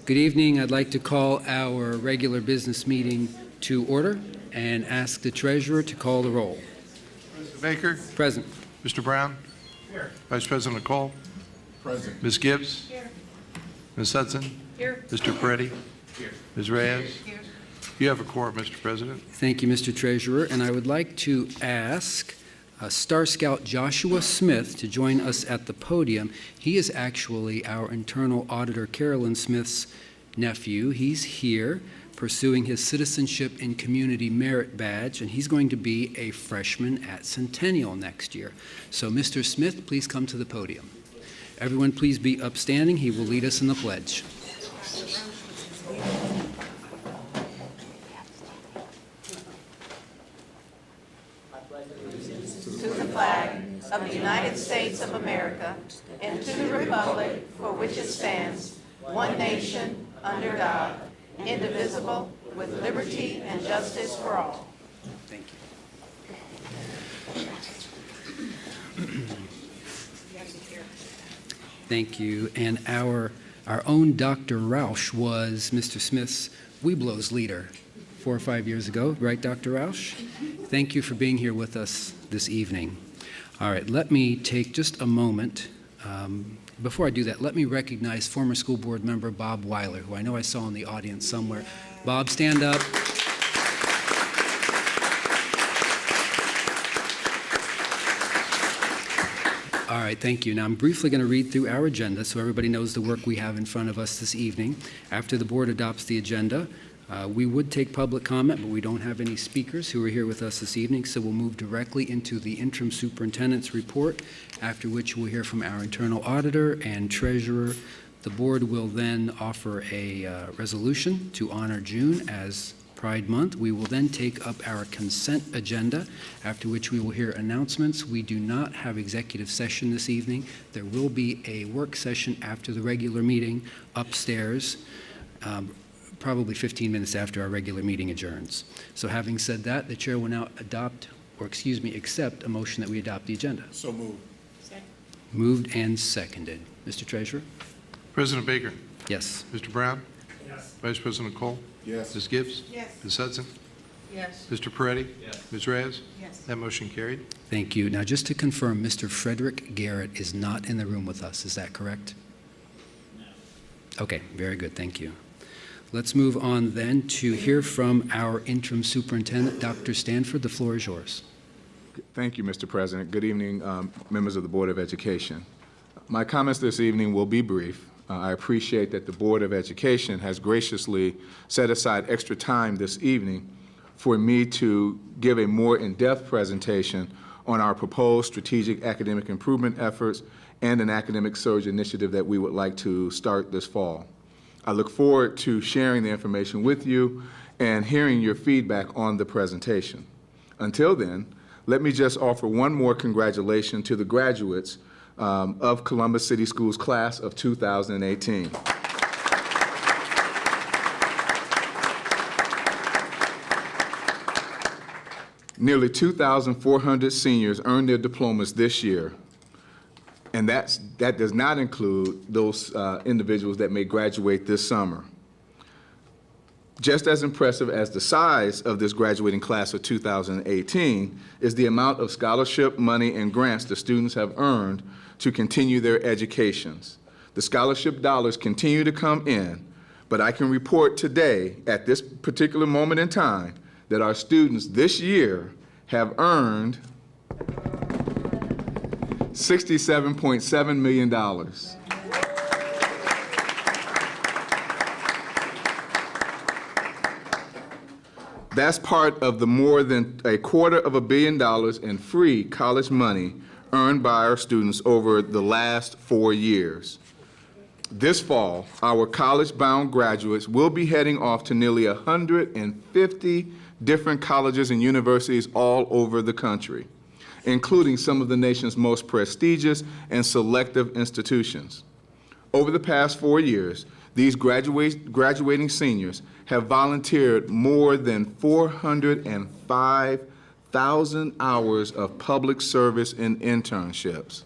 Good evening. I'd like to call our regular business meeting to order and ask the treasurer to call the roll. President Baker. Present. Mr. Brown. Here. Vice President Cole. Present. Ms. Gibbs. Here. Ms. Hudson. Here. Mr. Peretti. Here. Ms. Reyes. Here. You have a quorum, Mr. President. Thank you, Mr. Treasurer. And I would like to ask Star Scout Joshua Smith to join us at the podium. He is actually our internal auditor, Carolyn Smith's nephew. He's here pursuing his Citizenship and Community Merit Badge, and he's going to be a freshman at Centennial next year. So, Mr. Smith, please come to the podium. Everyone, please be upstanding. He will lead us in the pledge. To the flag of the United States of America and to the republic for which it stands, one nation, under God, indivisible, with liberty and justice for all. Thank you. Thank you. And our own Dr. Rausch was Mr. Smith's Webelos leader 4 or 5 years ago, right, Dr. Rausch? Thank you for being here with us this evening. All right, let me take just a moment. Before I do that, let me recognize former school board member Bob Weiler, who I know I saw in the audience somewhere. Bob, stand up. All right, thank you. Now, I'm briefly going to read through our agenda so everybody knows the work we have in front of us this evening. After the board adopts the agenda, we would take public comment, but we don't have any speakers who are here with us this evening, so we'll move directly into the interim superintendent's report, after which we'll hear from our internal auditor and treasurer. The board will then offer a resolution to honor June as Pride Month. We will then take up our consent agenda, after which we will hear announcements. We do not have executive session this evening. There will be a work session after the regular meeting upstairs, probably 15 minutes after our regular meeting adjourns. So having said that, the chair will now accept a motion that we adopt the agenda. So moved. Moved and seconded. Mr. Treasurer? President Baker. Yes. Mr. Brown. Yes. Vice President Cole. Yes. Ms. Gibbs. Yes. Ms. Hudson. Yes. Mr. Peretti. Yes. Ms. Reyes. Yes. That motion carried. Thank you. Now, just to confirm, Mr. Frederick Garrett is not in the room with us. Is that correct? No. Okay, very good. Thank you. Let's move on then to hear from our interim superintendent, Dr. Stanford. The floor is yours. Thank you, Mr. President. Good evening, members of the Board of Education. My comments this evening will be brief. I appreciate that the Board of Education has graciously set aside extra time this evening for me to give a more in-depth presentation on our proposed strategic academic improvement efforts and an academic surge initiative that we would like to start this fall. I look forward to sharing the information with you and hearing your feedback on the presentation. Until then, let me just offer one more congratulation to the graduates of Columbus City Schools class of 2018. Nearly 2,400 seniors earned their diplomas this year, and that does not include those individuals that may graduate this summer. Just as impressive as the size of this graduating class of 2018 is the amount of scholarship money and grants the students have earned to continue their educations. The scholarship dollars continue to come in, but I can report today, at this particular moment in time, that our students this year have earned $67.7 million. That's part of the more than $250 million in free college money earned by our students over the last 4 years. This fall, our college-bound graduates will be heading off to nearly 150 different colleges and universities all over the country, including some of the nation's most prestigious and selective institutions. Over the past 4 years, these graduating seniors have volunteered more than 405,000 hours of public service and internships.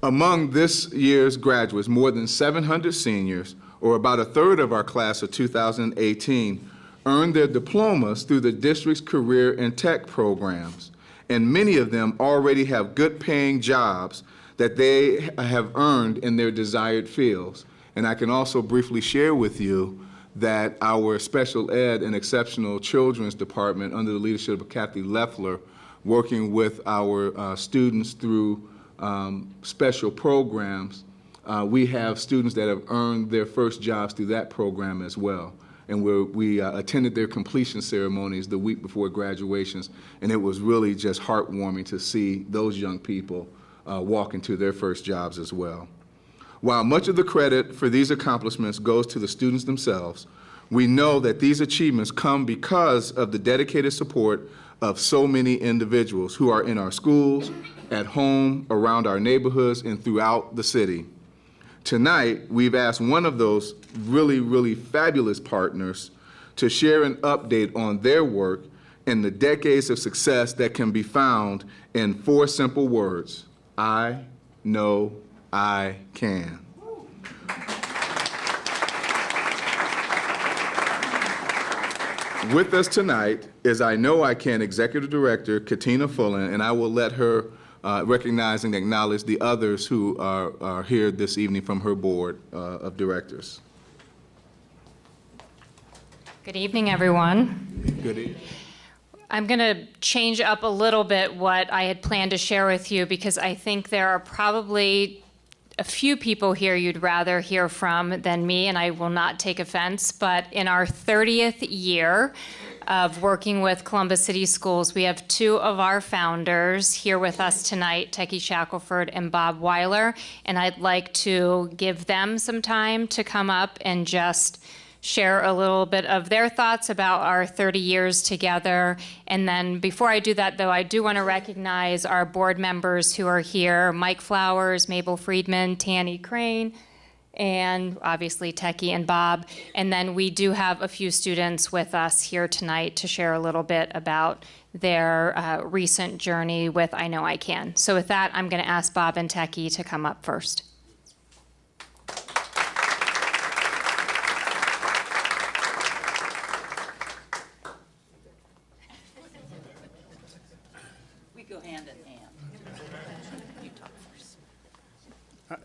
Among this year's graduates, more than 700 seniors, or about a third of our class of 2018, earned their diplomas through the district's career and tech programs, and many of them already have good-paying jobs that they have earned in their desired fields. And I can also briefly share with you that our special ed and exceptional children's department, under the leadership of Kathy Leffler, working with our students through special programs, we have students that have earned their first jobs through that program as well. And we attended their completion ceremonies the week before graduations, and it was really just heartwarming to see those young people walk into their first jobs as well. While much of the credit for these accomplishments goes to the students themselves, we know that these achievements come because of the dedicated support of so many individuals who are in our schools, at home, around our neighborhoods, and throughout the city. Tonight, we've asked one of those really, really fabulous partners to share an update on their work and the decades of success that can be found in 4 simple words: I know I can. With us tonight is I Know I Can Executive Director Katina Fullen, and I will let her recognize and acknowledge the others who are here this evening from her board of directors. Good evening, everyone. Good evening. I'm going to change up a little bit what I had planned to share with you, because I think there are probably a few people here you'd rather hear from than me, and I will not take offense, but in our 30th year of working with Columbus City Schools, we have 2 of our founders here with us tonight, Techie Shackelford and Bob Weiler, and I'd like to give them some time to come up and just share a little bit of their thoughts about our 30 years together. And then before I do that, though, I do want to recognize our board members who are here: Mike Flowers, Mabel Friedman, Tanny Crane, and obviously Techie and Bob. And then we do have a few students with us here tonight to share a little bit about their recent journey with I Know I Can. So with that, I'm going to ask Bob and Techie to come up first.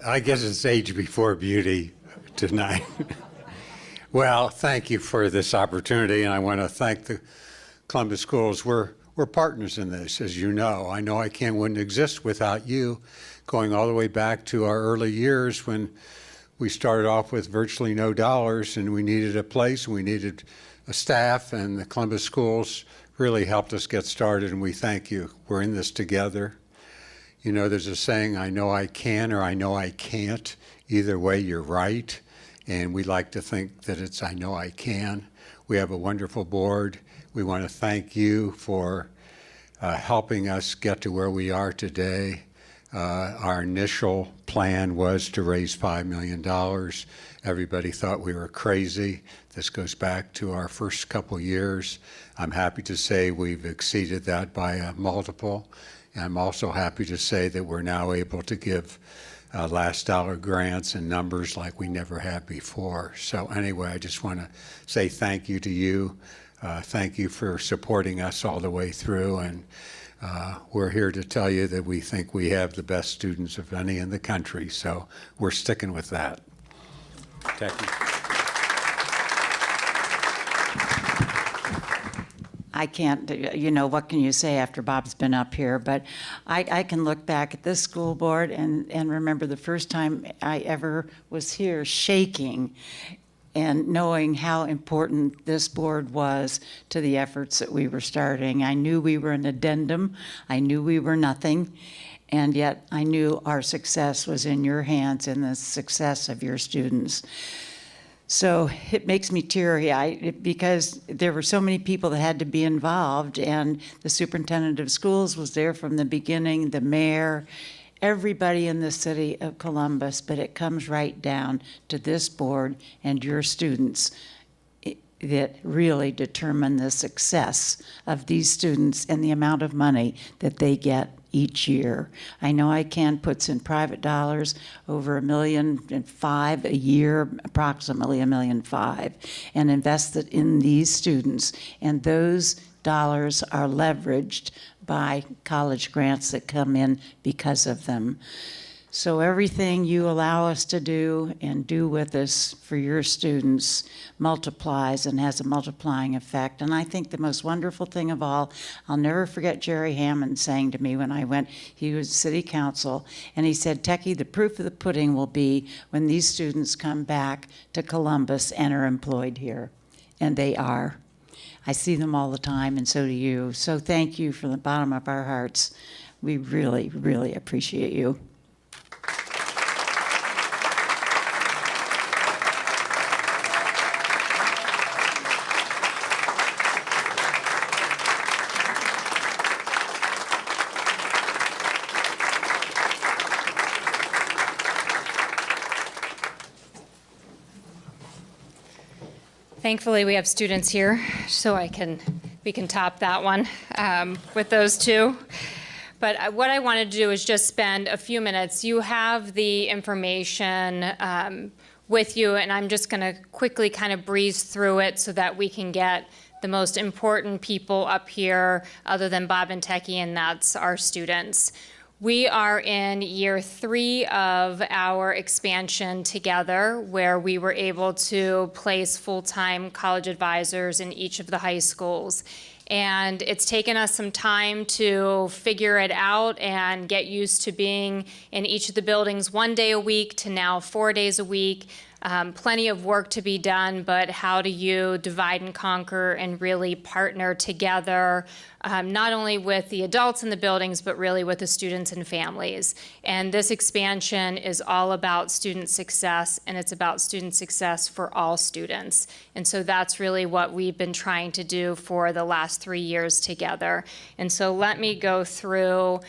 I guess it's age before beauty tonight. Well, thank you for this opportunity, and I want to thank the Columbus Schools. We're partners in this, as you know. I Know I Can wouldn't exist without you, going all the way back to our early years when we started off with virtually no dollars, and we needed a place, we needed a staff, and the Columbus Schools really helped us get started, and we thank you. We're in this together. You know, there's a saying, I know I can or I know I can't. Either way, you're right. And we like to think that it's I know I can. We have a wonderful board. We want to thank you for helping us get to where we are today. Our initial plan was to raise $5 million. Everybody thought we were crazy. This goes back to our first couple years. I'm happy to say we've exceeded that by a multiple. And I'm also happy to say that we're now able to give last dollar grants and numbers like we never have before. So anyway, I just want to say thank you to you. Thank you for supporting us all the way through. And we're here to tell you that we think we have the best students of any in the country. So we're sticking with that. Techie. I can't, you know, what can you say after Bob's been up here? But I can look back at this school board and remember the first time I ever was here shaking and knowing how important this board was to the efforts that we were starting. I knew we were an addendum. I knew we were nothing. And yet I knew our success was in your hands and the success of your students. So it makes me teary-eyed because there were so many people that had to be involved, and the superintendent of schools was there from the beginning, the mayor, everybody in the city of Columbus, but it comes right down to this board and your students that really determine the success of these students and the amount of money that they get each year. I know ICANN puts in private dollars over $1.5 million a year, approximately $1.5 million, and invests it in these students. And those dollars are leveraged by college grants that come in because of them. So everything you allow us to do and do with us for your students multiplies and has a multiplying effect. And I think the most wonderful thing of all, I'll never forget Jerry Hammond saying to me when I went, he was city council, and he said, Techie, the proof of the pudding will be when these students come back to Columbus and are employed here. And they are. I see them all the time, and so do you. So thank you from the bottom of our hearts. We really, really appreciate you. Thankfully, we have students here, so we can top that one with those two. But what I wanted to do is just spend a few minutes. You have the information with you, and I'm just going to quickly kind of breeze through it so that we can get the most important people up here other than Bob and Techie, and that's our students. We are in year 3 of our expansion together, where we were able to place full-time college advisors in each of the high schools. And it's taken us some time to figure it out and get used to being in each of the buildings 1 day a week to now 4 days a week. Plenty of work to be done, but how do you divide and conquer and really partner together, not only with the adults in the buildings, but really with the students and families. And this expansion is all about student success, and it's about student success for all students. And so that's really what we've been trying to do for the last 3 years together. And so let me go through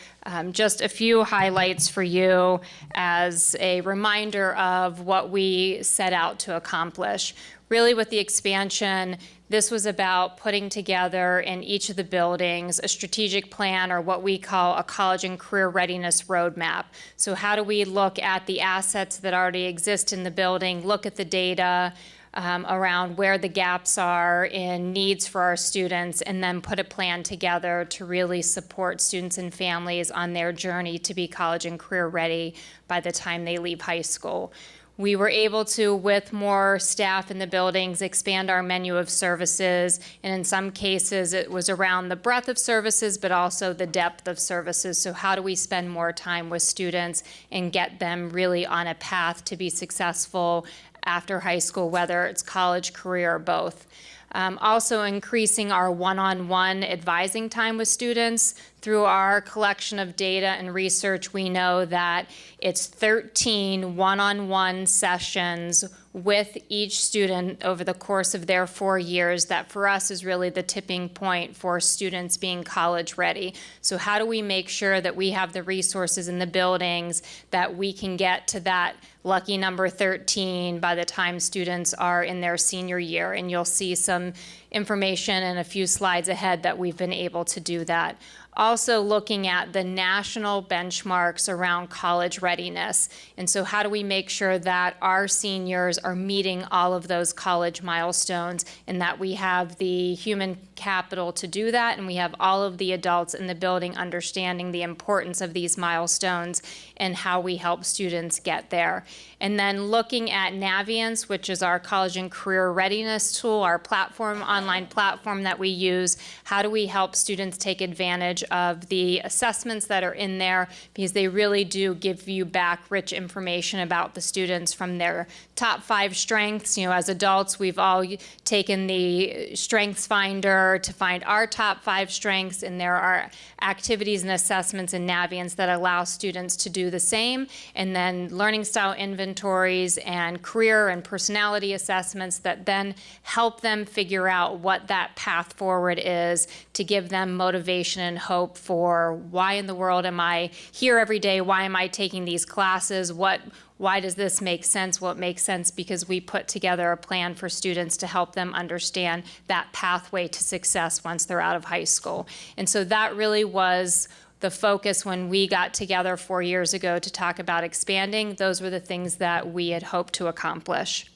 just a few highlights for you as a reminder of what we set out to accomplish. Really, with the expansion, this was about putting together in each of the buildings a strategic plan, or what we call a college and career readiness roadmap. So how do we look at the assets that already exist in the building, look at the data around where the gaps are in needs for our students, and then put a plan together to really support students and families on their journey to be college and career ready by the time they leave high school. We were able to, with more staff in the buildings, expand our menu of services, and in some cases it was around the breadth of services, but also the depth of services. So how do we spend more time with students and get them really on a path to be successful after high school, whether it's college, career, or both. Also increasing our one-on-one advising time with students. Through our collection of data and research, we know that it's 13 one-on-one sessions with each student over the course of their 4 years that for us is really the tipping point for students being college ready. So how do we make sure that we have the resources in the buildings that we can get to that lucky number 13 by the time students are in their senior year? And you'll see some information in a few slides ahead that we've been able to do that. Also looking at the national benchmarks around college readiness. And so how do we make sure that our seniors are meeting all of those college milestones, and that we have the human capital to do that, and we have all of the adults in the building understanding the importance of these milestones and how we help students get there. And then looking at Naviance, which is our college and career readiness tool, our platform, online platform that we use. How do we help students take advantage of the assessments that are in there, because they really do give you back rich information about the students from their top 5 strengths. You know, as adults, we've all taken the Strengths Finder to find our top 5 strengths, and there are activities and assessments in Naviance that allow students to do the same, and then learning style inventories and career and personality assessments that then help them figure out what that path forward is to give them motivation and hope for why in the world am I here every day? Why am I taking these classes? Why does this make sense? Well, it makes sense because we put together a plan for students to help them understand that pathway to success once they're out of high school. And so that really was the focus when we got together 4 years ago to talk about expanding, those were the things that we had hoped to accomplish.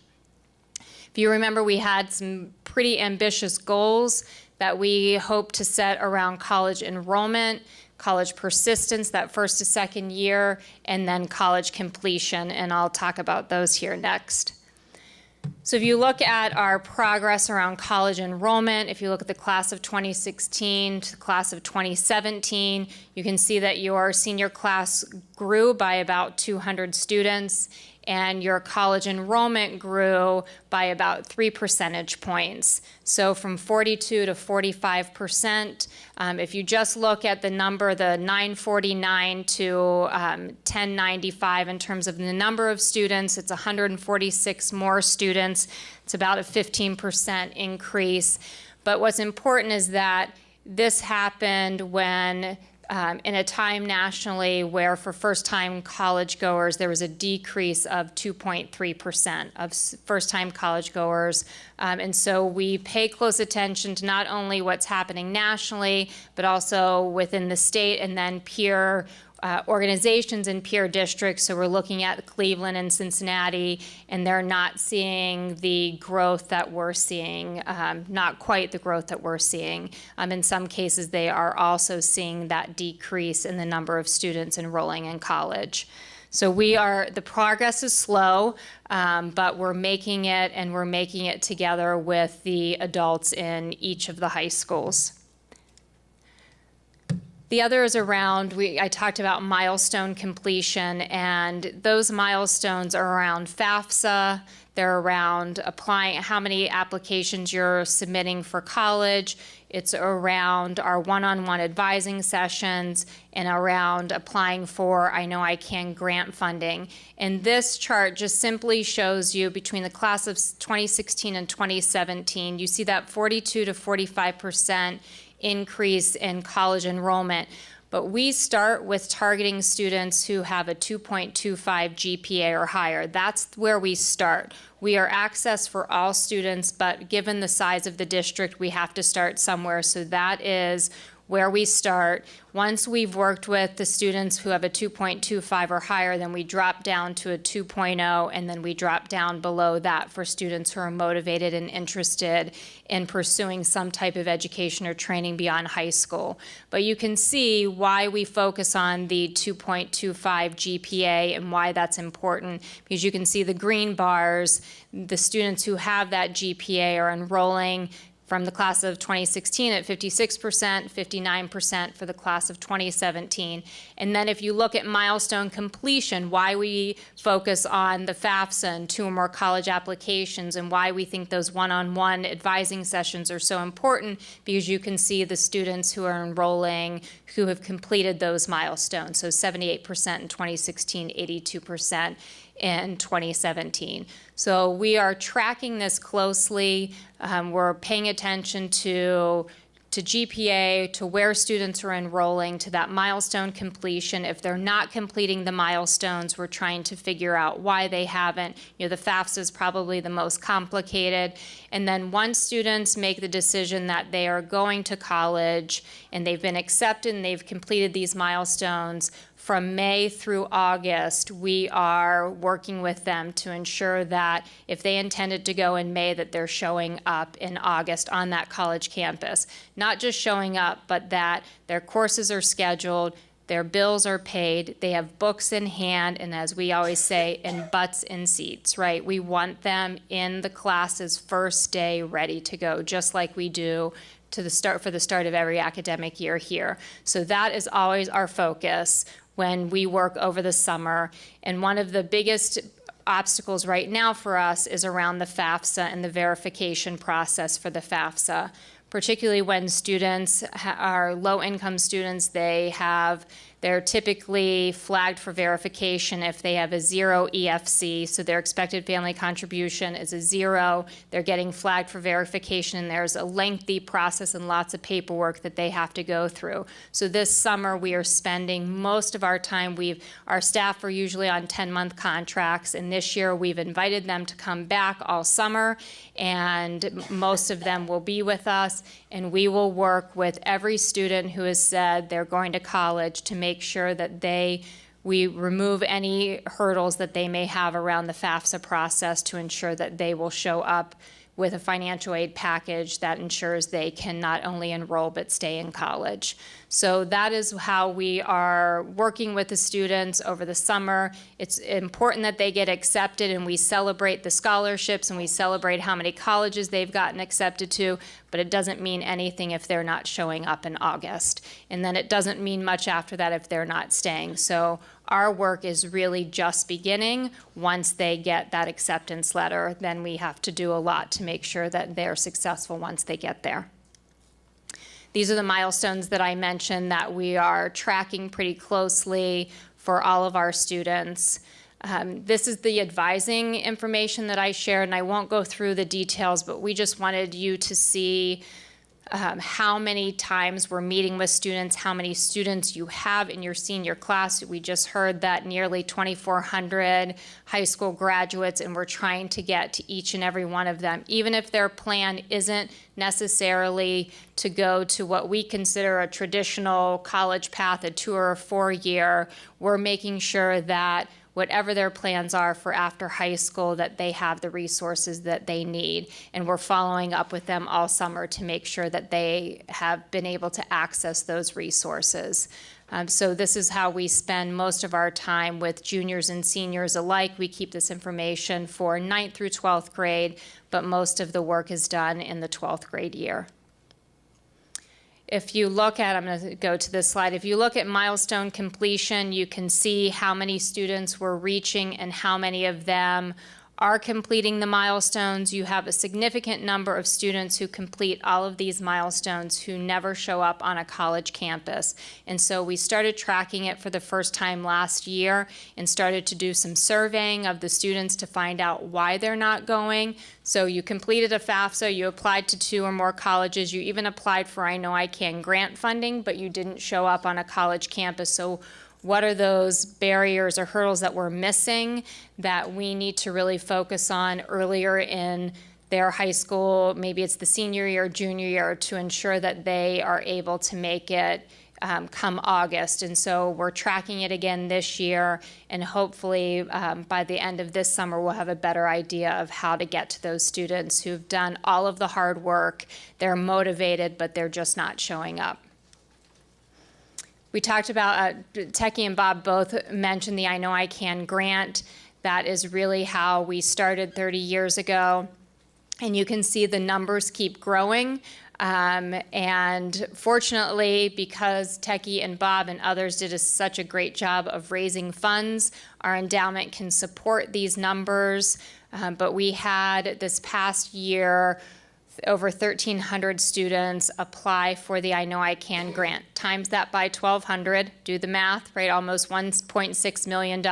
If you remember, we had some pretty ambitious goals that we hoped to set around college enrollment, college persistence, that first to second year, and then college completion, and I'll talk about those here next. So if you look at our progress around college enrollment, if you look at the class of 2016 to the class of 2017, you can see that your senior class grew by about 200 students, and your college enrollment grew by about 3 percentage points. So from 42 to 45%. If you just look at the number, the 949 to 1095 in terms of the number of students, it's 146 more students. It's about a 15% increase. But what's important is that this happened when in a time nationally where for first-time college goers there was a decrease of 2.3% of first-time college goers. And so we pay close attention to not only what's happening nationally, but also within the state and then peer organizations and peer districts. So we're looking at Cleveland and Cincinnati, and they're not seeing the growth that we're seeing, not quite the growth that we're seeing. In some cases, they are also seeing that decrease in the number of students enrolling in college. So the progress is slow, but we're making it, and we're making it together with the adults in each of the high schools. The other is around, I talked about milestone completion, and those milestones are around FAFSA. They're around applying, how many applications you're submitting for college. It's around our one-on-one advising sessions and around applying for I Know I Can grant funding. And this chart just simply shows you between the class of 2016 and 2017, you see that 42 to 45% increase in college enrollment. But we start with targeting students who have a 2.25 GPA or higher. That's where we start. We are access for all students, but given the size of the district, we have to start somewhere. So that is where we start. Once we've worked with the students who have a 2.25 or higher, then we drop down to a 2.0, and then we drop down below that for students who are motivated and interested in pursuing some type of education or training beyond high school. But you can see why we focus on the 2.25 GPA and why that's important, because you can see the green bars, the students who have that GPA are enrolling from the class of 2016 at 56%, 59% for the class of 2017. And then if you look at milestone completion, why we focus on the FAFSA and 2 or more college applications, and why we think those one-on-one advising sessions are so important, because you can see the students who are enrolling who have completed those milestones. So 78% in 2016, 82% in 2017. So we are tracking this closely. We're paying attention to GPA, to where students are enrolling, to that milestone completion. If they're not completing the milestones, we're trying to figure out why they haven't. The FAFSA is probably the most complicated. And then once students make the decision that they are going to college and they've been accepted and they've completed these milestones, from May through August, we are working with them to ensure that if they intended to go in May, that they're showing up in August on that college campus. Not just showing up, but that their courses are scheduled, their bills are paid, they have books in hand, and as we always say, and butts in seats, right? We want them in the classes first day ready to go, just like we do for the start of every academic year here. So that is always our focus when we work over the summer. And one of the biggest obstacles right now for us is around the FAFSA and the verification process for the FAFSA, particularly when students are low-income students. They have They're typically flagged for verification if they have a 0 EFC, so their expected family contribution is a 0. They're getting flagged for verification, and there's a lengthy process and lots of paperwork that they have to go through. So this summer, we are spending most of our time, our staff are usually on 10-month contracts, and this year we've invited them to come back all summer, and most of them will be with us, and we will work with every student who has said they're going to college to make sure that we remove any hurdles that they may have around the FAFSA process to ensure that they will show up with a financial aid package that ensures they can not only enroll but stay in college. So that is how we are working with the students over the summer. It's important that they get accepted, and we celebrate the scholarships and we celebrate how many colleges they've gotten accepted to, but it doesn't mean anything if they're not showing up in August. And then it doesn't mean much after that if they're not staying. So our work is really just beginning. Once they get that acceptance letter, then we have to do a lot to make sure that they're successful once they get there. These are the milestones that I mentioned that we are tracking pretty closely for all of our students. This is the advising information that I shared, and I won't go through the details, but we just wanted you to see how many times we're meeting with students, how many students you have in your senior class. We just heard that nearly 2,400 high school graduates, and we're trying to get to each and every one of them. Even if their plan isn't necessarily to go to what we consider a traditional college path, a 2 or 4 year, we're making sure that whatever their plans are for after high school, that they have the resources that they need. And we're following up with them all summer to make sure that they have been able to access those resources. So this is how we spend most of our time with juniors and seniors alike. We keep this information for 9th through 12th grade, but most of the work is done in the 12th grade year. If you look at, I'm going to go to this slide, if you look at milestone completion, you can see how many students we're reaching and how many of them are completing the milestones. You have a significant number of students who complete all of these milestones who never show up on a college campus. And so we started tracking it for the first time last year and started to do some surveying of the students to find out why they're not going. So you completed a FAFSA, you applied to 2 or more colleges, you even applied for I Know I Can grant funding, but you didn't show up on a college campus. So what are those barriers or hurdles that we're missing that we need to really focus on earlier in their high school, maybe it's the senior year, junior year, to ensure that they are able to make it come August. And so we're tracking it again this year, and hopefully by the end of this summer, we'll have a better idea of how to get to those students who've done all of the hard work. They're motivated, but they're just not showing up. We talked about, Techie and Bob both mentioned the I Know I Can grant. That is really how we started 30 years ago. And you can see the numbers keep growing. And fortunately, because Techie and Bob and others did such a great job of raising funds, our endowment can support these numbers. But we had this past year over 1,300 students apply for the I Know I Can grant. Times that by 1,200, do the math, right? Almost $1.6 million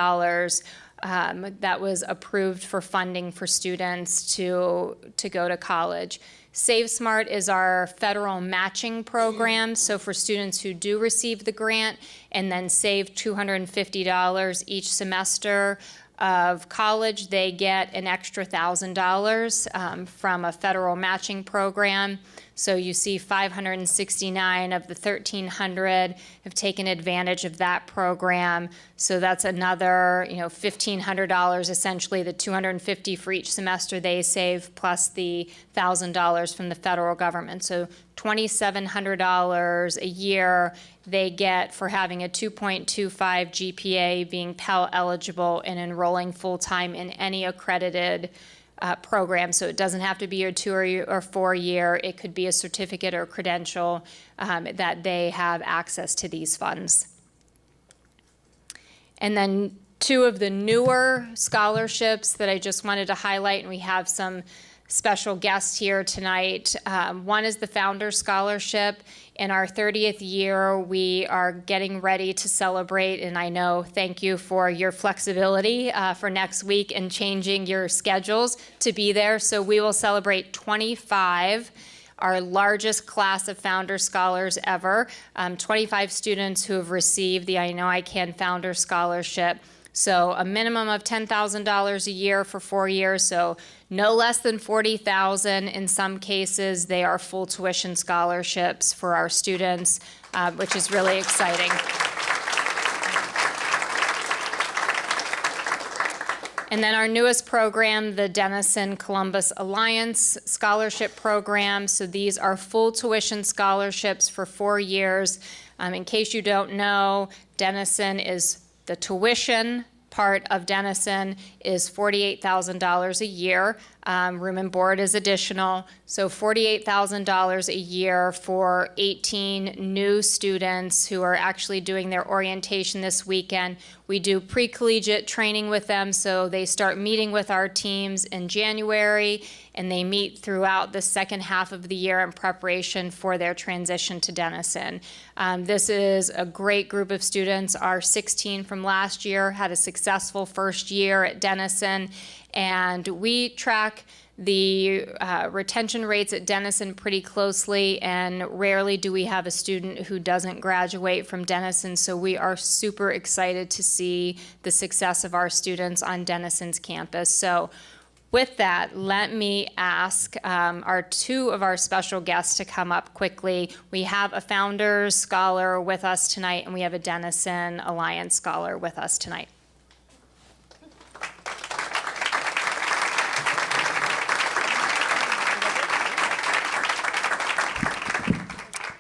that was approved for funding for students to go to college. Save Smart is our federal matching program. So for students who do receive the grant and then save $250 each semester of college, they get an extra $1,000 from a federal matching program. So you see 569 of the 1,300 have taken advantage of that program. So that's another, $1,500, essentially the $250 for each semester they save, plus the $1,000 from the federal government. So $2,700 a year they get for having a 2.25 GPA, being Pell eligible, and enrolling full-time in any accredited program. So it doesn't have to be a 2 or 4 year. It could be a certificate or credential that they have access to these funds. And then 2 of the newer scholarships that I just wanted to highlight, and we have some special guests here tonight. One is the Founder Scholarship. In our 30th year, we are getting ready to celebrate, and I know, thank you for your flexibility for next week and changing your schedules to be there. So we will celebrate 25, our largest class of Founder Scholars ever, 25 students who have received the I Know I Can Founder Scholarship. So a minimum of $10,000 a year for 4 years, so no less than $40,000. In some cases, they are full tuition scholarships for our students, which is really exciting. And then our newest program, the Denison Columbus Alliance Scholarship Program. So these are full tuition scholarships for 4 years. In case you don't know, Denison is the tuition part of Denison is $48,000 a year. Room and board is additional. So $48,000 a year for 18 new students who are actually doing their orientation this weekend. We do pre-collegiate training with them, so they start meeting with our teams in January, and they meet throughout the second half of the year in preparation for their transition to Denison. This is a great group of students. Our 16 from last year had a successful first year at Denison, and we track the retention rates at Denison pretty closely, and rarely do we have a student who doesn't graduate from Denison, so we are super excited to see the success of our students on Denison's campus. So with that, let me ask our two of our special guests to come up quickly. We have a Founders Scholar with us tonight, and we have a Denison Alliance Scholar with us tonight.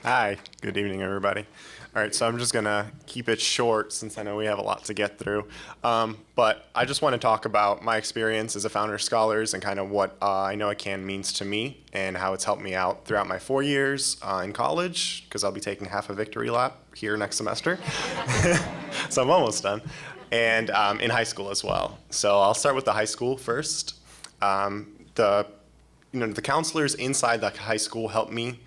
Hi, good evening, everybody. All right, so I'm just gonna keep it short since I know we have a lot to get through. But I just want to talk about my experience as a Founder Scholars and kind of what I Know I Can means to me and how it's helped me out throughout my 4 years in college, because I'll be taking half a victory lap here next semester. So I'm almost done. And in high school as well. So I'll start with the high school first. The counselors inside the high school helped me.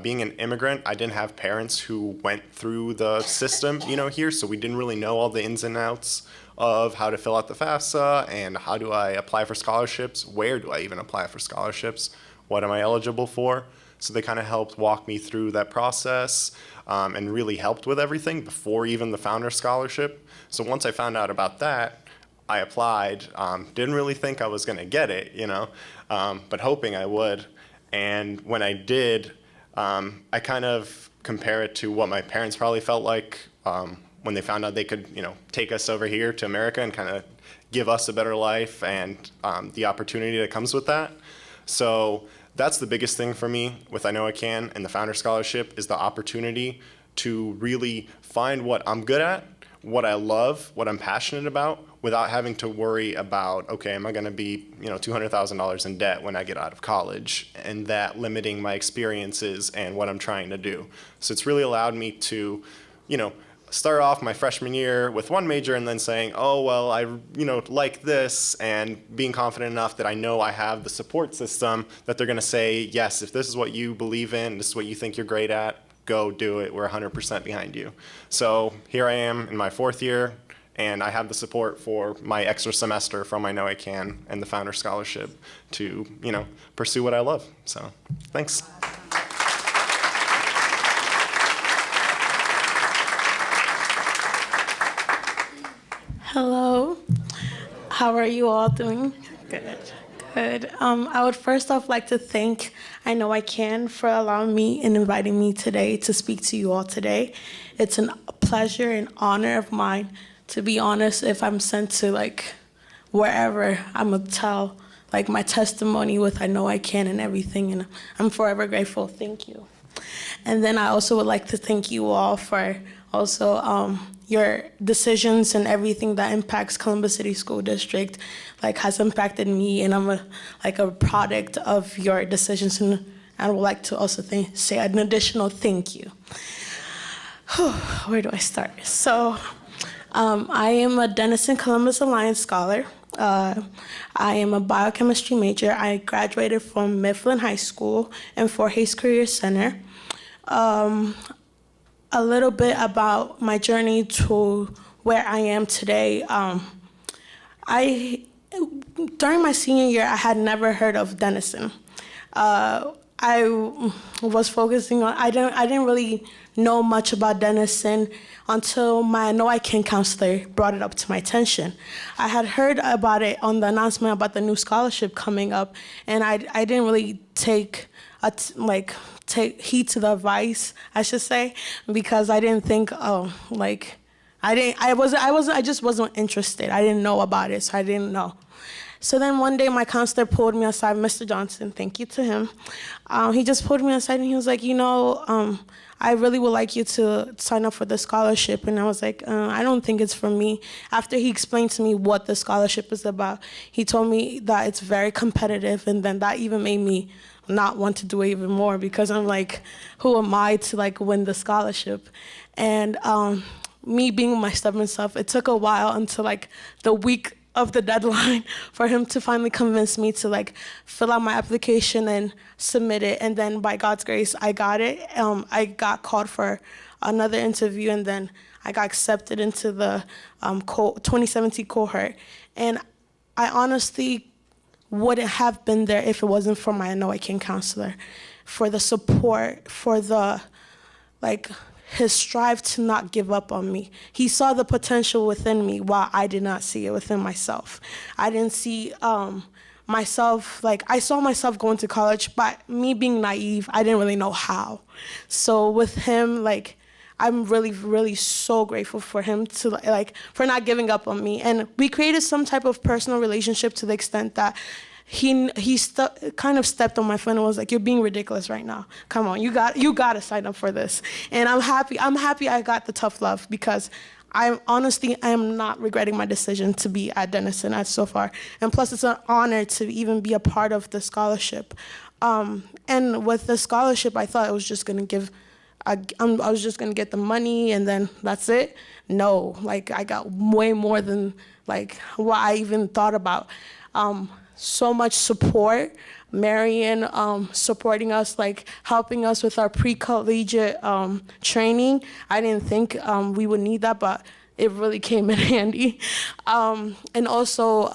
Being an immigrant, I didn't have parents who went through the system, here, so we didn't really know all the ins and outs of how to fill out the FAFSA and how do I apply for scholarships, where do I even apply for scholarships, what am I eligible for. So they kind of helped walk me through that process and really helped with everything before even the Founder Scholarship. So once I found out about that, I applied, didn't really think I was going to get it, but hoping I would. And when I did, I kind of compare it to what my parents probably felt like when they found out they could, take us over here to America and kind of give us a better life and the opportunity that comes with that. So that's the biggest thing for me with I Know I Can and the Founder Scholarship is the opportunity to really find what I'm good at, what I love, what I'm passionate about, without having to worry about, okay, am I going to be, $200,000 in debt when I get out of college, and that limiting my experiences and what I'm trying to do. So it's really allowed me to, start off my freshman year with one major and then saying, oh, well, I, like this, and being confident enough that I know I have the support system that they're going to say, yes, if this is what you believe in, this is what you think you're great at, go do it. We're 100% behind you. So here I am in my 4th year, and I have the support for my extra semester from I Know I Can and the Founder Scholarship to, pursue what I love. So, thanks. Hello. How are you all doing? Good. Good. I would first off like to thank I Know I Can for allowing me and inviting me today to speak to you all today. It's a pleasure and honor of mine. To be honest, if I'm sent to wherever, I'm gonna tell my testimony with I Know I Can and everything, and I'm forever grateful. Thank you. And then I also would like to thank you all for also your decisions and everything that impacts Columbus City School District, has impacted me, and I'm a product of your decisions, and I would like to also say an additional thank you. Where do I start? So. I am a Denison Columbus Alliance Scholar. I am a biochemistry major. I graduated from Mifflin High School and Fort Hays Career Center. A little bit about my journey to where I am today. During my senior year, I had never heard of Denison. I was focusing on, I didn't really know much about Denison until my No I Can counselor brought it up to my attention. I had heard about it on the announcement about the new scholarship coming up, and I didn't really take heed to the advice, I should say, because I didn't think, I just wasn't interested. I didn't know about it, so I didn't know. So then one day my counselor pulled me aside, Mr. Johnson, thank you to him. He just pulled me aside and he was like, I really would like you to sign up for the scholarship. And I was like, I don't think it's for me. After he explained to me what the scholarship is about, he told me that it's very competitive, and then that even made me not want to do it even more, because I'm like, who am I to win the scholarship? And me being my stubborn self, it took a while until the week of the deadline for him to finally convince me to fill out my application and submit it. And then by God's grace, I got it. I got called for another interview, and then I got accepted into the 2017 cohort. And I honestly wouldn't have been there if it wasn't for my No I Can counselor, for the support, for the his strive to not give up on me. He saw the potential within me while I did not see it within myself. I didn't see myself, I saw myself going to college, but me being naive, I didn't really know how. So with him, I'm really, really so grateful for him to for not giving up on me. And we created some type of personal relationship to the extent that he kind of stepped on my foot and was like, "You're being ridiculous right now. Come on, you got to sign up for this." And I'm happy I got the tough love, because I am not regretting my decision to be at Denison as so far. And plus, it's an honor to even be a part of the scholarship. And with the scholarship, I thought it was just gonna I was just gonna get the money and then that's it. No, I got way more than what I even thought about. So much support. Marion supporting us, helping us with our pre-collegiate training. I didn't think we would need that, but it really came in handy. And also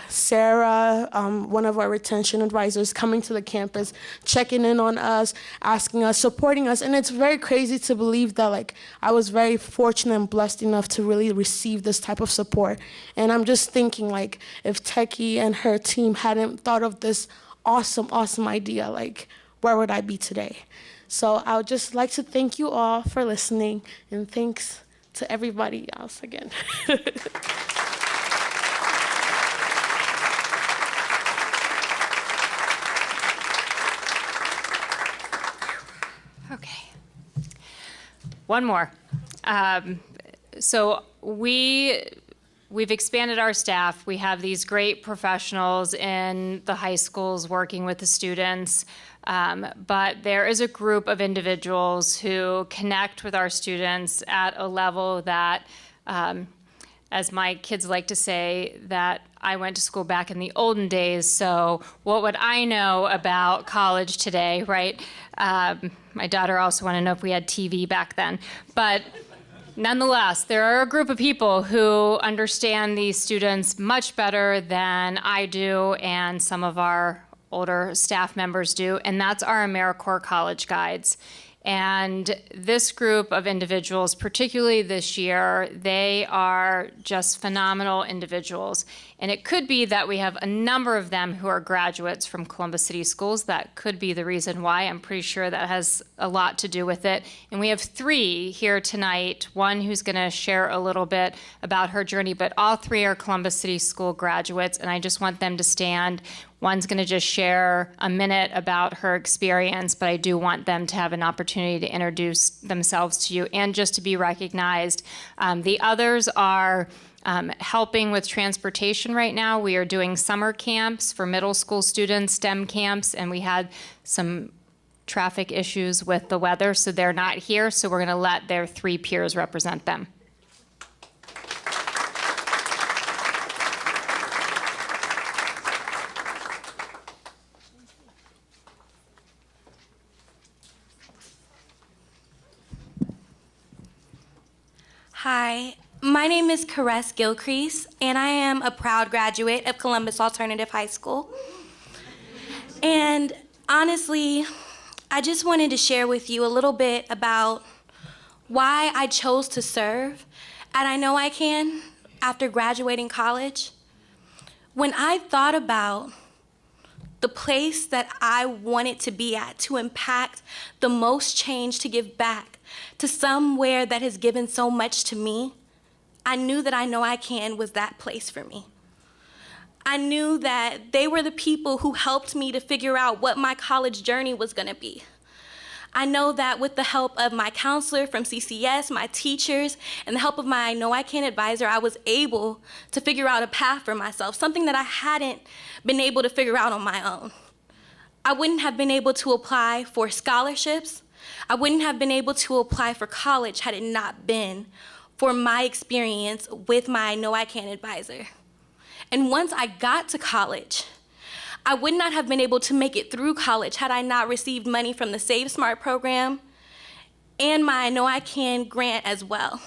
Sarah, one of our retention advisors, coming to the campus, checking in on us, asking us, supporting us. And it's very crazy to believe that I was very fortunate and blessed enough to really receive this type of support. And I'm just thinking if Techie and her team hadn't thought of this awesome idea, where would I be today? So I would just like to thank you all for listening, and thanks to everybody else again. Okay. One more. So we've expanded our staff. We have these great professionals in the high schools working with the students. But there is a group of individuals who connect with our students at a level that, as my kids like to say, that I went to school back in the olden days, so what would I know about college today, right? My daughter also wanted to know if we had TV back then. But nonetheless, there are a group of people who understand these students much better than I do and some of our older staff members do, and that's our AmeriCorps College Guides. And this group of individuals, particularly this year, they are just phenomenal individuals. And it could be that we have a number of them who are graduates from Columbus City Schools. That could be the reason why. I'm pretty sure that has a lot to do with it. And we have 3 here tonight, one who's going to share a little bit about her journey, but all 3 are Columbus City School graduates, and I just want them to stand. One's going to just share a minute about her experience, but I do want them to have an opportunity to introduce themselves to you and just to be recognized. The others are helping with transportation right now. We are doing summer camps for middle school students, STEM camps, and we had some traffic issues with the weather, so they're not here, so we're going to let their 3 peers represent them. Hi, my name is Caress Gilcrease, and I am a proud graduate of Columbus Alternative High School. And honestly, I just wanted to share with you a little bit about why I chose to serve at I Know I Can after graduating college. When I thought about the place that I wanted to be at to impact the most change, to give back to somewhere that has given so much to me, I knew that I Know I Can was that place for me. I knew that they were the people who helped me to figure out what my college journey was gonna be. I know that with the help of my counselor from CCS, my teachers, and the help of my I Know I Can advisor, I was able to figure out a path for myself, something that I hadn't been able to figure out on my own. I wouldn't have been able to apply for scholarships. I wouldn't have been able to apply for college had it not been for my experience with my I Know I Can advisor. And once I got to college, I would not have been able to make it through college had I not received money from the Save Smart program and my I Know I Can grant as well.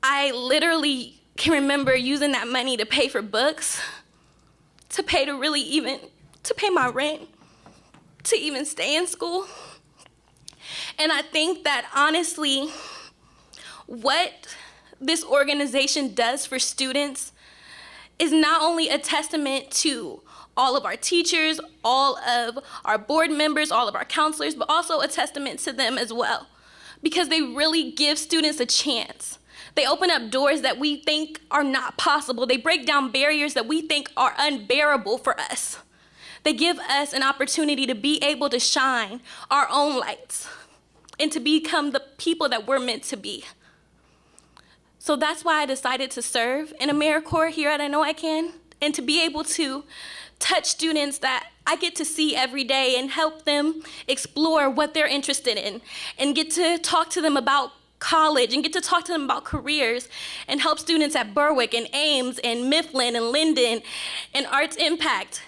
I literally can remember using that money to pay for books, to pay my rent, to even stay in school. And I think that honestly, what this organization does for students is not only a testament to all of our teachers, all of our board members, all of our counselors, but also a testament to them as well, because they really give students a chance. They open up doors that we think are not possible. They break down barriers that we think are unbearable for us. They give us an opportunity to be able to shine our own lights and to become the people that we're meant to be. So that's why I decided to serve in AmeriCorps here at I Know I Can, and to be able to touch students that I get to see every day and help them explore what they're interested in, and get to talk to them about college and get to talk to them about careers, and help students at Berwick and Ames and Mifflin and Linden and Arts Impact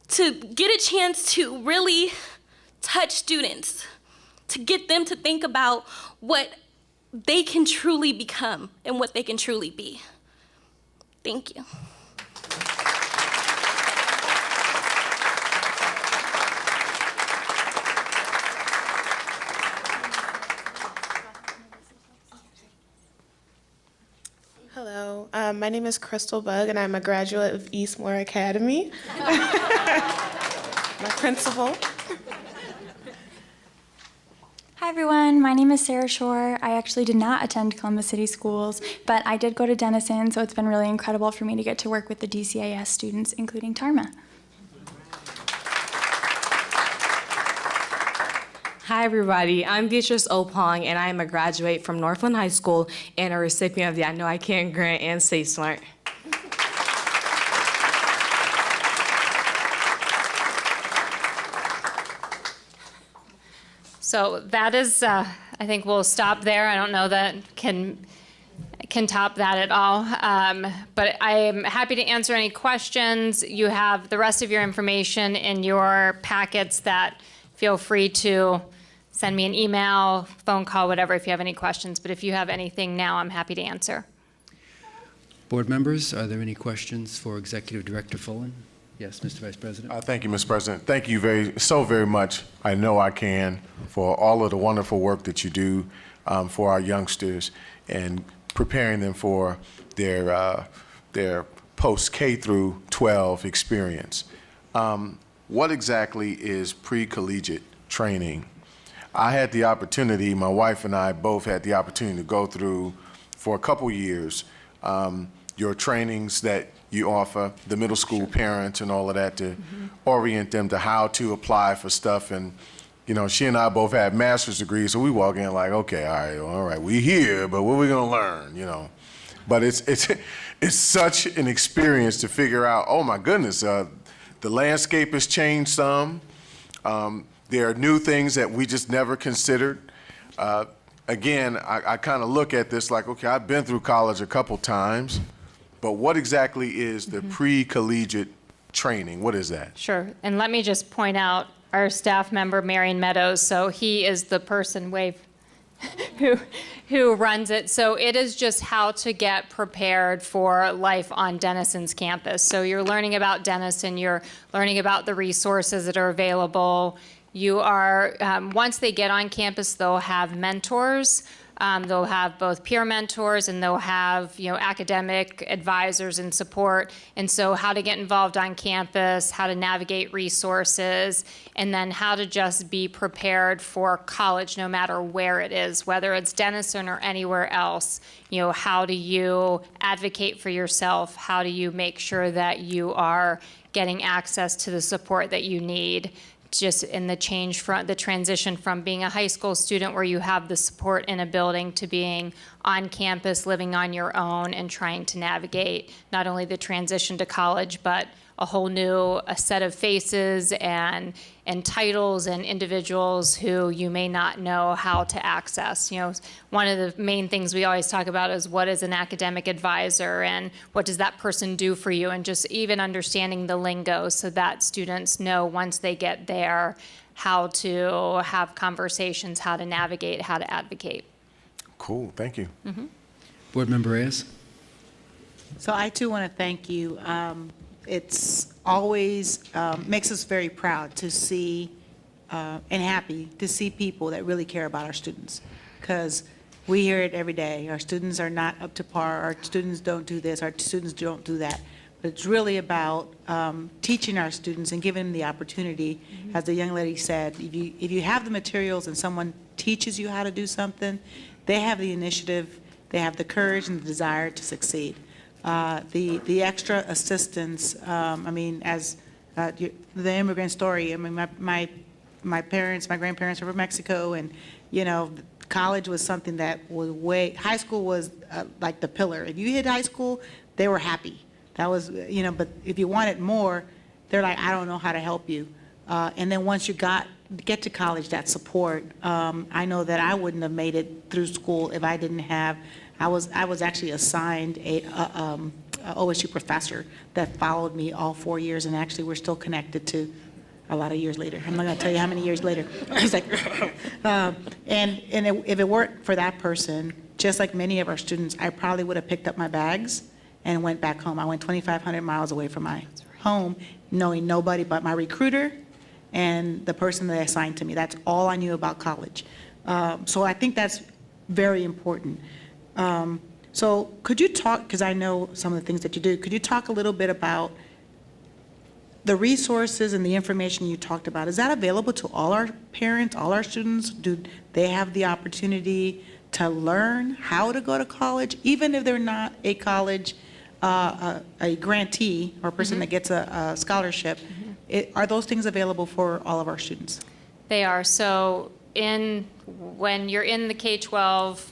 to get a chance to really touch students, to get them to think about what they can truly become and what they can truly be. Thank you. Hello, my name is Crystal Bug, and I'm a graduate of Eastmoor Academy. My principal. Hi everyone, my name is Sarah Shore. I actually did not attend Columbus City Schools, but I did go to Denison, so it's been really incredible for me to get to work with the DCIS students, including Tarma. Hi everybody, I'm Beatrice Opong, and I am a graduate from Northland High School and a recipient of the I Know I Can grant and Save Smart. So that is, I think we'll stop there. I don't know that can top that at all. But I am happy to answer any questions. You have the rest of your information in your packets that feel free to send me an email, phone call, whatever, if you have any questions. But if you have anything now, I'm happy to answer. Board members, are there any questions for Executive Director Fullen? Yes, Mr. Vice President. Thank you, Mr. President. Thank you very much. I know I can for all of the wonderful work that you do for our youngsters and preparing them for their post K through 12 experience. What exactly is pre-collegiate training? I had the opportunity, my wife and I both had the opportunity to go through for a couple years your trainings that you offer the middle school parents and all of that to orient them to how to apply for stuff. And, you know, she and I both had master's degrees, so we walk in like, okay, all right, we here, but what are we gonna learn, you know? But it's such an experience to figure out, oh my goodness, the landscape has changed some. There are new things that we just never considered. Again, I kind of look at this like, okay, I've been through college a couple times, but what exactly is the pre-collegiate training? What is that? Sure. And let me just point out our staff member, Marion Meadows. So he is the person, wave. who runs it. So it is just how to get prepared for life on Denison's campus. So you're learning about Denison, you're learning about the resources that are available. You are, once they get on campus, they'll have mentors. They'll have both peer mentors and they'll have, academic advisors and support. And so how to get involved on campus, how to navigate resources, and then how to just be prepared for college no matter where it is, whether it's Denison or anywhere else. How do you advocate for yourself? How do you make sure that you are getting access to the support that you need? Just in the transition from being a high school student where you have the support in a building to being on campus, living on your own and trying to navigate not only the transition to college, but a whole new set of faces and titles and individuals who you may not know how to access. One of the main things we always talk about is what is an academic advisor and what does that person do for you, and just even understanding the lingo so that students know once they get there how to have conversations, how to navigate, how to advocate. Cool, thank you. Board Member Reyes? So I too want to thank you. It's always makes us very proud to see and happy to see people that really care about our students, because we hear it every day. Our students are not up to par. Our students don't do this. Our students don't do that. But it's really about teaching our students and giving them the opportunity. As the young lady said, if you have the materials and someone teaches you how to do something, they have the initiative, they have the courage and the desire to succeed. The extra assistance, as the immigrant story, my grandparents were from Mexico, and, college was something that was high school was like the pillar. If you hit high school, they were happy. That was, but if you wanted more, they're like, I don't know how to help you. And then once you get to college, that support, I know that I wouldn't have made it through school if I didn't have. I was actually assigned a OSU professor that followed me all 4 years, and actually we're still connected to a lot of years later. I'm not going to tell you how many years later. He's like, if it weren't for that person, just like many of our students, I probably would have picked up my bags and went back home. I went 2,500 miles away from my home, knowing nobody but my recruiter and the person that assigned to me. That's all I knew about college. So I think that's very important. So could you talk, because I know some of the things that you do, could you talk a little bit about the resources and the information you talked about? Is that available to all our parents, all our students? Do they have the opportunity to learn how to go to college, even if they're not a college, a grantee or a person that gets a scholarship? Are those things available for all of our students? They are. So when you're in the K-12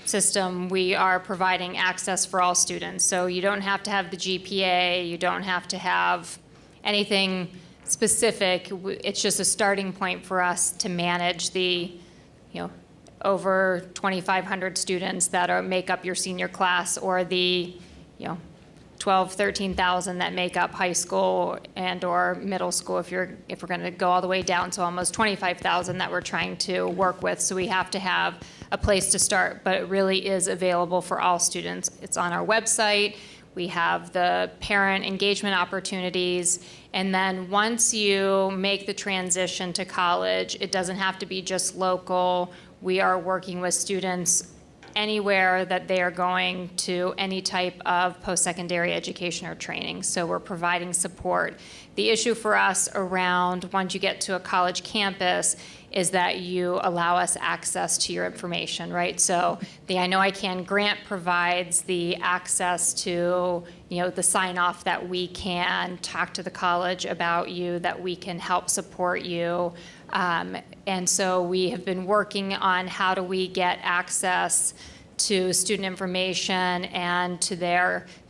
system, we are providing access for all students. So you don't have to have the GPA, you don't have to have anything specific. It's just a starting point for us to manage the, over 2,500 students that make up your senior class, or the, 12, 13,000 that make up high school and or middle school if we're going to go all the way down to almost 25,000 that we're trying to work with. So we have to have a place to start, but it really is available for all students. It's on our website. We have the parent engagement opportunities. And then once you make the transition to college, it doesn't have to be just local. We are working with students anywhere that they are going to any type of post-secondary education or training. So we're providing support. The issue for us around once you get to a college campus is that you allow us access to your information, right? So the I Know I Can grant provides the access to, the sign-off that we can talk to the college about you, that we can help support you. And so we have been working on how do we get access to student information and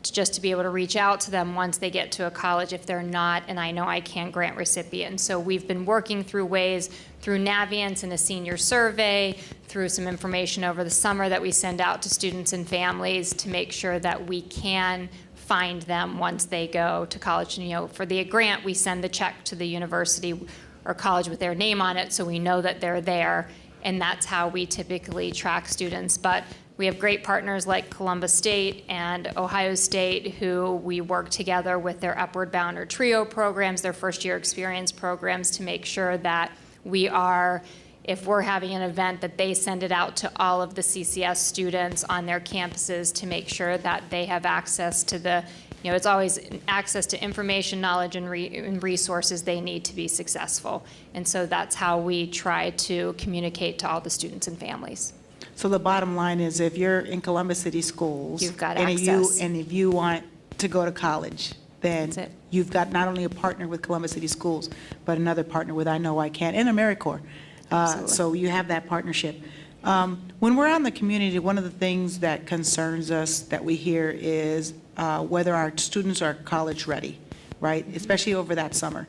just to be able to reach out to them once they get to a college if they're not an I Know I Can grant recipient. So we've been working through ways, through Naviance and a senior survey, through some information over the summer that we send out to students and families to make sure that we can find them once they go to college. And, for the grant, we send the check to the university or college with their name on it so we know that they're there. and that's how we typically track students. But we have great partners like Columbus State and Ohio State who we work together with their Upward Bound or TRIO programs, their first-year experience programs, to make sure that we are, if we're having an event, that they send it out to all of the CCS students on their campuses to make sure that they have access to the, it's always access to information, knowledge, and resources they need to be successful. And so that's how we try to communicate to all the students and families. So the bottom line is, if you're in Columbus City Schools. You've got and access. If you want to go to college, then That's it. you've got not only a partner with Columbus City Schools, but another partner with I Know I Can and AmeriCorps. So you have that partnership. When we're out in the community, one of the things that concerns us that we hear is whether our students are college ready, right? Especially over that summer.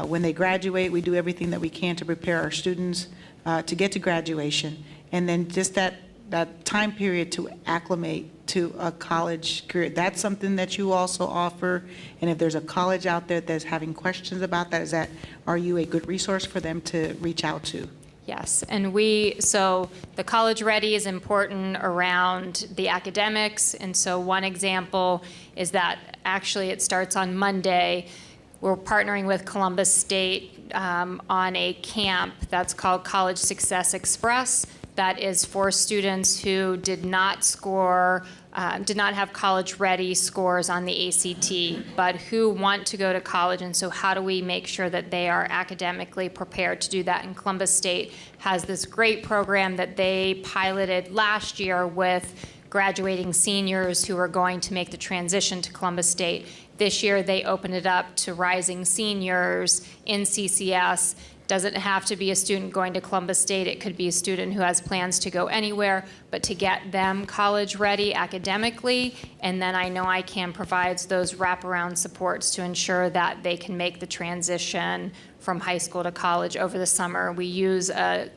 When they graduate, we do everything that we can to prepare our students to get to graduation. And then just that time period to acclimate to a college career, that's something that you also offer. And if there's a college out there that's having questions about that, are you a good resource for them to reach out to? Yes, and so the College Ready is important around the academics, and so one example is that actually it starts on Monday. We're partnering with Columbus State on a camp that's called College Success Express. That is for students who did not have college-ready scores on the ACT, but who want to go to college. And so how do we make sure that they are academically prepared to do that? And Columbus State has this great program that they piloted last year with graduating seniors who are going to make the transition to Columbus State. This year, they opened it up to rising seniors in CCS. Doesn't have to be a student going to Columbus State. It could be a student who has plans to go anywhere, but to get them college ready academically. And then I Know I Can provides those wraparound supports to ensure that they can make the transition from high school to college over the summer. We use a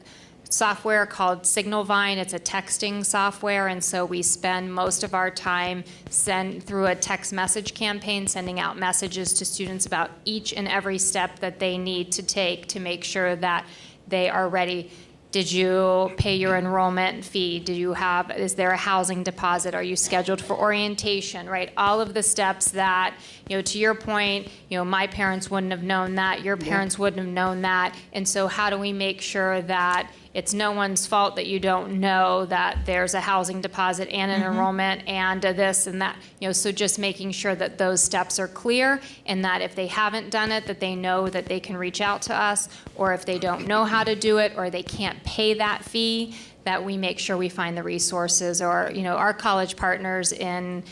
software called Signalvine. It's a texting software, and so we spend most of our time through a text message campaign, sending out messages to students about each and every step that they need to take to make sure that they are ready. Did you pay your enrollment fee? Is there a housing deposit? Are you scheduled for orientation, right? All of the steps that, to your point, my parents wouldn't have known that, your parents wouldn't have known that. And so how do we make sure that it's no one's fault that you don't know that there's a housing deposit and an enrollment and a this and that, so just making sure that those steps are clear, and that if they haven't done it, that they know that they can reach out to us, or if they don't know how to do it or they can't pay that fee, that we make sure we find the resources. Or, our college partners in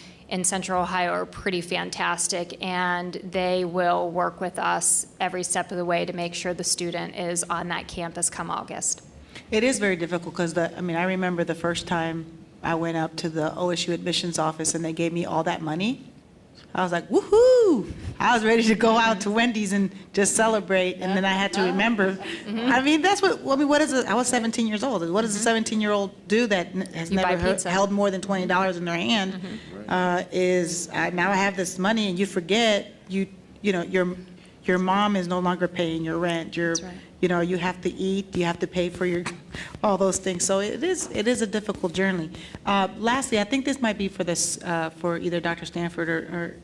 Central Ohio are pretty fantastic, and they will work with us every step of the way to make sure the student is on that campus come August. It is very difficult because I remember the first time I went up to the OSU admissions office and they gave me all that money. I was like, woohoo! I was ready to go out to Wendy's and just celebrate, and then I had to remember. What is it? I was 17 years old. What does a 17-year-old do that has never held more than $20 in their hand? Now I have this money, and you forget your mom is no longer paying your rent. That's right. You have to eat, you have to pay for all those things. So it is a difficult journey. Lastly, I think this might be for either Dr. Stanford or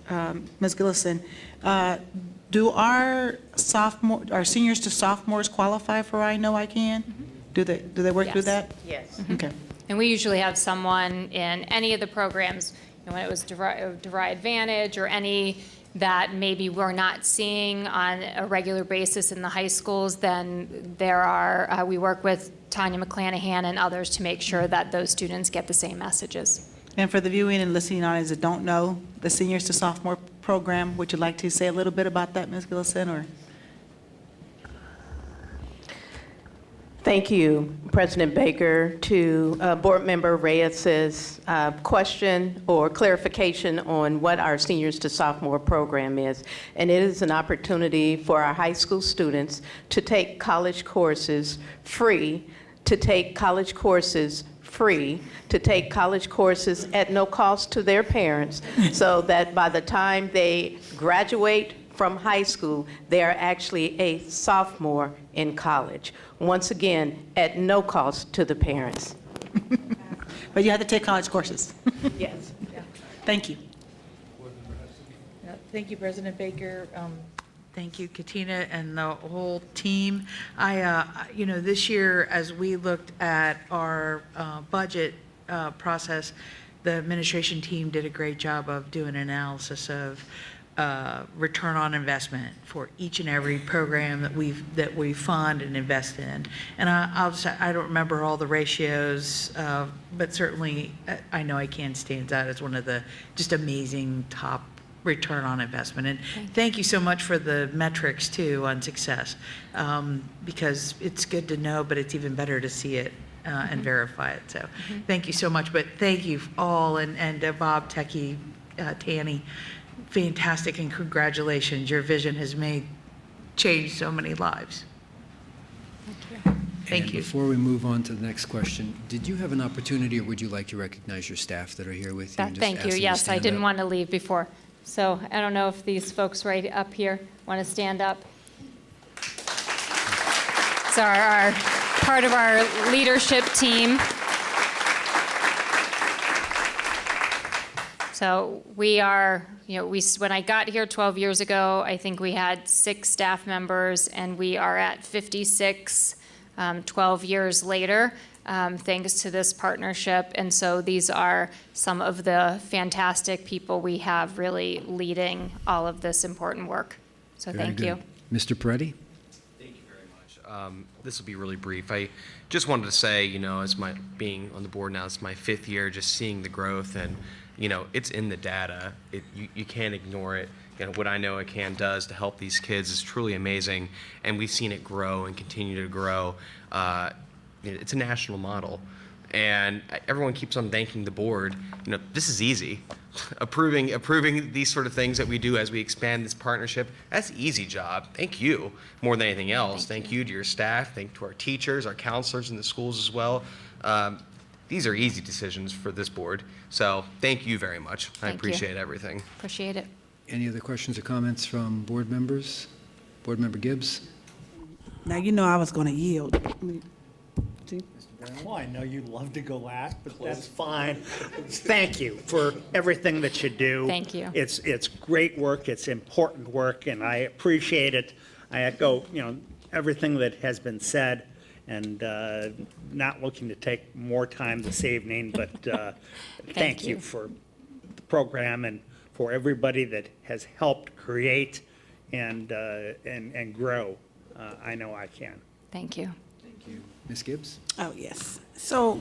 Ms. Gillison. Do our seniors to sophomores qualify for I Know I Can? Do they work through that? Yes. Okay. And we usually have someone in any of the programs, when it was DeVry Advantage or any that maybe we're not seeing on a regular basis in the high schools, then we work with Tanya McClanahan and others to make sure that those students get the same messages. And for the viewing and listening audience that don't know the Seniors to Sophomore program, would you like to say a little bit about that, Ms. Gillison, or? Thank you, President Baker. To Board Member Reyes's question or clarification on what our Seniors to Sophomore program is. And it is an opportunity for our high school students to take college courses free, to take college courses at no cost to their parents, so that by the time they graduate from high school, they are actually a sophomore in college. Once again, at no cost to the parents. But you have to take college courses. Yes. Thank you. Thank you, President Baker. Thank you, Katina, and the whole team. This year, as we looked at our budget process, the administration team did a great job of doing an analysis of return on investment for each and every program that we fund and invest in. And I don't remember all the ratios, but certainly I know I Can stands out as one of the just amazing top return on investment. And thank you so much for the metrics too on success, because it's good to know, but it's even better to see it and verify it. So thank you so much. But thank you all, and Bob, Techie, Tanny, fantastic, and congratulations. Your vision has changed so many lives. Thank you. Before we move on to the next question, did you have an opportunity, or would you like to recognize your staff that are here with you? and just Thank ask you. them to Yes, I stand didn't up? want to leave before. So I don't know if these folks right up here want to stand up. So our part of our leadership team. So we are, when I got here 12 years ago, I think we had 6 staff members, and we are at 56 12 years later, thanks to this partnership. And so these are some of the fantastic people we have really leading all of this important work. So Very thank good. you. Mr. Peretti? Thank you very much. This will be really brief. I just wanted to say, as my being on the board now, it's my 5th year, just seeing the growth, and it's in the data. You can't ignore it. What I Know I Can does to help these kids is truly amazing, and we've seen it grow and continue to grow. It's a national model, and everyone keeps on thanking the board. This is easy. Approving these sort of things that we do as we expand this partnership, that's an easy job. Thank you more than anything else. Thank you to your staff. Thank you to our teachers, our counselors in the schools as well. These are easy decisions for this board. So thank you very much. I Thank you. appreciate everything. Appreciate it. Any other questions or comments from board members? Board Member Gibbs? Now, I was going to yield. Well, I know you love to go last, but that's fine. Thank you for everything that you do. Thank you. It's great work, it's important work, and I appreciate it. I echo, everything that has been said, and not looking to take more time this evening, but thank you for the program and for everybody that has helped create and grow. I Know I Can. Thank you. Thank you. Ms. Gibbs? Oh, yes. So,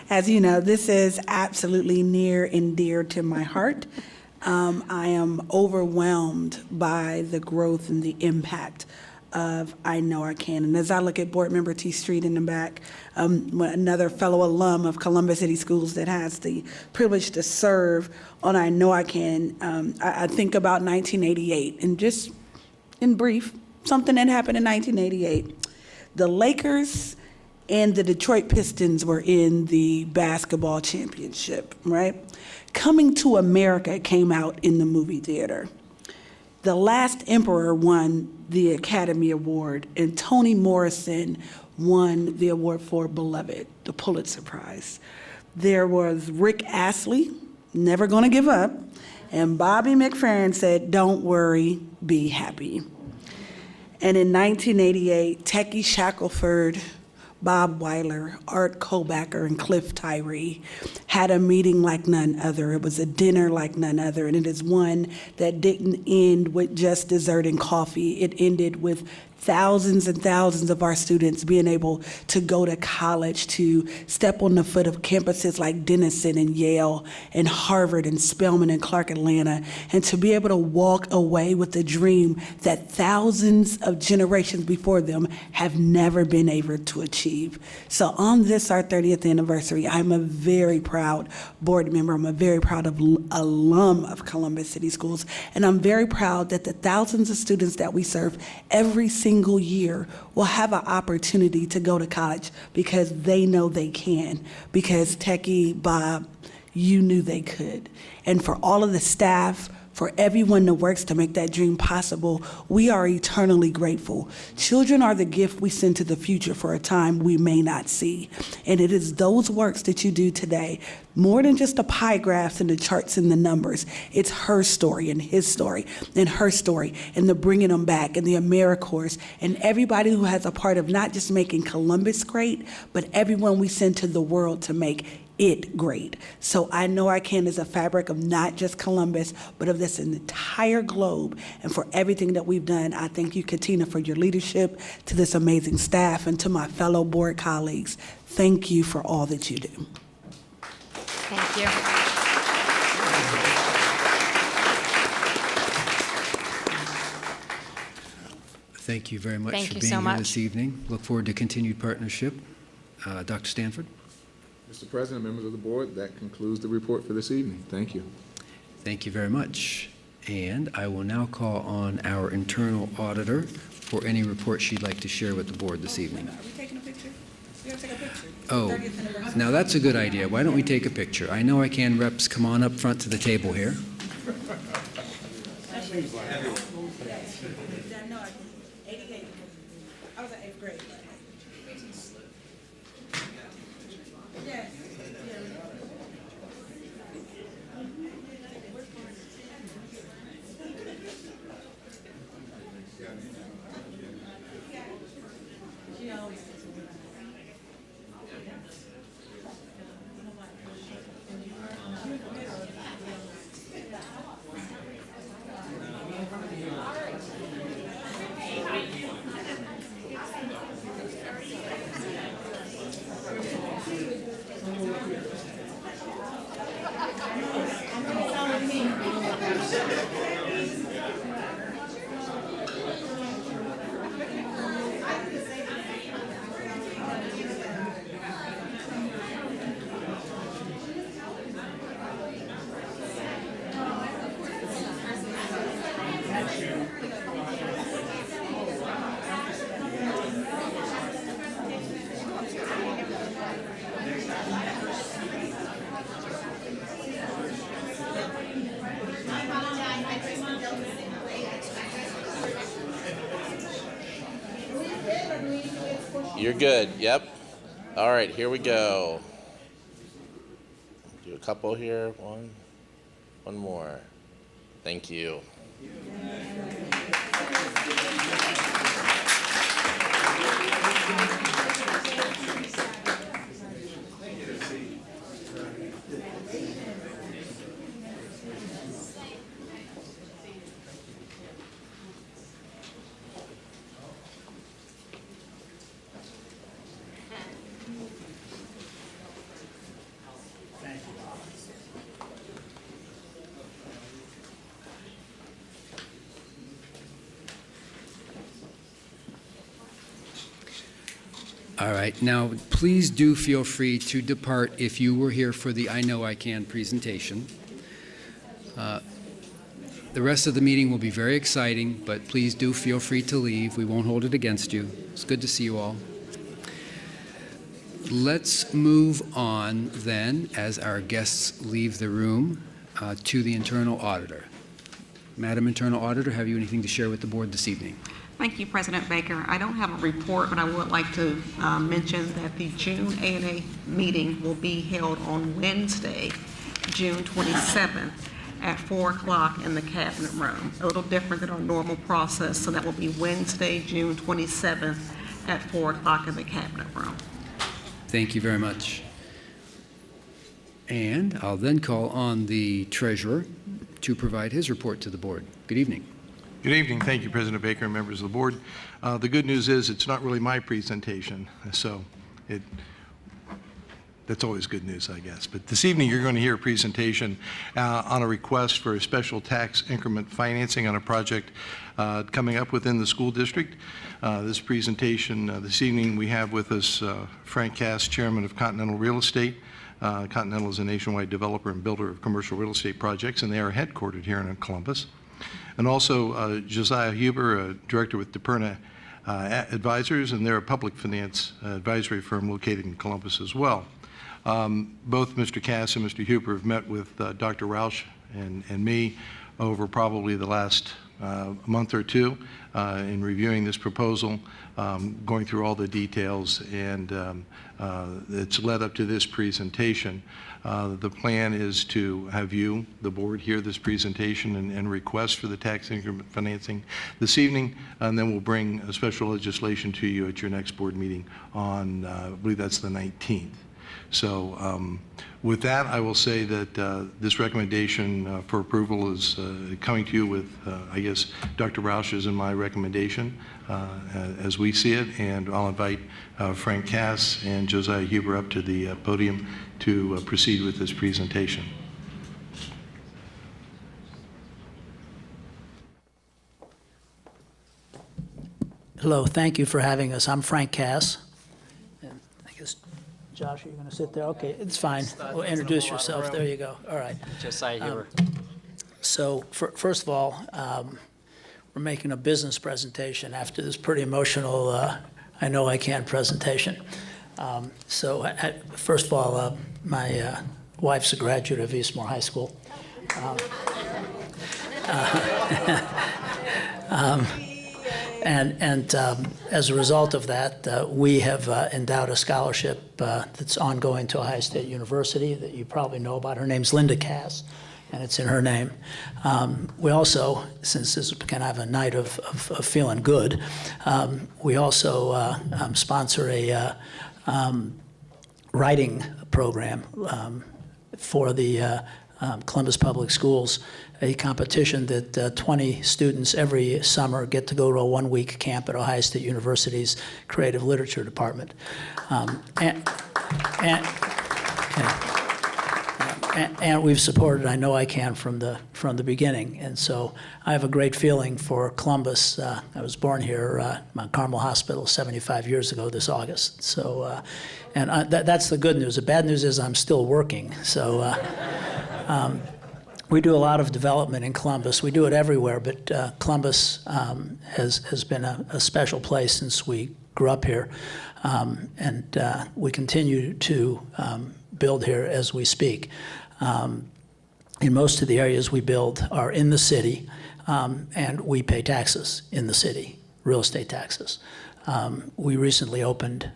as you know, this is absolutely near and dear to my heart. I am overwhelmed by the growth and the impact of I Know I Can. And as I look at Board Member T. Street in the back, another fellow alum of Columbus City Schools that has the privilege to serve on I Know I Can, I think about 1988, and just in brief, something that happened in 1988. The Lakers and the Detroit Pistons were in the basketball championship, right? Coming to America came out in the movie theater. The Last Emperor won the Academy Award, and Toni Morrison won the award for Beloved, the Pulitzer Prize. There was Rick Astley, Never Gonna Give Up, and Bobby McFerrin said, "Don't worry, be happy." And in 1988, Techie Shackelford, Bob Weiler, Art Kobacker, and Cliff Tyree had a meeting like none other. It was a dinner like none other, and it is one that didn't end with just dessert and coffee. It ended with thousands and thousands of our students being able to go to college, to step on the foot of campuses like Denison and Yale and Harvard and Spelman and Clark Atlanta, and to be able to walk away with the dream that thousands of generations before them have never been able to achieve. So on this, our 30th anniversary, I'm a very proud board member. I'm a very proud alum of Columbus City Schools, and I'm very proud that the thousands of students that we serve every single year will have an opportunity to go to college because they know they can, because Techie, Bob, you knew they could. And for all of the staff, for everyone that works to make that dream possible, we are eternally grateful. Children are the gift we send to the future for a time we may not see. And it is those works that you do today, more than just the pie graphs and the charts and the numbers. It's her story and his story and her story and the bringing them back and the AmeriCorps and everybody who has a part of not just making Columbus great, but everyone we send to the world to make it great. So I Know I Can is a fabric of not just Columbus, but of this entire globe. And for everything that we've done, I thank you, Katina, for your leadership, to this amazing staff, and to my fellow board colleagues. Thank you for all that you do. Thank you. Thank you very much Thank for you being so here much. this evening. Look forward to continued partnership. Dr. Stanford? Mr. President, members of the board, that concludes the report for this evening. Thank you. Thank you very much. And I will now call on our internal auditor for any report she'd like to share with the board this evening. Are we taking a picture? We gotta take a picture. Oh, now that's a good idea. Why don't we take a picture? I Know I Can reps, come on up front to the table here. I was in 8th grade. Yes. You're good. Yep. All right, here we go. Do a couple here. One more. Thank you. All right, now please do feel free to depart if you were here for the I Know I Can presentation. The rest of the meeting will be very exciting, but please do feel free to leave. We won't hold it against you. It's good to see you all. Let's move on then, as our guests leave the room, to the internal auditor. Madam Internal Auditor, have you anything to share with the board this evening? Thank you, President Baker. I don't have a report, but I would like to mention that the June ANA meeting will be held on Wednesday, June 27th at 4 o'clock in the Cabinet Room. A little different than our normal process, so that will be Wednesday, June 27th at 4 o'clock in the Cabinet Room. Thank you very much. And I'll then call on the treasurer to provide his report to the board. Good evening. Good evening. Thank you, President Baker and members of the board. The good news is it's not really my presentation, so that's always good news, I guess. But this evening, you're going to hear a presentation on a request for a special tax increment financing on a project coming up within the school district. This presentation this evening, we have with us Frank Cass, Chairman of Continental Real Estate. Continental is a nationwide developer and builder of commercial real estate projects, and they are headquartered here in Columbus. And also Josiah Huber, Director with DePerna Advisors, and they're a public finance advisory firm located in Columbus as well. Both Mr. Cass and Mr. Huber have met with Dr. Roush and me over probably the last month or two in reviewing this proposal, going through all the details, and it's led up to this presentation. The plan is to have you, the board, hear this presentation and request for the tax increment financing this evening, and then we'll bring a special legislation to you at your next board meeting on, I believe that's the 19th. So with that, I will say that this recommendation for approval is coming to you with, I guess, Dr. Roush's and my recommendation as we see it, and I'll invite Frank Cass and Josiah Huber up to the podium to proceed with this presentation. Hello, thank you for having us. I'm Frank Cass. And I guess, Josh, are you going to sit there? Okay, it's fine. Well, introduce yourself. There you go. All right. Josiah Huber. So first of all, we're making a business presentation after this pretty emotional I know I can presentation. First of all, my wife's a graduate of Eastmoor High School. And as a result of that, we have endowed a scholarship that's ongoing to Ohio State University that you probably know about. Her name's Linda Cass, and it's in her name. We also, since this is kind of a night of feeling good, we also sponsor a writing program for the Columbus Public Schools, a competition that 20 students every summer get to go to a one-week camp at Ohio State University's Creative Literature Department. And we've supported I Know I Can from the beginning. And so I have a great feeling for Columbus. I was born here, Mount Carmel Hospital, 75 years ago this August. So, that's the good news. The bad news is I'm still working. So we do a lot of development in Columbus. We do it everywhere, but Columbus has been a special place since we grew up here. And we continue to build here as we speak. In most of the areas we build are in the city, and we pay taxes in the city, real estate taxes. We recently opened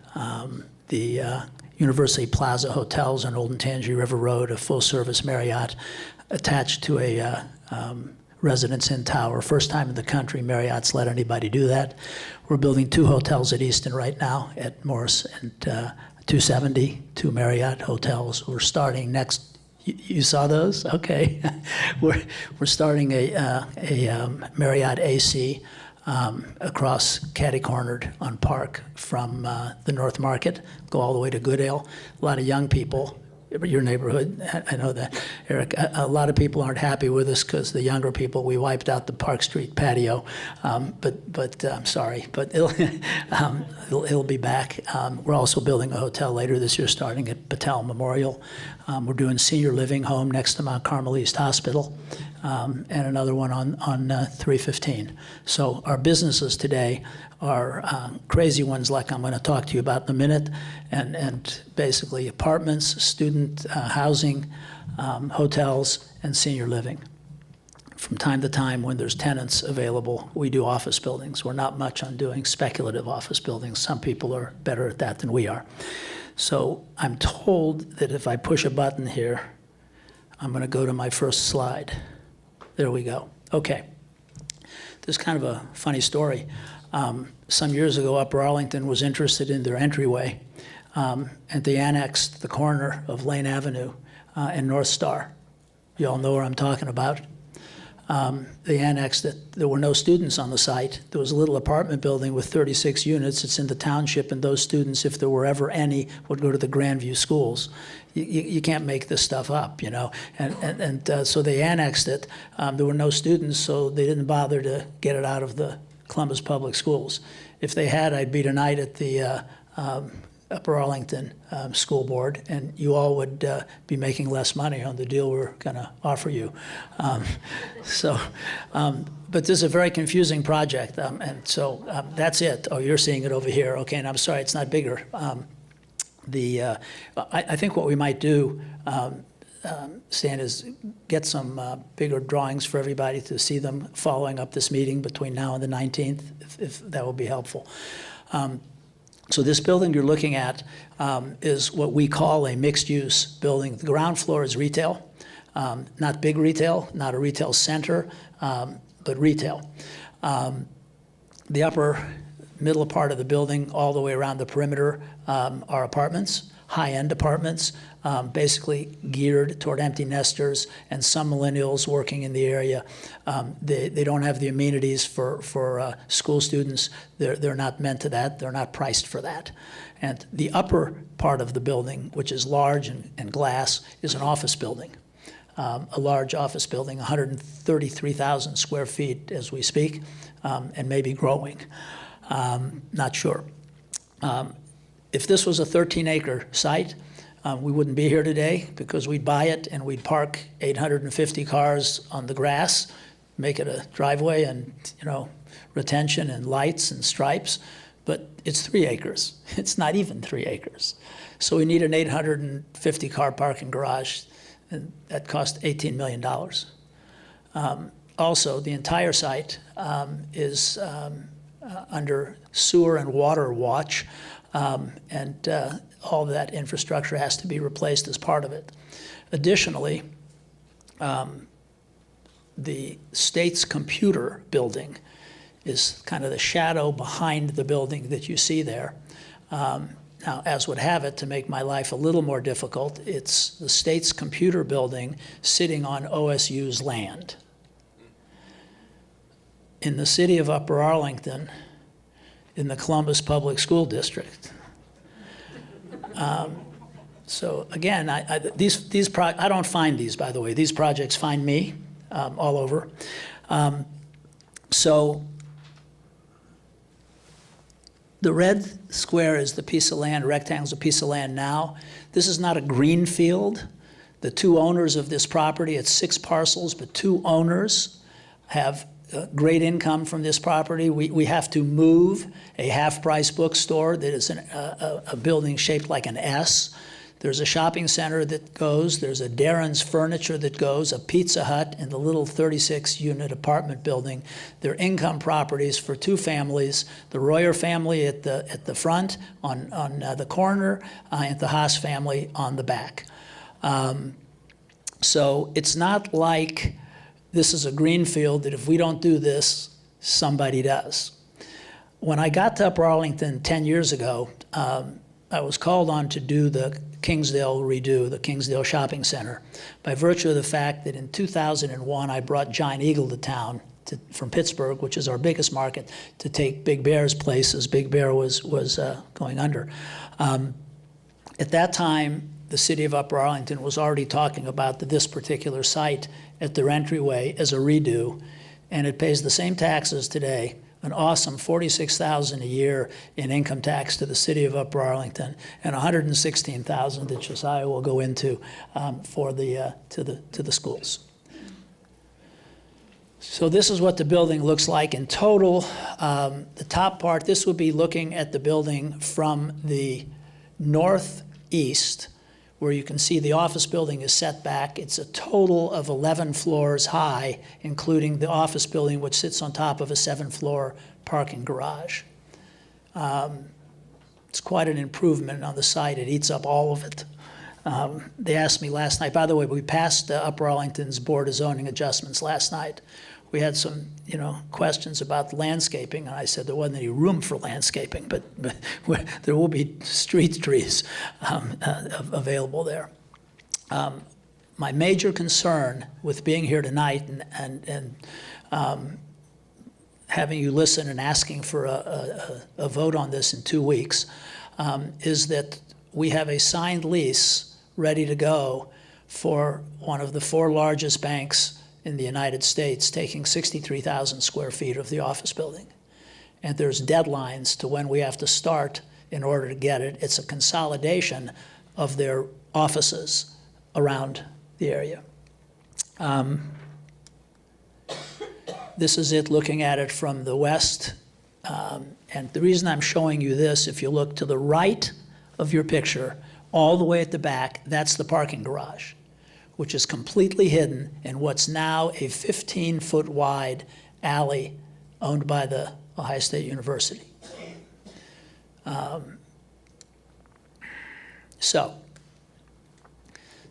the University Plaza Hotels on Old and Tangi River Road, a full-service Marriott attached to a Residence Inn tower. First time in the country Marriott's let anybody do that. We're building 2 hotels at Easton right now, at Morris and 270, 2 Marriott hotels. We're starting next. You saw those? Okay. We're starting a Marriott AC across catty-cornered on Park from the North Market, go all the way to Goodale. A lot of young people, your neighborhood, I know that, Eric. A lot of people aren't happy with us because the younger people, we wiped out the Park Street patio. But I'm sorry, but it'll be back. We're also building a hotel later this year, starting at Patel Memorial. We're doing senior living home next to Mount Carmel East Hospital, and another one on 315. So our businesses today are crazy ones like I'm going to talk to you about in a minute, and basically apartments, student housing, hotels, and senior living. From time to time, when there's tenants available, we do office buildings. We're not much on doing speculative office buildings. Some people are better at that than we are. So I'm told that if I push a button here, I'm going to go to my first slide. There we go. Okay. This is kind of a funny story. Some years ago, Upper Arlington was interested in their entryway, and they annexed the corner of Lane Avenue and North Star. You all know where I'm talking about. They annexed it. There were no students on the site. There was a little apartment building with 36 units. It's in the township, and those students, if there were ever any, would go to the Grandview schools. You can't make this stuff up, you know. And so they annexed it. There were no students, so they didn't bother to get it out of the Columbus Public Schools. If they had, I'd be tonight at the Upper Arlington School Board, and you all would be making less money on the deal we're going to offer you. But this is a very confusing project, and so that's it. Oh, you're seeing it over here. Okay, and I'm sorry, it's not bigger. I think what we might do, Stan, is get some bigger drawings for everybody to see them following up this meeting between now and the 19th, if that would be helpful. So this building you're looking at is what we call a mixed-use building. The ground floor is retail, not big retail, not a retail center, but retail. The upper middle part of the building, all the way around the perimeter, are apartments, high-end apartments, basically geared toward empty nesters and some millennials working in the area. They don't have the amenities for school students. They're not meant to that. They're not priced for that. And the upper part of the building, which is large and glass, is an office building. A large office building, 133,000 square feet as we speak, and maybe growing. Not sure. If this was a 13-acre site, we wouldn't be here today because we'd buy it and we'd park 850 cars on the grass, make it a driveway and, retention and lights and stripes. But it's 3 acres. It's not even 3 acres. So we need an 850-car parking garage, and that cost $18 million. Also, the entire site is under sewer and water watch, and all of that infrastructure has to be replaced as part of it. Additionally, the state's computer building is kind of the shadow behind the building that you see there. Now, as would have it, to make my life a little more difficult, it's the state's computer building sitting on OSU's land. In the city of Upper Arlington, in the Columbus Public School District. So again, I don't find these, by the way. These projects find me all over. So the red square is the piece of land, rectangle's a piece of land now. This is not a green field. The two owners of this property, it's 6 parcels, but 2 owners have great income from this property. We have to move a half-price bookstore that is a building shaped like an S. There's a shopping center that goes. There's a Darren's Furniture that goes, a Pizza Hut, and the little 36-unit apartment building. They're income properties for 2 families, the Royer family at the front on the corner, and the Haas family on the back. So it's not like this is a green field that if we don't do this, somebody does. When I got to Upper Arlington 10 years ago, I was called on to do the Kingsdale redo, the Kingsdale Shopping Center, by virtue of the fact that in 2001 I brought Giant Eagle to town from Pittsburgh, which is our biggest market, to take Big Bear's place as Big Bear was going under. At that time, the city of Upper Arlington was already talking about this particular site at their entryway as a redo, and it pays the same taxes today, an awesome $46,000 a year in income tax to the city of Upper Arlington, and $116,000 that Josiah will go into for to the schools. So this is what the building looks like in total. The top part, this would be looking at the building from the northeast, where you can see the office building is set back. It's a total of 11 floors high, including the office building, which sits on top of a 7-floor parking garage. It's quite an improvement on the site. It eats up all of it. They asked me last night, by the way, we passed Upper Arlington's Board of Zoning Adjustments last night. We had some, questions about landscaping, and I said there wasn't any room for landscaping, but there will be street trees available there. My major concern with being here tonight and having you listen and asking for a vote on this in 2 weeks is that we have a signed lease ready to go for one of the 4 largest banks in the United States, taking 63,000 square feet of the office building. And there's deadlines to when we have to start in order to get it. It's a consolidation of their offices around the area. This is it looking at it from the west. And the reason I'm showing you this, if you look to the right of your picture, all the way at the back, that's the parking garage. which is completely hidden in what's now a 15-foot wide alley owned by the Ohio State University. So,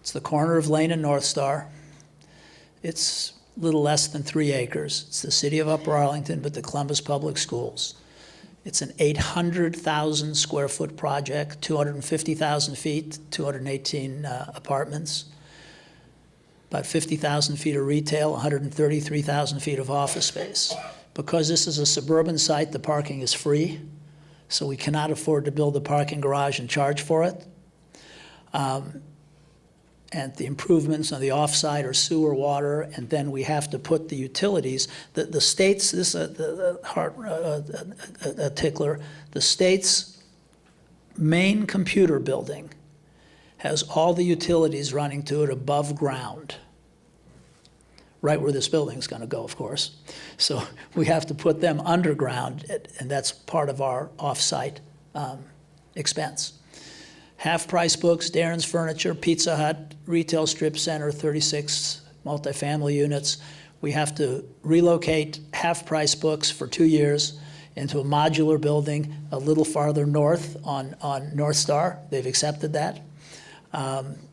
it's the corner of Lane and North Star. It's a little less than 3 acres. It's the city of Upper Arlington, but the Columbus Public Schools. It's an 800,000 square foot project, 250,000 feet, 218 apartments, about 50,000 feet of retail, 133,000 feet of office space. Because this is a suburban site, the parking is free, so we cannot afford to build a parking garage and charge for it. And the improvements on the offsite are sewer, water, and then we have to put the utilities. The state's, this is a tickler, the state's main computer building has all the utilities running to it above ground, right where this building's going to go, of course. So we have to put them underground, and that's part of our offsite expense. Half-price books, Darren's Furniture, Pizza Hut, retail strip center, 36 multifamily units. We have to relocate half-price books for 2 years into a modular building a little farther north on North Star. They've accepted that.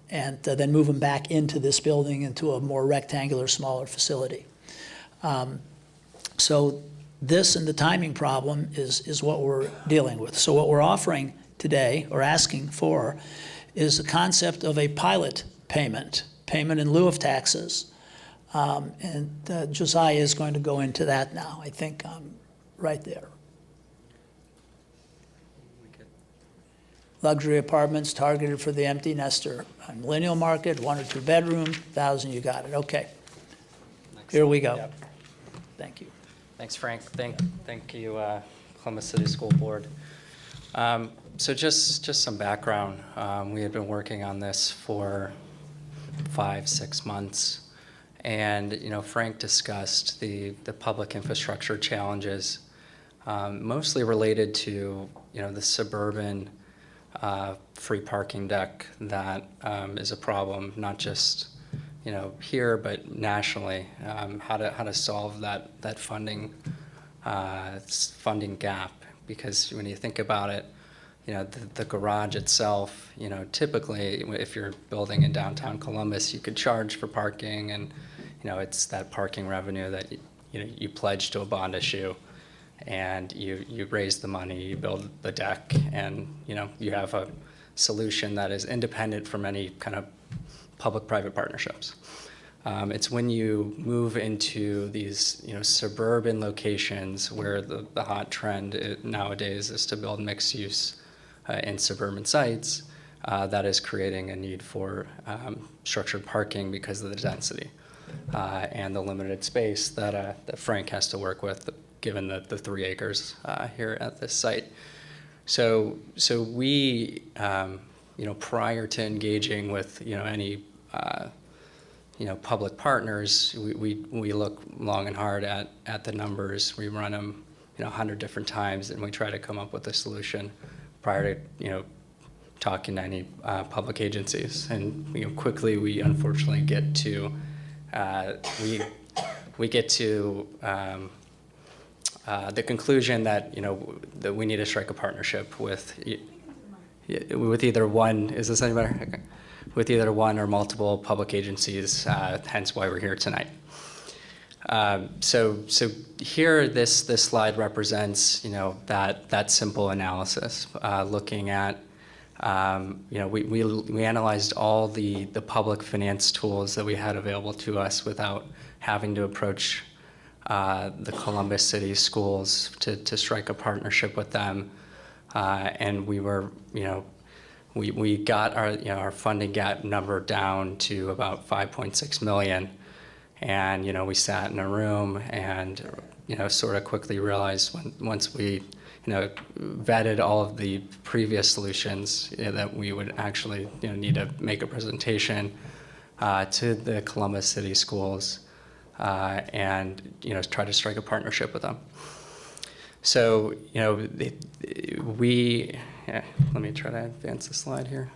And then move them back into this building into a more rectangular, smaller facility. So this and the timing problem is what we're dealing with. So what we're offering today, or asking for, is the concept of a pilot payment in lieu of taxes. And Josiah is going to go into that now. I think I'm right there. Luxury apartments targeted for the empty nester. Millennial market, 1 or 2 bedroom, 1,000, you got it. Okay. Here we go. Yep. Thank you. Thanks, Frank. Thank you, Columbus City School Board. So just some background. We had been working on this for 5-6 months, and Frank discussed the public infrastructure challenges, mostly related to the suburban free parking deck that is a problem, not just here but nationally. How to solve that funding gap, because when you think about it, the garage itself, typically if you're building in downtown Columbus, you could charge for parking, and it's that parking revenue that you pledge to a bond issue, and you raise the money, you build the deck, and you have a solution that is independent from any kind of public-private partnerships. It's when you move into these suburban locations where the hot trend nowadays is to build mixed use in suburban sites, that is creating a need for structured parking because of the density and the limited space that Frank has to work with, given the 3 acres here at this site. So we, prior to engaging with any public partners, we look long and hard at the numbers. We run them 100 different times, and we try to come up with a solution prior to talking to any public agencies. And quickly we unfortunately get to the conclusion that that we need to strike a partnership with either one. Is this any better? Okay. With either one or multiple public agencies. Hence why we're here tonight. So here, this slide represents that simple analysis, looking at we analyzed all the public finance tools that we had available to us without having to approach the Columbus City Schools to strike a partnership with them, and we were we got our funding gap number down to about 5.6 million. And, we sat in a room and, sort of quickly realized once we, vetted all of the previous solutions, that we would actually, need to make a presentation to the Columbus City Schools and, try to strike a partnership with them. So, let me try to advance the slide here.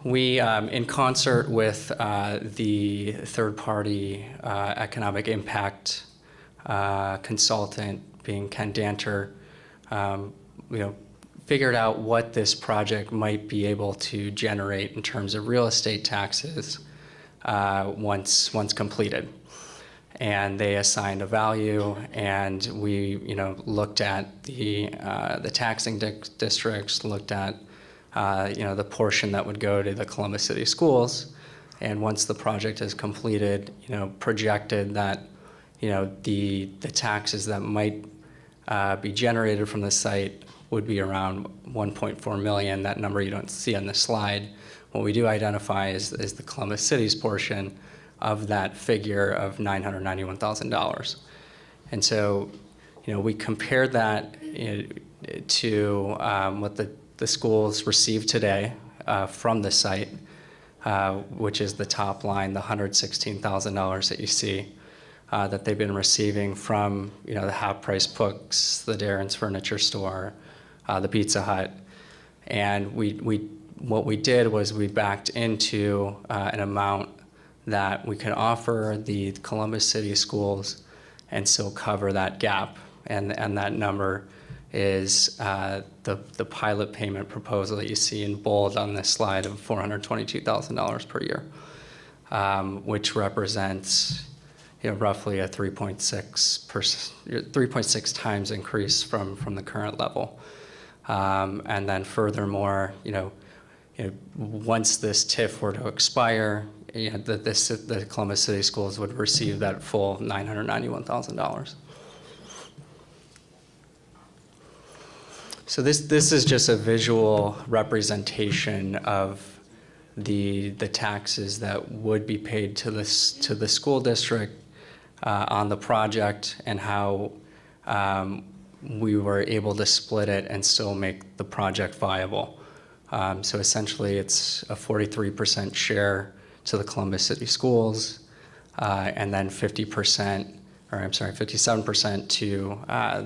We, in concert with the third-party economic impact consultant, being Ken Danter, figured out what this project might be able to generate in terms of real estate taxes once completed. And they assigned a value, and we, looked at the taxing districts, looked at the portion that would go to the Columbus City Schools, and once the project is completed, projected that, the taxes that might be generated from the site would be around 1.4 million. That number you don't see on the slide. What we do identify is the Columbus City's portion of that figure of $991,000. And so, we compared that to what the schools receive today from the site, which is the top line, the $116,000 that you see that they've been receiving from the Half Price Books, the Darren's Furniture Store, the Pizza Hut. And what we did was we backed into an amount that we could offer the Columbus City Schools and still cover that gap. And that number is the pilot payment proposal that you see in bold on this slide of $422,000 per year, which represents roughly a 3.6 times increase from the current level. And then furthermore, once this TIF were to expire, the Columbus City Schools would receive that full $991,000. So this is just a visual representation of the taxes that would be paid to the school district on the project, and how we were able to split it and still make the project viable. So essentially, it's a 43% share to the Columbus City Schools, and then 57% to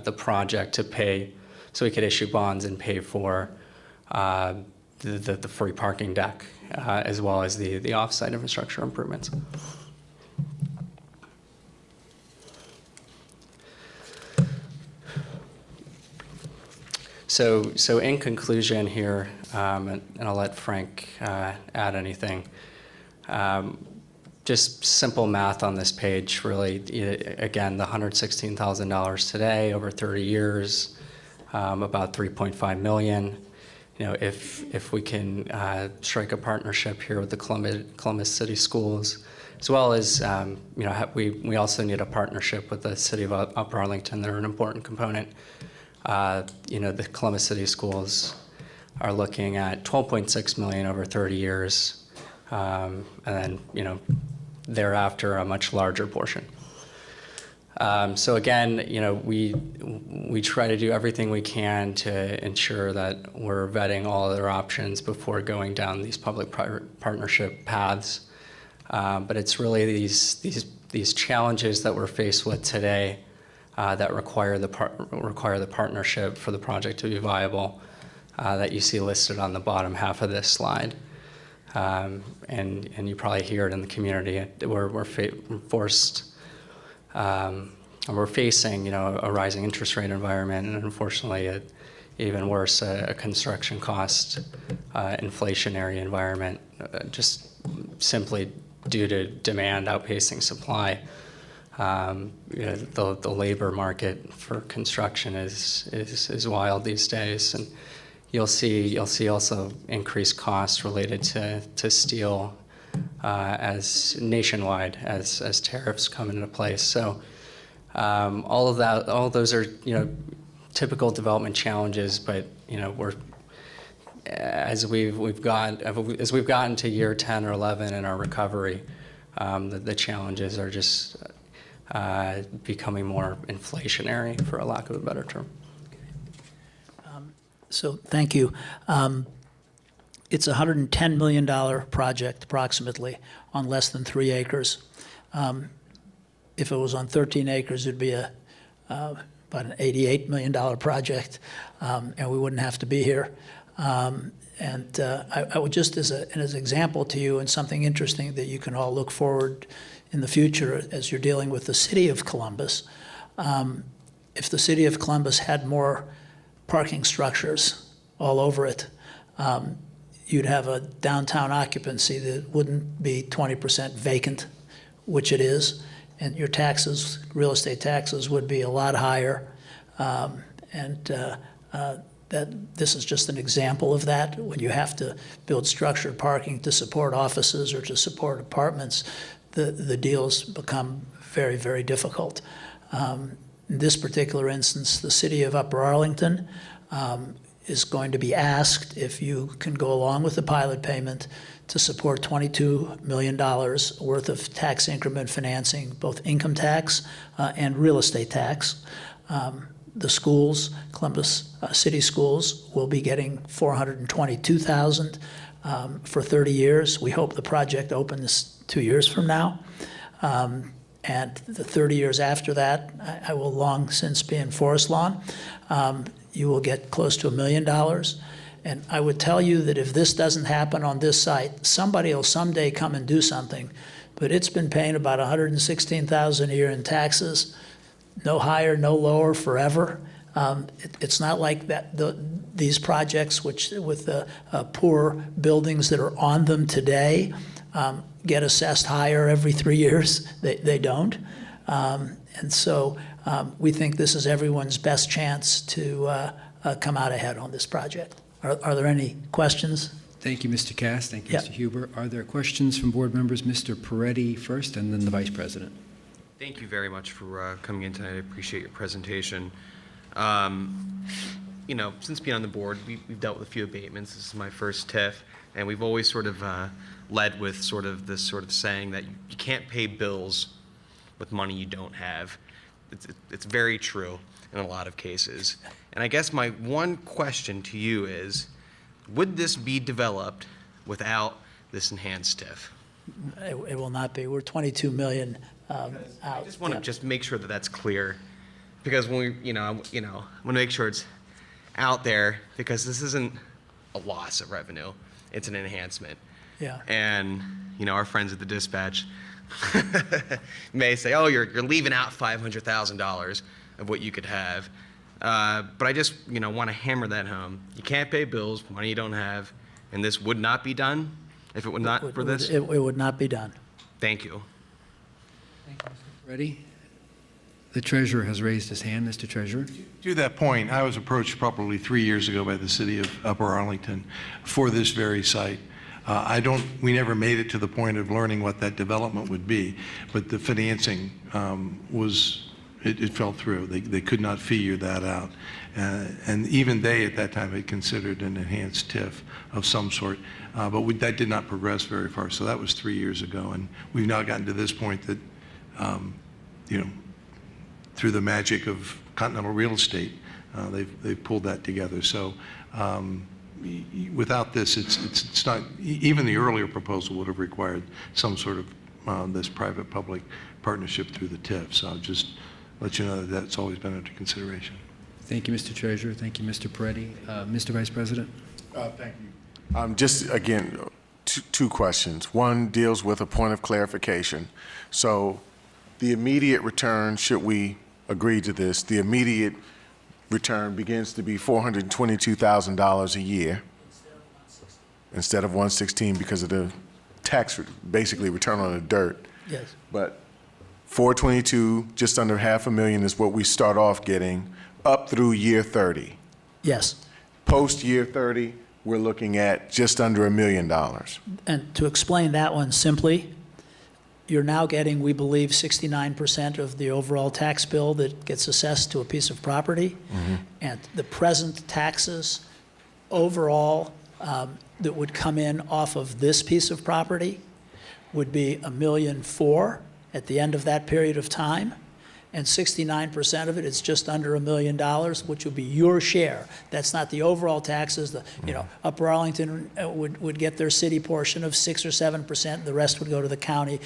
the project to pay, so we could issue bonds and pay for the free parking deck, as well as the off-site infrastructure improvements. So in conclusion here, and I'll let Frank add anything. Just simple math on this page, really. Again, the $116,000 today over 30 years, about $3.5 million. If we can strike a partnership here with the Columbus City Schools, as well as we also need a partnership with the City of Upper Arlington. They're an important component. The Columbus City Schools are looking at $12.6 million over 30 years, and then thereafter a much larger portion. So again, we try to do everything we can to ensure that we're vetting all other options before going down these public-private partnership paths. But it's really these challenges that we're faced with today that require the partnership for the project to be viable, that you see listed on the bottom half of this slide. And you probably hear it in the community. We're facing a rising interest rate environment, and unfortunately, even worse, a construction cost inflationary environment, just simply due to demand outpacing supply. The labor market for construction is wild these days, and you'll see also increased costs related to steel as nationwide as tariffs come into place. So all of those are typical development challenges, but we're as we've gotten to year 10 or 11 in our recovery, the challenges are just becoming more inflationary, for a lack of a better term. So thank you. It's a $110 million project, approximately, on less than 3 acres. If it was on 13 acres, it'd be about an $88 million project, and we wouldn't have to be here. I would just, as an example to you, and something interesting that you can all look forward in the future as you're dealing with the city of Columbus, if the city of Columbus had more parking structures all over it, you'd have a downtown occupancy that wouldn't be 20% vacant, which it is, and your taxes, real estate taxes, would be a lot higher. That this is just an example of that. When you have to build structured parking to support offices or to support apartments, the deals become very, very difficult. In this particular instance, the city of Upper Arlington is going to be asked if you can go along with the pilot payment to support $22 million worth of tax increment financing, both income tax and real estate tax. The schools, Columbus City Schools, will be getting $422,000 for 30 years. We hope the project opens 2 years from now. And the 30 years after that, I will long since be in Forest Lawn. You will get close to $1 million. And I would tell you that if this doesn't happen on this site, somebody will someday come and do something. But it's been paying about $116,000 a year in taxes. No higher, no lower, forever. It's not like that. These projects, which with the poor buildings that are on them today, get assessed higher every 3 years. They don't. And so we think this is everyone's best chance to come out ahead on this project. Are there any questions? Thank you, Mr. Cass. Thank you, Mr. Huber. Are there questions from board members? Mr. Peretti first, and then the Vice President. Thank you very much for coming in tonight. I appreciate your presentation. You know, since being on the board, we've dealt with a few abatements. This is my first TIF, and we've always sort of led with sort of this sort of saying that you can't pay bills with money you don't have. It's very true in a lot of cases. And I guess my one question to you is, would this be developed without this enhanced TIF? It will not be. We're $22 million out. I just want to just make sure that that's clear, because when we, I want to make sure it's out there, because this isn't a loss of revenue, it's an enhancement. Yeah. And our friends at the dispatch may say, "Oh, you're leaving out $500,000 of what you could have," but I just want to hammer that home. You can't pay bills, money you don't have, and this would not be done if it would not for this. It would not be done. Thank you. Ready? The treasurer has raised his hand. Mr. Treasurer. To that point, I was approached probably 3 years ago by the city of Upper Arlington for this very site. We never made it to the point of learning what that development would be, but the financing it fell through. They could not figure that out. And even they at that time had considered an enhanced TIF of some sort, but that did not progress very far. So that was 3 years ago, and we've now gotten to this point that, through the magic of Continental Real Estate, they've pulled that together. So without this, it's not, even the earlier proposal would have required some sort of this private-public partnership through the TIF. So I'll just let you know that that's always been under consideration. Thank you, Mr. Treasurer. Thank you, Mr. Peretti. Mr. Vice President. Thank you. Just again, two questions. One deals with a point of clarification. So the immediate return, should we agree to this, the immediate return begins to be $422,000 a year instead of $116 because of the tax, basically return on the dirt. Yes. But 422, just under $500,000 is what we start off getting up through year 30. Yes. Post year 30, we're looking at just under $1 million. And to explain that one simply, you're now getting, we believe, 69% of the overall tax bill that gets assessed to a piece of property. Mm-hmm. And the present taxes overall that would come in off of this piece of property would be $1.4 million at the end of that period of time. And 69% of it is just under $1 million, which would be your share. That's not the overall taxes. Upper Arlington would get their city portion of 6 or 7%. The rest would go to the county.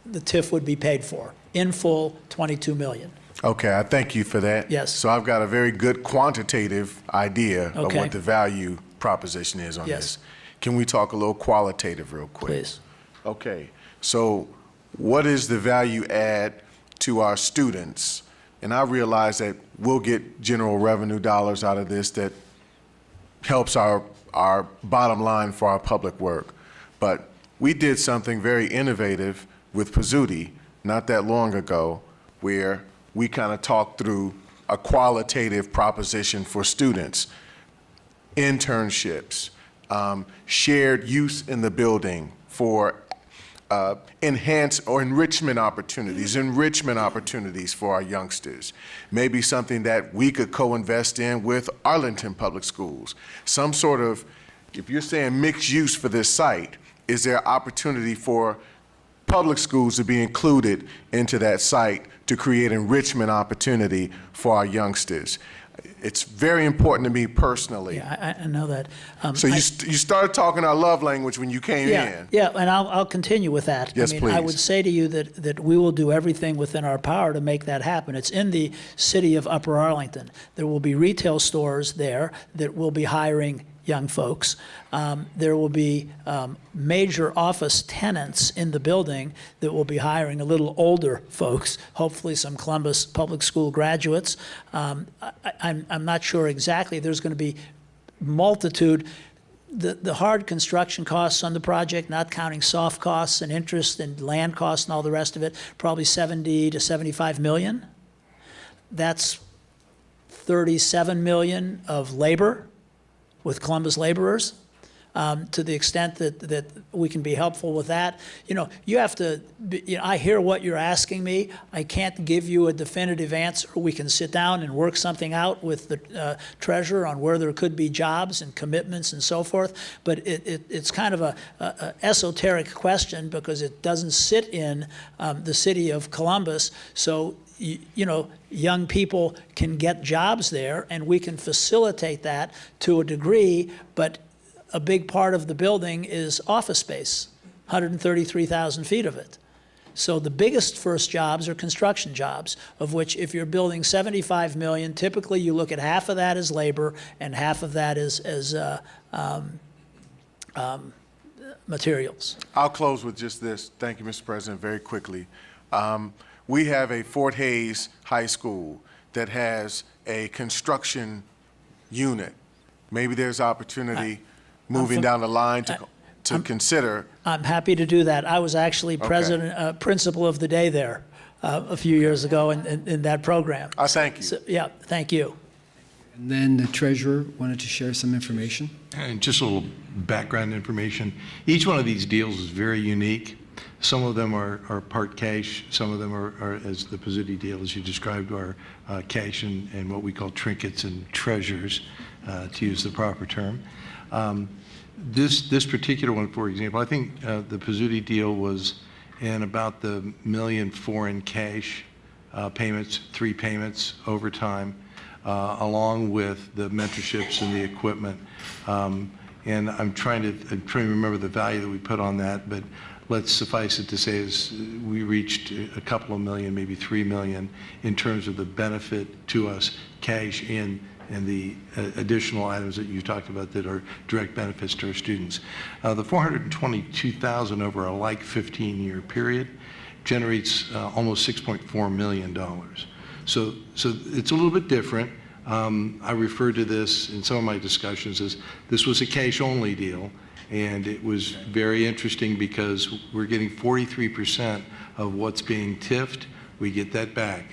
The TIF would be paid for in full, $22 million. Okay, I thank you for that. Yes. So I've got a very good quantitative idea of Okay. what the value proposition is on Yes. this. Can we talk a little qualitative real quick? Please. Okay, so what is the value add to our students? And I realize that we'll get general revenue dollars out of this that helps our bottom line for our public work. But we did something very innovative with Pizzuti not that long ago, where we kind of talked through a qualitative proposition for students, internships, shared use in the building for enrichment opportunities for our youngsters. Maybe something that we could co-invest in with Arlington Public Schools. Some sort of, if you're saying mixed use for this site, is there opportunity for public schools to be included into that site to create enrichment opportunity for our youngsters? It's very important to me personally. Yeah, I know that. So you started talking our love language when you came in. Yeah, and I'll continue with that. Yes, I please. would say to you that we will do everything within our power to make that happen. It's in the city of Upper Arlington. There will be retail stores there that will be hiring young folks. There will be major office tenants in the building that will be hiring a little older folks, hopefully some Columbus Public School graduates. I'm not sure exactly. There's going to be multitude. The hard construction costs on the project, not counting soft costs and interest and land costs and all the rest of it, probably 70 to 75 million. That's 37 million of labor with Columbus laborers. To the extent that we can be helpful with that. You have to, I hear what you're asking me. I can't give you a definitive answer. We can sit down and work something out with the treasurer on where there could be jobs and commitments and so forth. But it's kind of a esoteric question because it doesn't sit in the city of Columbus. So young people can get jobs there, and we can facilitate that to a degree, but a big part of the building is office space, 133,000 feet of it. So the biggest first jobs are construction jobs, of which if you're building 75 million, typically you look at half of that as labor and half of that as materials. I'll close with just this. Thank you, Mr. President, very quickly. We have a Fort Hays High School that has a construction unit. Maybe there's opportunity moving down the line to consider. I'm happy to do that. I was actually principal of the day there a few years ago in that program. I thank you. So, yeah, thank you. And then the treasurer wanted to share some information. And just a little background information. Each one of these deals is very unique. Some of them are part cash. Some of them are, as the Pizzuti deal, as you described, are cash and what we call trinkets and treasures, to use the proper term. This particular one, for example, I think the Pizzuti deal was in about the $1.4 million in cash payments, 3 payments over time, along with the mentorships and the equipment. And I'm trying to remember the value that we put on that, but let's suffice it to say is we reached a couple of million, maybe 3 million, in terms of the benefit to us, cash in, and the additional items that you talked about that are direct benefits to our students. The $422,000 over a like 15-year period generates almost $6.4 million. So it's a little bit different. I referred to this in some of my discussions as this was a cash-only deal, and it was very interesting because we're getting 43% of what's being TIFed. We get that back.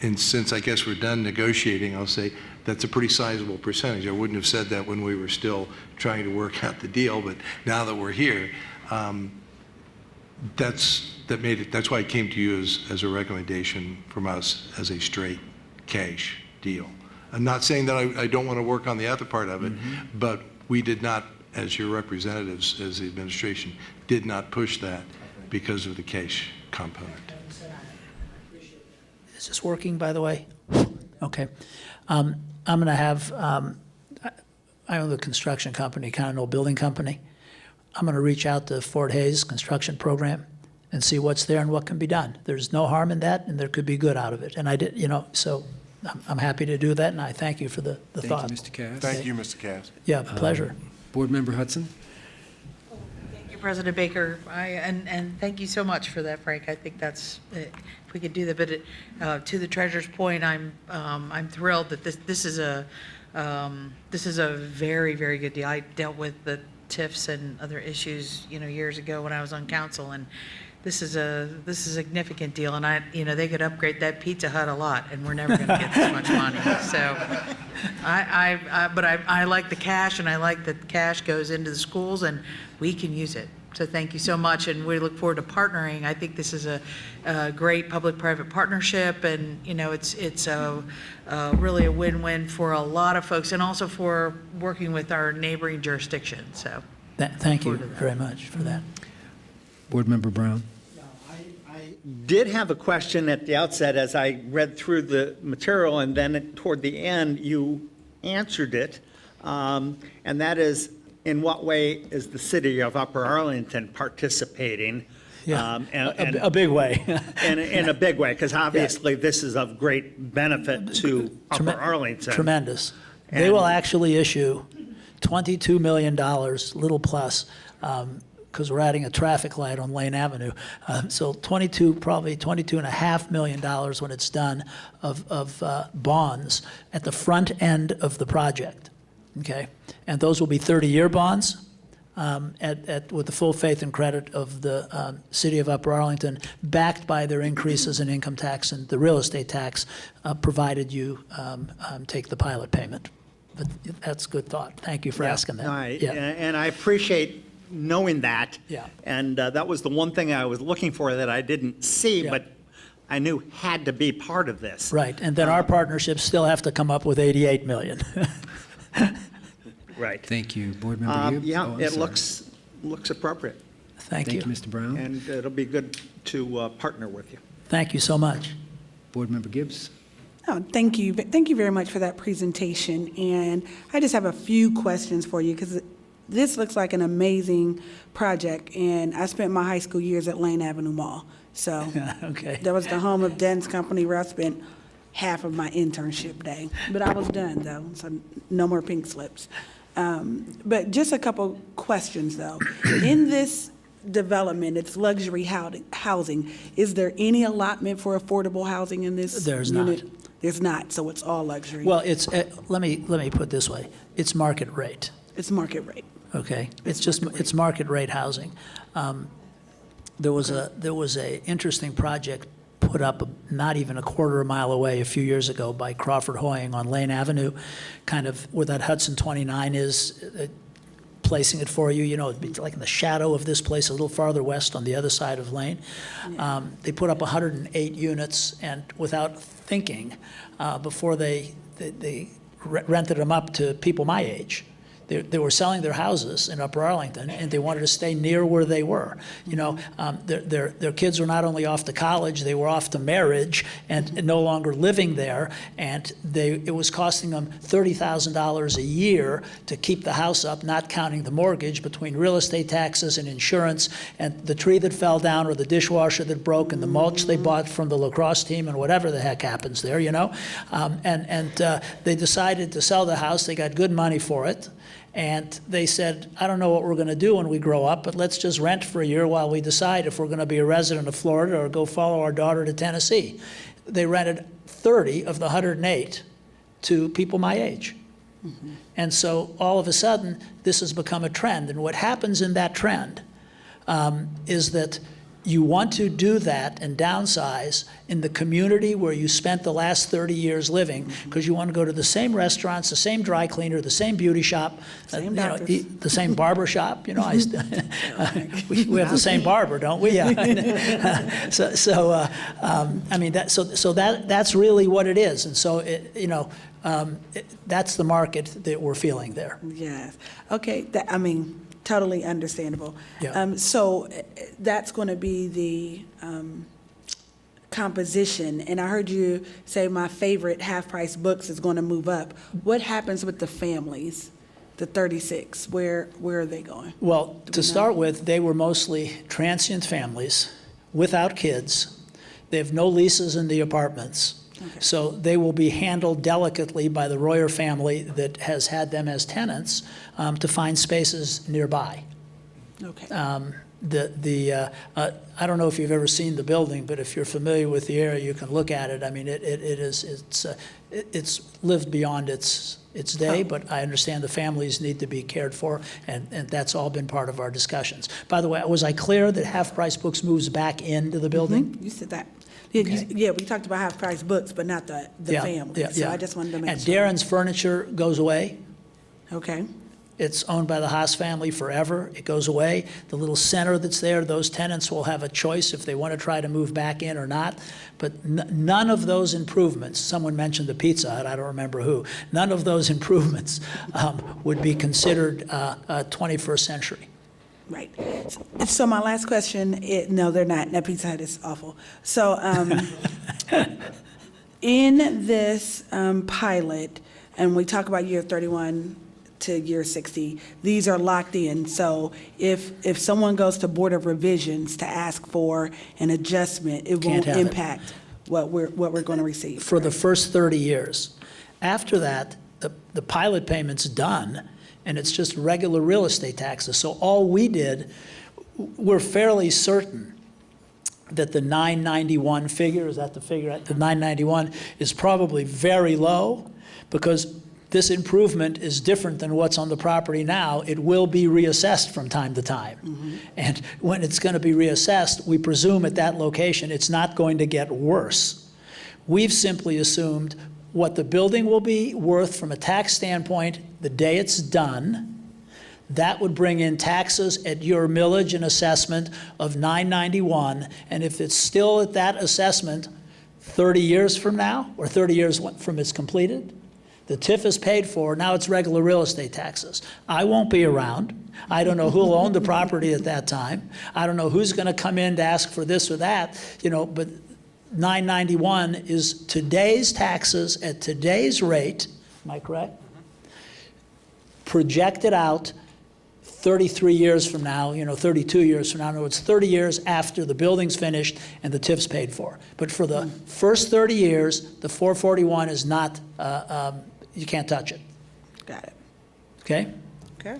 And since I guess we're done negotiating, I'll say that's a pretty sizable percentage. I wouldn't have said that when we were still trying to work out the deal, but now that we're here, that's why it came to you as a recommendation from us as a straight cash deal. I'm not saying that I don't want to work on the other part of it, but we did not, as your representatives, as the administration, did not push that because of the cash component. Is this working, by the way? Okay. I'm going to have, I own the construction company, Continental Building Company. I'm going to reach out to Fort Hays Construction Program and see what's there and what can be done. There's no harm in that, and there could be good out of it. And I did, so I'm happy to do that, and I thank you for the thought. Thank you, Mr. Cass. Thank you, Mr. Cass. Yeah, pleasure. Board Member Hudson? Thank you, President Baker. And thank you so much for that, Frank. I think that's, if we could do that, but to the treasurer's point, I'm thrilled that this is a very, very good deal. I dealt with the TIFs and other issues, years ago when I was on council, and this is a significant deal, and they could upgrade that Pizza Hut a lot, and we're never going to get this much money. So, but I like the cash, and I like that cash goes into the schools, and we can use it. So thank you so much, and we look forward to partnering. I think this is a great public-private partnership, and it's really a win-win for a lot of folks, and also for working with our neighboring jurisdictions. So, Thank you very much for that. Board Member Brown? Did have a question at the outset as I read through the material, and then toward the end, you answered it. And that is, in what way is the city of Upper Arlington participating? Yeah, a big way. in a big way, because obviously this is of great benefit to Upper Arlington. Tremendous. They will actually issue $22 million, little plus, because we're adding a traffic light on Lane Avenue. So probably $22.5 million when it's done of bonds at the front end of the project, okay? And those will be 30-year bonds with the full faith and credit of the city of Upper Arlington, backed by their increases in income tax and the real estate tax, provided you take the pilot payment. But that's good thought. Thank you for asking that. And I appreciate knowing that. Yeah. And that was the one thing I was looking for that I didn't see, but I knew had to be part of this. Right, and then our partnerships still have to come up with $88 million. Right. Thank you. Board Member Gibbs? Yeah, Oh, I'm it sorry. looks appropriate. Thank you. Mr. Brown. And it'll be good to partner with you. Thank you so much. Board Member Gibbs? Oh, thank you. Thank you very much for that presentation. And I just have a few questions for you because this looks like an amazing project. And I spent my high school years at Lane Avenue Mall. So Okay. that was the home of Den's company where I spent half of my internship day. But I was done, though, so no more pink slips. But just a couple questions, though. In this development, it's luxury housing. Is there any allotment for affordable housing in this There's unit? not. There's not, so it's all luxury. Well, it's, let me put it this way. It's market rate, It's market rate. okay? It's market rate housing. There was a interesting project put up not even a quarter of a mile away a few years ago by Crawford Hoying on Lane Avenue, kind of where that Hudson 29 is, placing it for you. It'd be like in the shadow of this place, a little farther west on the other side of Lane. They put up 108 units, and without thinking, before they rented them up to people my age. They were selling their houses in Upper Arlington, and they wanted to stay near where they were. Their kids were not only off to college, they were off to marriage and no longer living there. And it was costing them $30,000 a year to keep the house up, not counting the mortgage, between real estate taxes and insurance, and the tree that fell down or the dishwasher that broke and the mulch they bought from the lacrosse team and whatever the heck happens there, they decided to sell the house. They got good money for it. And they said, I don't know what we're going to do when we grow up, but let's just rent for a year while we decide if we're going to be a resident of Florida or go follow our daughter to Tennessee. They rented 30 of the 108 to people my age. Mm-hmm. And so all of a sudden, this has become a trend. And what happens in that trend is that you want to do that and downsize in the community where you spent the last 30 years living, because you want to go to the same restaurants, the same dry cleaner, the same beauty shop, the same barber shop. We have the same barber, don't we? Yeah. That's really what it is. And so that's the market that we're feeling there. Yes. Okay. Totally understandable. Yeah. So that's going to be the composition. And I heard you say my favorite half-price books is going to move up. What happens with the families, the 36? Where are they going? Well, to start with, they were mostly transient families without kids. They have no leases in the apartments. So they will be handled delicately by the Royer family that has had them as tenants to find spaces nearby. Okay. I don't know if you've ever seen the building, but if you're familiar with the area, you can look at it. I mean, it's lived beyond its day, but I understand the families need to be cared for, and that's all been part of our discussions. By the way, was I clear that Half Price Books moves back into the building? You said that. Yeah, we talked about half-price books, but not the family. So I just wanted to make And sure. Darren's Furniture goes away. Okay. It's owned by the Haas family forever. It goes away. The little center that's there, those tenants will have a choice if they want to try to move back in or not. But none of those improvements, someone mentioned the Pizza Hut, I don't remember who, none of those improvements would be considered 21st century. Right. So my last question, no, they're not. That Pizza Hut is awful. So in this pilot, and we talk about year 31 to year 60, these are locked in. So if someone goes to Board of Revisions to ask for an adjustment, it won't impact what we're going to receive. For the first 30 years. After that, the pilot payment's done, and it's just regular real estate taxes. So all we did, we're fairly certain that the 991 figure, is that the figure? The 991 is probably very low, because this improvement is different than what's on the property now. It will be reassessed from time to time. And when it's going to be reassessed, we presume at that location it's not going to get worse. We've simply assumed what the building will be worth from a tax standpoint the day it's done. That would bring in taxes at your millage and assessment of $991. And if it's still at that assessment 30 years from now, or 30 years from it's completed, the TIF is paid for, now it's regular real estate taxes. I won't be around. I don't know who'll own the property at that time. I don't know who's going to come in to ask for this or that, but 991 is today's taxes at today's rate, am I correct? Projected out 33 years from now, 32 years from now. In other words, 30 years after the building's finished and the TIF's paid for. But for the first 30 years, the 441 is not, you can't touch it. Got it. Okay? Okay.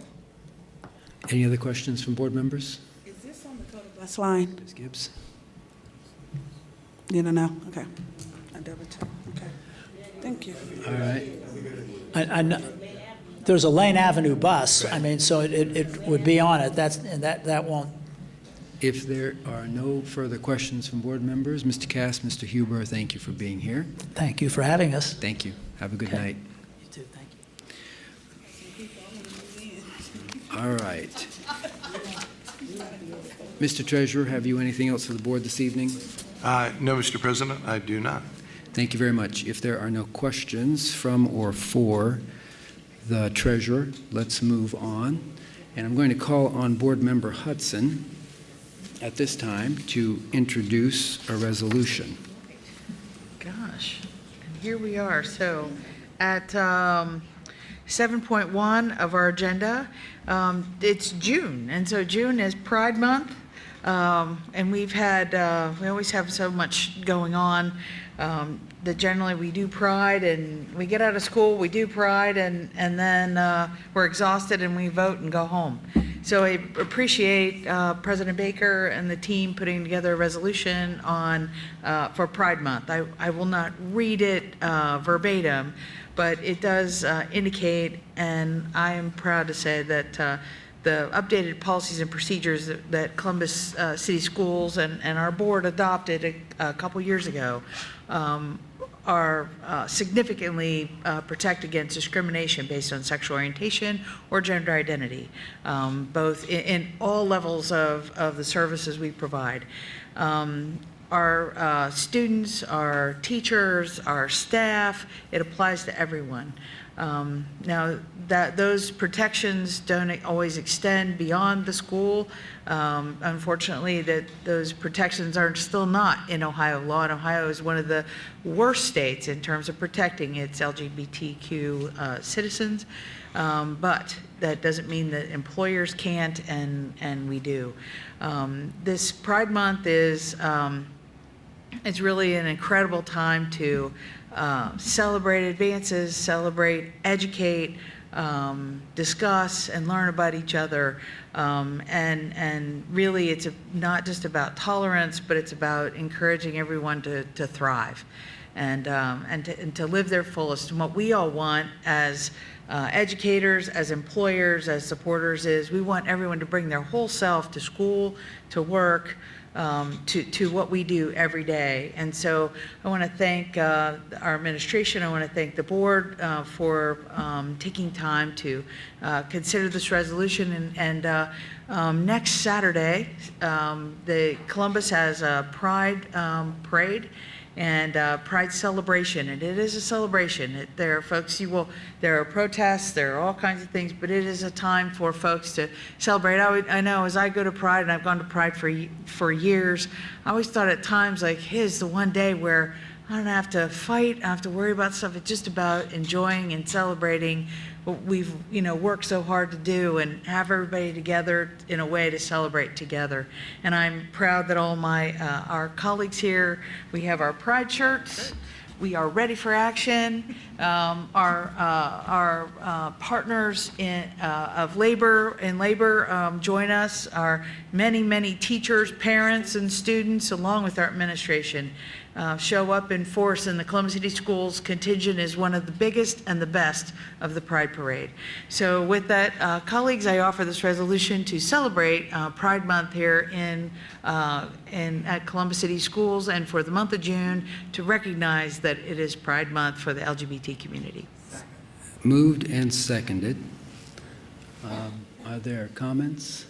Any other questions from board members? Is this on the Code of Bus line? Ms. Gibbs? You don't know? Okay. I double check. Okay. Thank you. All right. I know, there's a Lane Avenue bus, so it would be on it. That won't. If there are no further questions from board members, Mr. Cass, Mr. Huber, thank you for being here. Thank you for having us. Thank you. Have a good night. You too, thank you. All right. Mr. Treasurer, have you anything else for the board this evening? No, Mr. President, I do not. Thank you very much. If there are no questions from or for the treasurer, let's move on. And I'm going to call on Board Member Hudson at this time to introduce a resolution. Gosh, and here we are. So at 7.1 of our agenda, it's June, and so June is Pride Month. And we've had, we always have so much going on that generally we do Pride and we get out of school, we do Pride, and then we're exhausted and we vote and go home. So I appreciate President Baker and the team putting together a resolution on for Pride Month. I will not read it verbatim, but it does indicate, and I am proud to say that the updated policies and procedures that Columbus City Schools and our board adopted a couple years ago are significantly protect against discrimination based on sexual orientation or gender identity, both in all levels of the services we provide. Our students, our teachers, our staff, it applies to everyone. Now, those protections don't always extend beyond the school. Unfortunately, those protections are still not in Ohio law, and Ohio is one of the worst states in terms of protecting its LGBTQ citizens. But that doesn't mean that employers can't, and we do. This Pride Month is it's really an incredible time to celebrate advances, celebrate, educate, discuss, and learn about each other. And really, it's not just about tolerance, but it's about encouraging everyone to thrive and to live their fullest. And what we all want as educators, as employers, as supporters is we want everyone to bring their whole self to school, to work, to what we do every day. And so I want to thank our administration. I want to thank the board for taking time to consider this resolution. And next Saturday, the Columbus has a Pride parade and Pride celebration, and it is a celebration. There are folks there are protests, there are all kinds of things, but it is a time for folks to celebrate. I know as I go to Pride, and I've gone to Pride for years, I always thought at times like, here's the one day where I don't have to fight, I don't have to worry about stuff. It's just about enjoying and celebrating what we've worked so hard to do and have everybody together in a way to celebrate together. And I'm proud that all our colleagues here, we have our Pride shirts. We are ready for action. Our partners in labor join us. Our many teachers, parents, and students, along with our administration, show up in force, and the Columbus City Schools contingent is one of the biggest and the best of the Pride Parade. So with that, colleagues, I offer this resolution to celebrate Pride Month here at Columbus City Schools, and for the month of June to recognize that it is Pride Month for the LGBT community. Moved and seconded. Are there comments?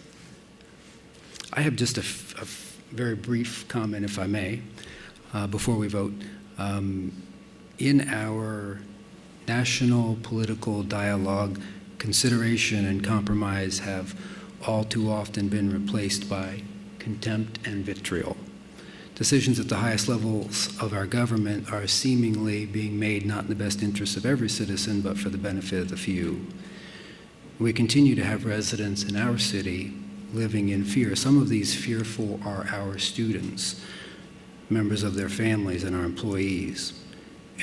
I have just a very brief comment, if I may. Before we vote, in our national political dialogue, consideration and compromise have all too often been replaced by contempt and vitriol. Decisions at the highest levels of our government are seemingly being made not in the best interest of every citizen, but for the benefit of the few. We continue to have residents in our city living in fear. Some of these fearful are our students, members of their families, and our employees.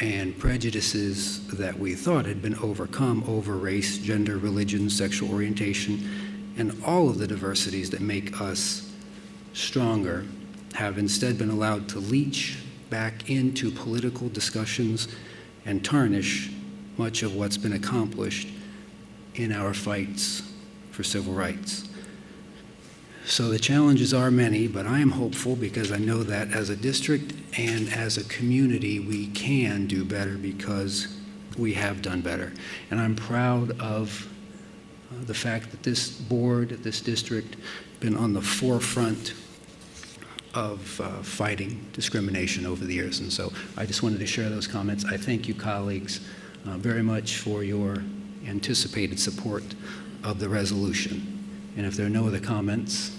And prejudices that we thought had been overcome over race, gender, religion, sexual orientation, and all of the diversities that make us stronger have instead been allowed to leach back into political discussions and tarnish much of what's been accomplished in our fights for civil rights. So the challenges are many, but I am hopeful because I know that as a district and as a community, we can do better because we have done better. And I'm proud of the fact that this board, this district, been on the forefront of fighting discrimination over the years. And so I just wanted to share those comments. I thank you, colleagues, very much for your anticipated support of the resolution. And if there are no other comments,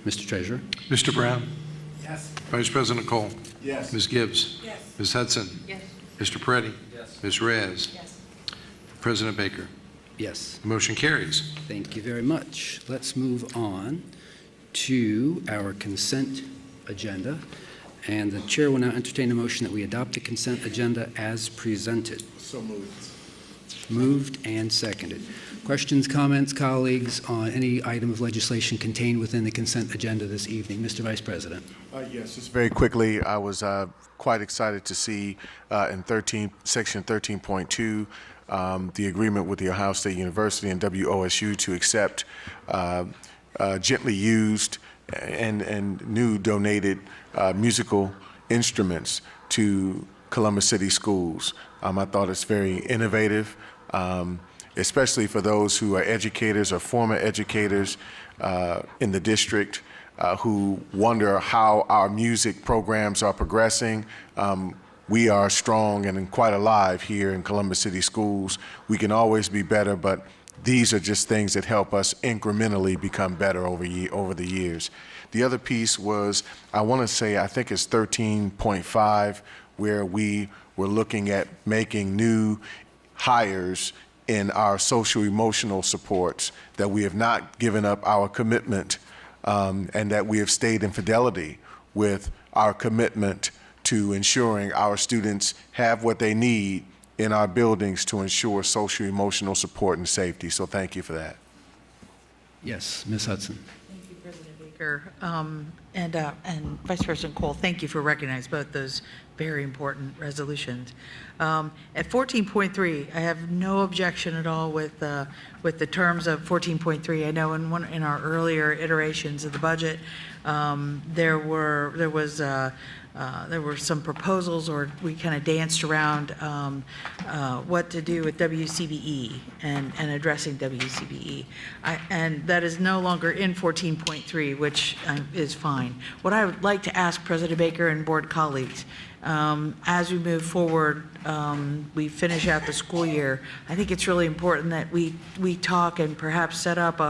Mr. Treasurer. Mr. Brown? Yes. Vice President Cole? Yes. Ms. Gibbs? Yes. Ms. Hudson? Yes. Mr. Peretti? Yes. Ms. Reyes? Yes. President Baker? Yes. Motion carries. Thank you very much. Let's move on to our consent agenda. And the chair will now entertain a motion that we adopt the consent agenda as presented. So moved. Moved and seconded. Questions, comments, colleagues, on any item of legislation contained within the consent agenda this evening? Mr. Vice President. Yes, just very quickly, I was quite excited to see in Section 13.2 the agreement with the Ohio State University and WOSU to accept gently used and new donated musical instruments to Columbus City Schools. I thought it's very innovative, especially for those who are educators or former educators in the district who wonder how our music programs are progressing. we are strong and quite alive here in Columbus City Schools. We can always be better, but these are just things that help us incrementally become better over the years. The other piece was, I want to say, I think it's 13.5, where we were looking at making new hires in our social emotional supports, that we have not given up our commitment and that we have stayed in fidelity with our commitment to ensuring our students have what they need in our buildings to ensure social emotional support and safety. So thank you for that. Yes, Ms. Hudson. Thank you, President Baker. And Vice President Cole, thank you for recognizing both those very important resolutions. At 14.3, I have no objection at all with the terms of 14.3. I know in our earlier iterations of the budget, there were some proposals, or we kind of danced around what to do with WCBE and addressing WCBE. And that is no longer in 14.3, which is fine. What I would like to ask President Baker and board colleagues, as we move forward, we finish out the school year, I think it's really important that we talk and perhaps set up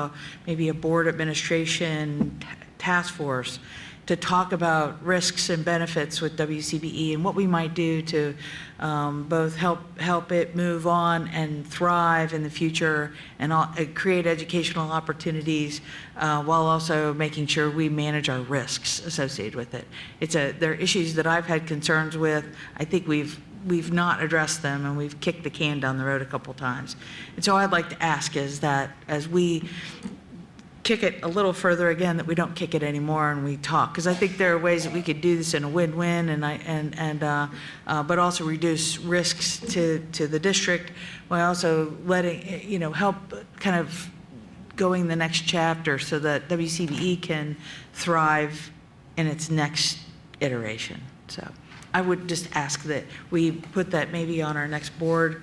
maybe a board administration task force to talk about risks and benefits with WCBE and what we might do to both help it move on and thrive in the future and create educational opportunities while also making sure we manage our risks associated with it. There are issues that I've had concerns with. I think we've not addressed them, and we've kicked the can down the road a couple times. And so I'd like to ask is that as we kick it a little further again, that we don't kick it anymore and we talk, because I think there are ways that we could do this in a win-win, but also reduce risks to the district while also letting help kind of going the next chapter so that WCBE can thrive in its next iteration. So I would just ask that we put that maybe on our next board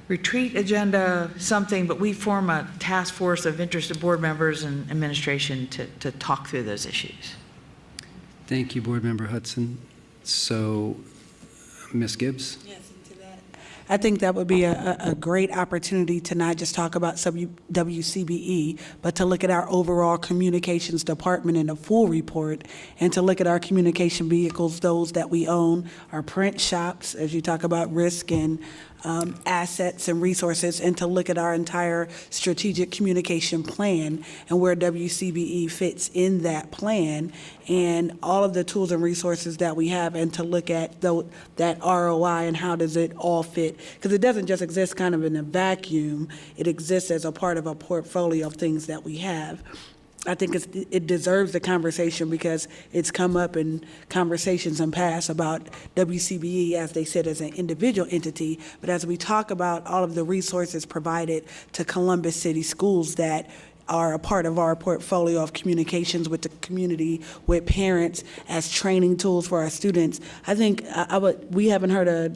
retreat agenda, something, but we form a task force of interested board members and administration to talk through those issues. Thank you, Board Member Hudson. So, Ms. Gibbs? Yes, I think that would be a great opportunity to not just talk about WCBE, but to look at our overall communications department in a full report, and to look at our communication vehicles, those that we own, our print shops, as you talk about risk and assets and resources, and to look at our entire strategic communication plan and where WCBE fits in that plan and all of the tools and resources that we have, and to look at that ROI and how does it all fit. Because it doesn't just exist kind of in a vacuum, it exists as a part of a portfolio of things that we have. I think it deserves the conversation because it's come up in conversations in past about WCBE, as they said, as an individual entity. But as we talk about all of the resources provided to Columbus City Schools that are a part of our portfolio of communications with the community, with parents, as training tools for our students, I think we haven't heard a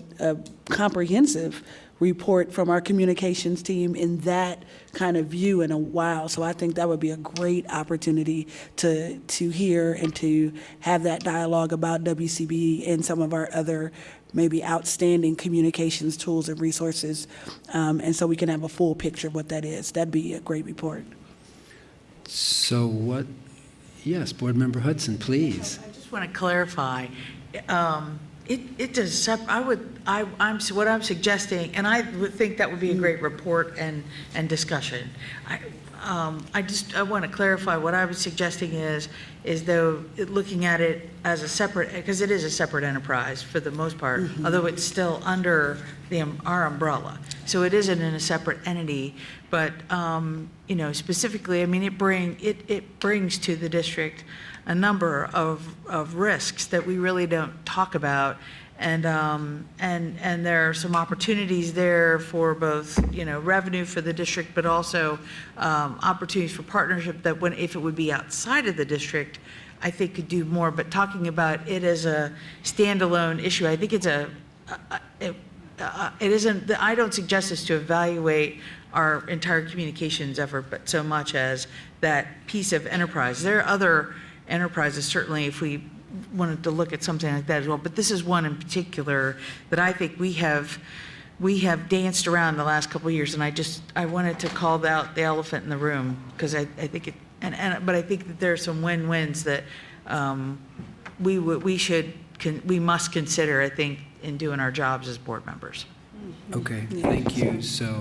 comprehensive report from our communications team in that kind of view in a while. So I think that would be a great opportunity to hear and to have that dialogue about WCBE and some of our other maybe outstanding communications tools and resources. And so we can have a full picture of what that is. That'd be a great report. So yes, Board Member Hudson, please. I just want to clarify. It does. What I'm suggesting, and I would think that would be a great report and discussion. I want to clarify what I was suggesting is though looking at it as a separate, because it is a separate enterprise for the most part, although it's still under our umbrella. So it isn't in a separate entity, but specifically, I mean, it brings to the district a number of risks that we really don't talk about, and there are some opportunities there for both revenue for the district, but also opportunities for partnership that if it would be outside of the district, I think could do more. But talking about it as a standalone issue, I think it isn't. I don't suggest this to evaluate our entire communications effort, but so much as that piece of enterprise. There are other enterprises, certainly if we wanted to look at something like that as well. But this is one in particular that I think we have danced around the last couple of years, and I wanted to call out the elephant in the room, because I think it, but I think that there are some win-wins that we must consider, I think, in doing our jobs as board members. Okay, thank you. So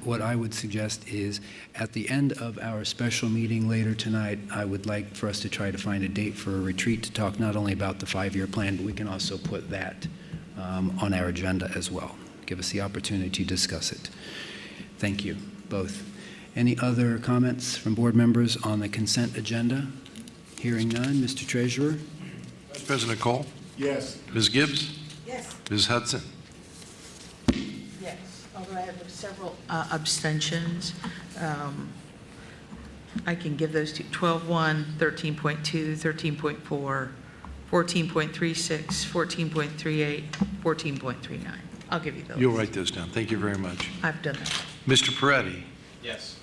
what I would suggest is, at the end of our special meeting later tonight, I would like for us to try to find a date for a retreat to talk not only about the 5-year plan, but we can also put that on our agenda as well. Give us the opportunity to discuss it. Thank you, both. Any other comments from board members on the consent agenda? Hearing none, Mr. Treasurer? Vice President Cole? Yes. Ms. Gibbs? Yes. Ms. Hudson? Yes, although I have several abstentions. I can give those to 12.1, 13.2, 13.4, 14.36, 14.38, 14.39. I'll give you those. You'll write those down. Thank you very much. I've done that. Mr. Peretti? Yes.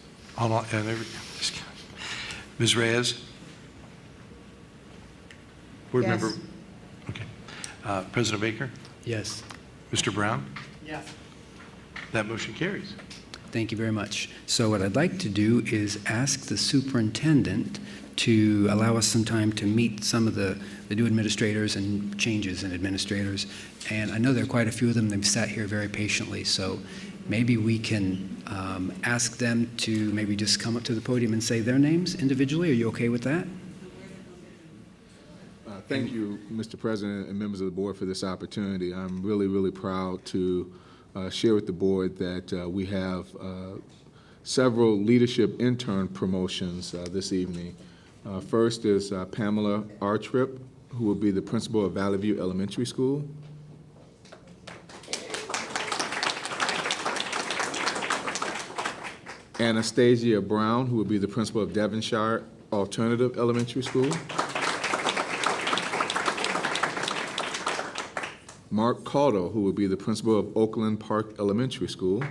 Ms. Reyes? Board Yes. member? Okay. President Baker? Yes. Mr. Brown? Yes. That motion carries. Thank you very much. So what I'd like to do is ask the superintendent to allow us some time to meet some of the new administrators and changes in administrators. And I know there are quite a few of them. They've sat here very patiently. So maybe we can ask them to maybe just come up to the podium and say their names individually. Are you okay with that? Thank you, Mr. President and members of the board, for this opportunity. I'm really, really proud to share with the board that we have several leadership intern promotions this evening. First is Pamela Artrip, who will be the principal of Valley View Elementary School. Anastasia Brown, who will be the principal of Devonshire Alternative Elementary School. Mark Caudill, who will be the principal of Oakland Park Elementary School.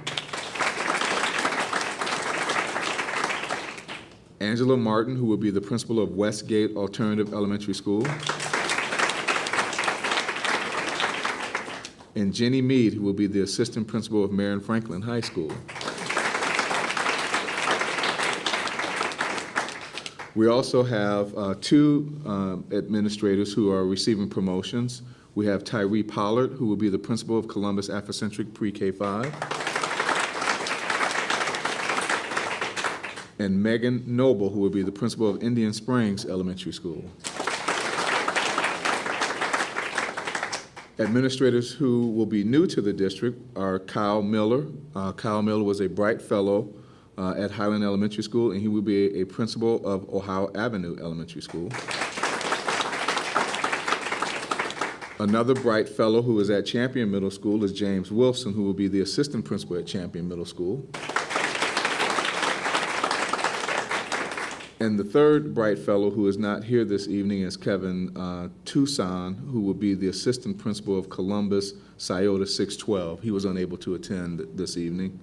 Angela Martin, who will be the principal of Westgate Alternative Elementary School. And Jenny Mead, who will be the assistant principal of Marion Franklin High School. We also have two administrators who are receiving promotions. We have Tyree Pollard, who will be the principal of Columbus Afrocentric Pre-K-5. And Megan Noble, who will be the principal of Indian Springs Elementary School. Administrators who will be new to the district are Kyle Miller. Kyle Miller was a Bright Fellow at Highland Elementary School, and he will be a principal of Ohio Avenue Elementary School. Another Bright Fellow who is at Champion Middle School is James Wilson, who will be the assistant principal at Champion Middle School. And the third Bright Fellow who is not here this evening is Kevin Tucson, who will be the assistant principal of Columbus Scioto 612. He was unable to attend this evening.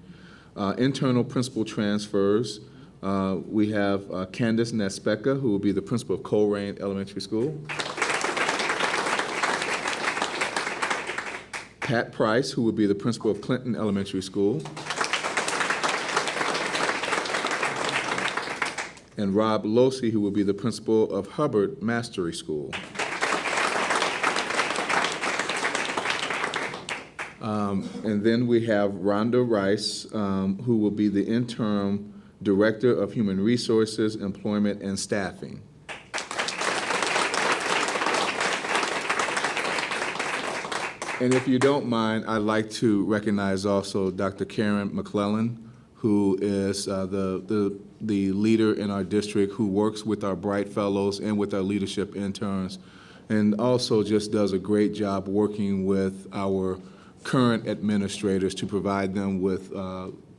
Internal principal transfers. We have Candace Nespeka, who will be the principal of Colerain Elementary School. Pat Price, who will be the principal of Clinton Elementary School. And Rob Losey, who will be the principal of Hubbard Mastery School. And then we have Rhonda Rice, who will be the interim Director of Human Resources, Employment, and Staffing. And if you don't mind, I'd like to recognize also Dr. Karen McClellan, who is the leader in our district, who works with our Bright Fellows and with our leadership interns, and also just does a great job working with our current administrators to provide them with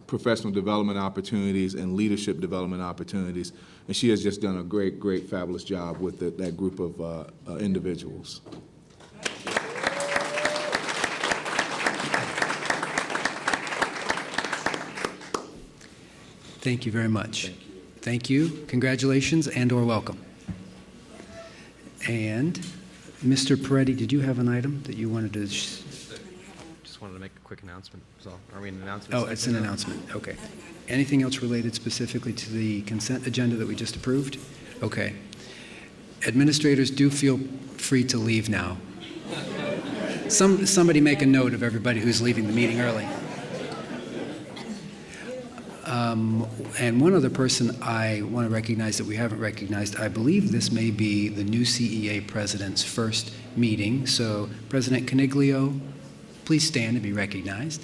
professional development opportunities and leadership development opportunities. And she has just done a great, great, fabulous job with that group of individuals. Thank you very much. Thank you. Congratulations and/or welcome. And Mr. Peretti, did you have an item that you wanted to? Just wanted to make a quick announcement. So, are we in announcements? Oh, it's an announcement. Okay. Anything else related specifically to the consent agenda that we just approved? Okay. Administrators, do feel free to leave now. Somebody make a note of everybody who's leaving the meeting early. And one other person I want to recognize that we haven't recognized, I believe this may be the new CEA president's first meeting. So President Coniglio, please stand and be recognized.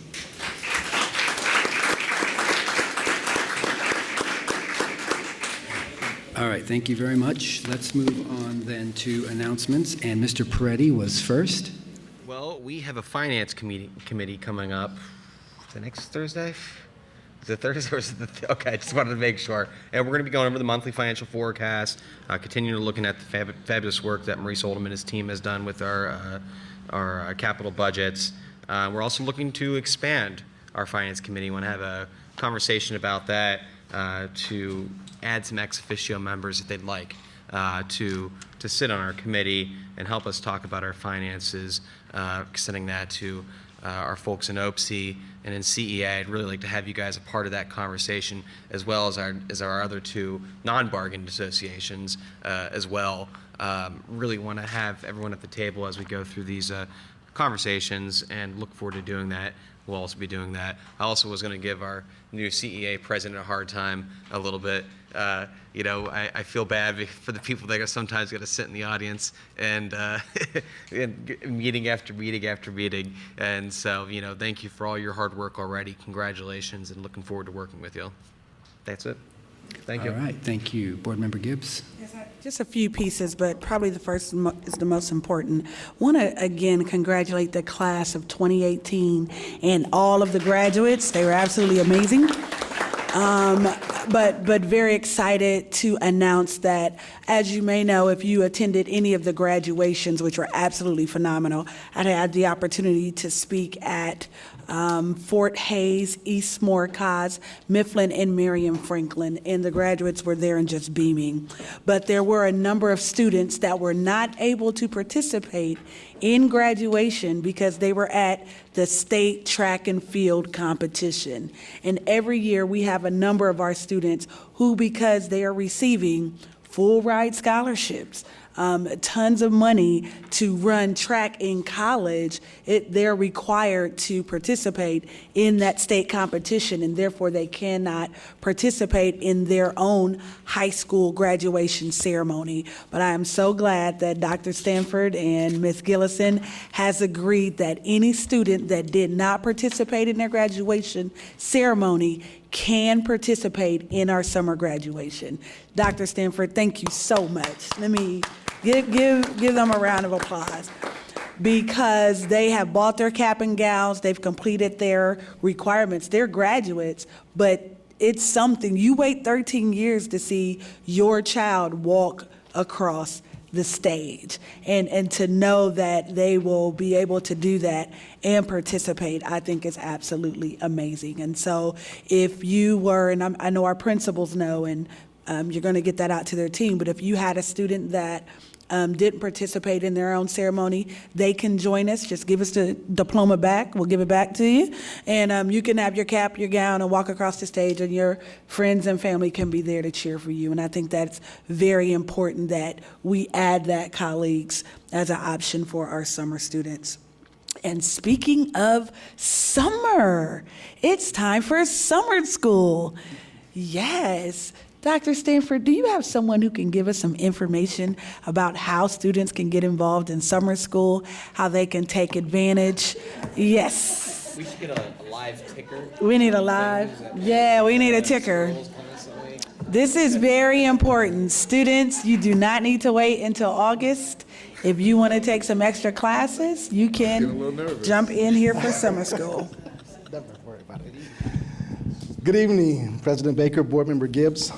All right, thank you very much. Let's move on then to announcements. And Mr. Peretti was first. Well, we have a finance committee coming up the next Thursday. Is it Thursday or is it okay, I just wanted to make sure. And we're going to be going over the monthly financial forecast, continuing to looking at the fabulous work that Maurice Oldham and his team has done with our capital budgets. We're also looking to expand our finance committee. We want to have a conversation about that to add some ex officio members if they'd like to sit on our committee and help us talk about our finances, sending that to our folks in OPSI and in CEA. I'd really like to have you guys a part of that conversation, as well as our other two non-bargain associations as well. Really want to have everyone at the table as we go through these conversations, and look forward to doing that. We'll also be doing that. I also was going to give our new CEA president a hard time a little bit. I feel bad for the people that sometimes got to sit in the audience and meeting after meeting after meeting. And so, thank you for all your hard work already. Congratulations, and looking forward to working with you. That's it. Thank you. All right, thank you. Board Member Gibbs. Just a few pieces, but probably the first is the most important. Want to again congratulate the class of 2018 and all of the graduates. They were absolutely amazing. But very excited to announce that, as you may know, if you attended any of the graduations, which were absolutely phenomenal, I had the opportunity to speak at Fort Hays, East Moricaza, Mifflin, and Miriam Franklin, and the graduates were there and just beaming. But there were a number of students that were not able to participate in graduation because they were at the state track and field competition. And every year we have a number of our students who, because they are receiving full ride scholarships, tons of money to run track in college, they're required to participate in that state competition, and therefore they cannot participate in their own high school graduation ceremony. But I am so glad that Dr. Stanford and Ms. Gillison has agreed that any student that did not participate in their graduation ceremony can participate in our summer graduation. Dr. Stanford, thank you so much. Let me give them a round of applause, because they have bought their cap and gowns, they've completed their requirements, they're graduates, but it's something. You wait 13 years to see your child walk across the stage, and to know that they will be able to do that and participate, I think is absolutely amazing. And so if you were, and I know our principals know, and you're going to get that out to their team, but if you had a student that didn't participate in their own ceremony, they can join us. Just give us the diploma back. We'll give it back to you. And you can have your cap, your gown, and walk across the stage, and your friends and family can be there to cheer for you. And I think that's very important that we add that, colleagues, as an option for our summer students. And speaking of summer, it's time for summer school. Yes. Dr. Stanford, do you have someone who can give us some information about how students can get involved in summer school, how they can take advantage? Yes. We should get a live ticker. We need a live, yeah, we need a ticker. This is very important. Students, you do not need to wait until August. If you want to take some extra classes, you can jump in here for summer school. Good evening, President Baker, Board Member Gibbs.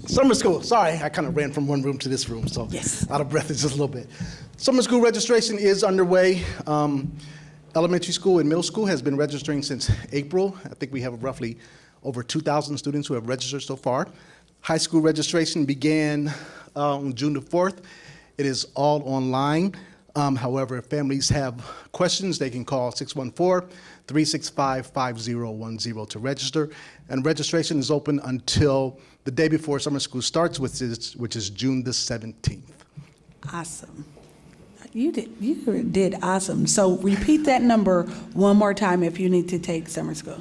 Summer school, sorry, I kind of ran from one room to this room, so yes. Out of breath just a little bit. Summer school registration is underway. Elementary school and middle school has been registering since April. I think we have roughly over 2,000 students who have registered so far. High school registration began on June the 4th. It is all online. However, if families have questions, they can call 614-365-5010 to register. And registration is open until the day before summer school starts, which is June the 17th. Awesome. You did awesome. So repeat that number one more time if you need to take summer school.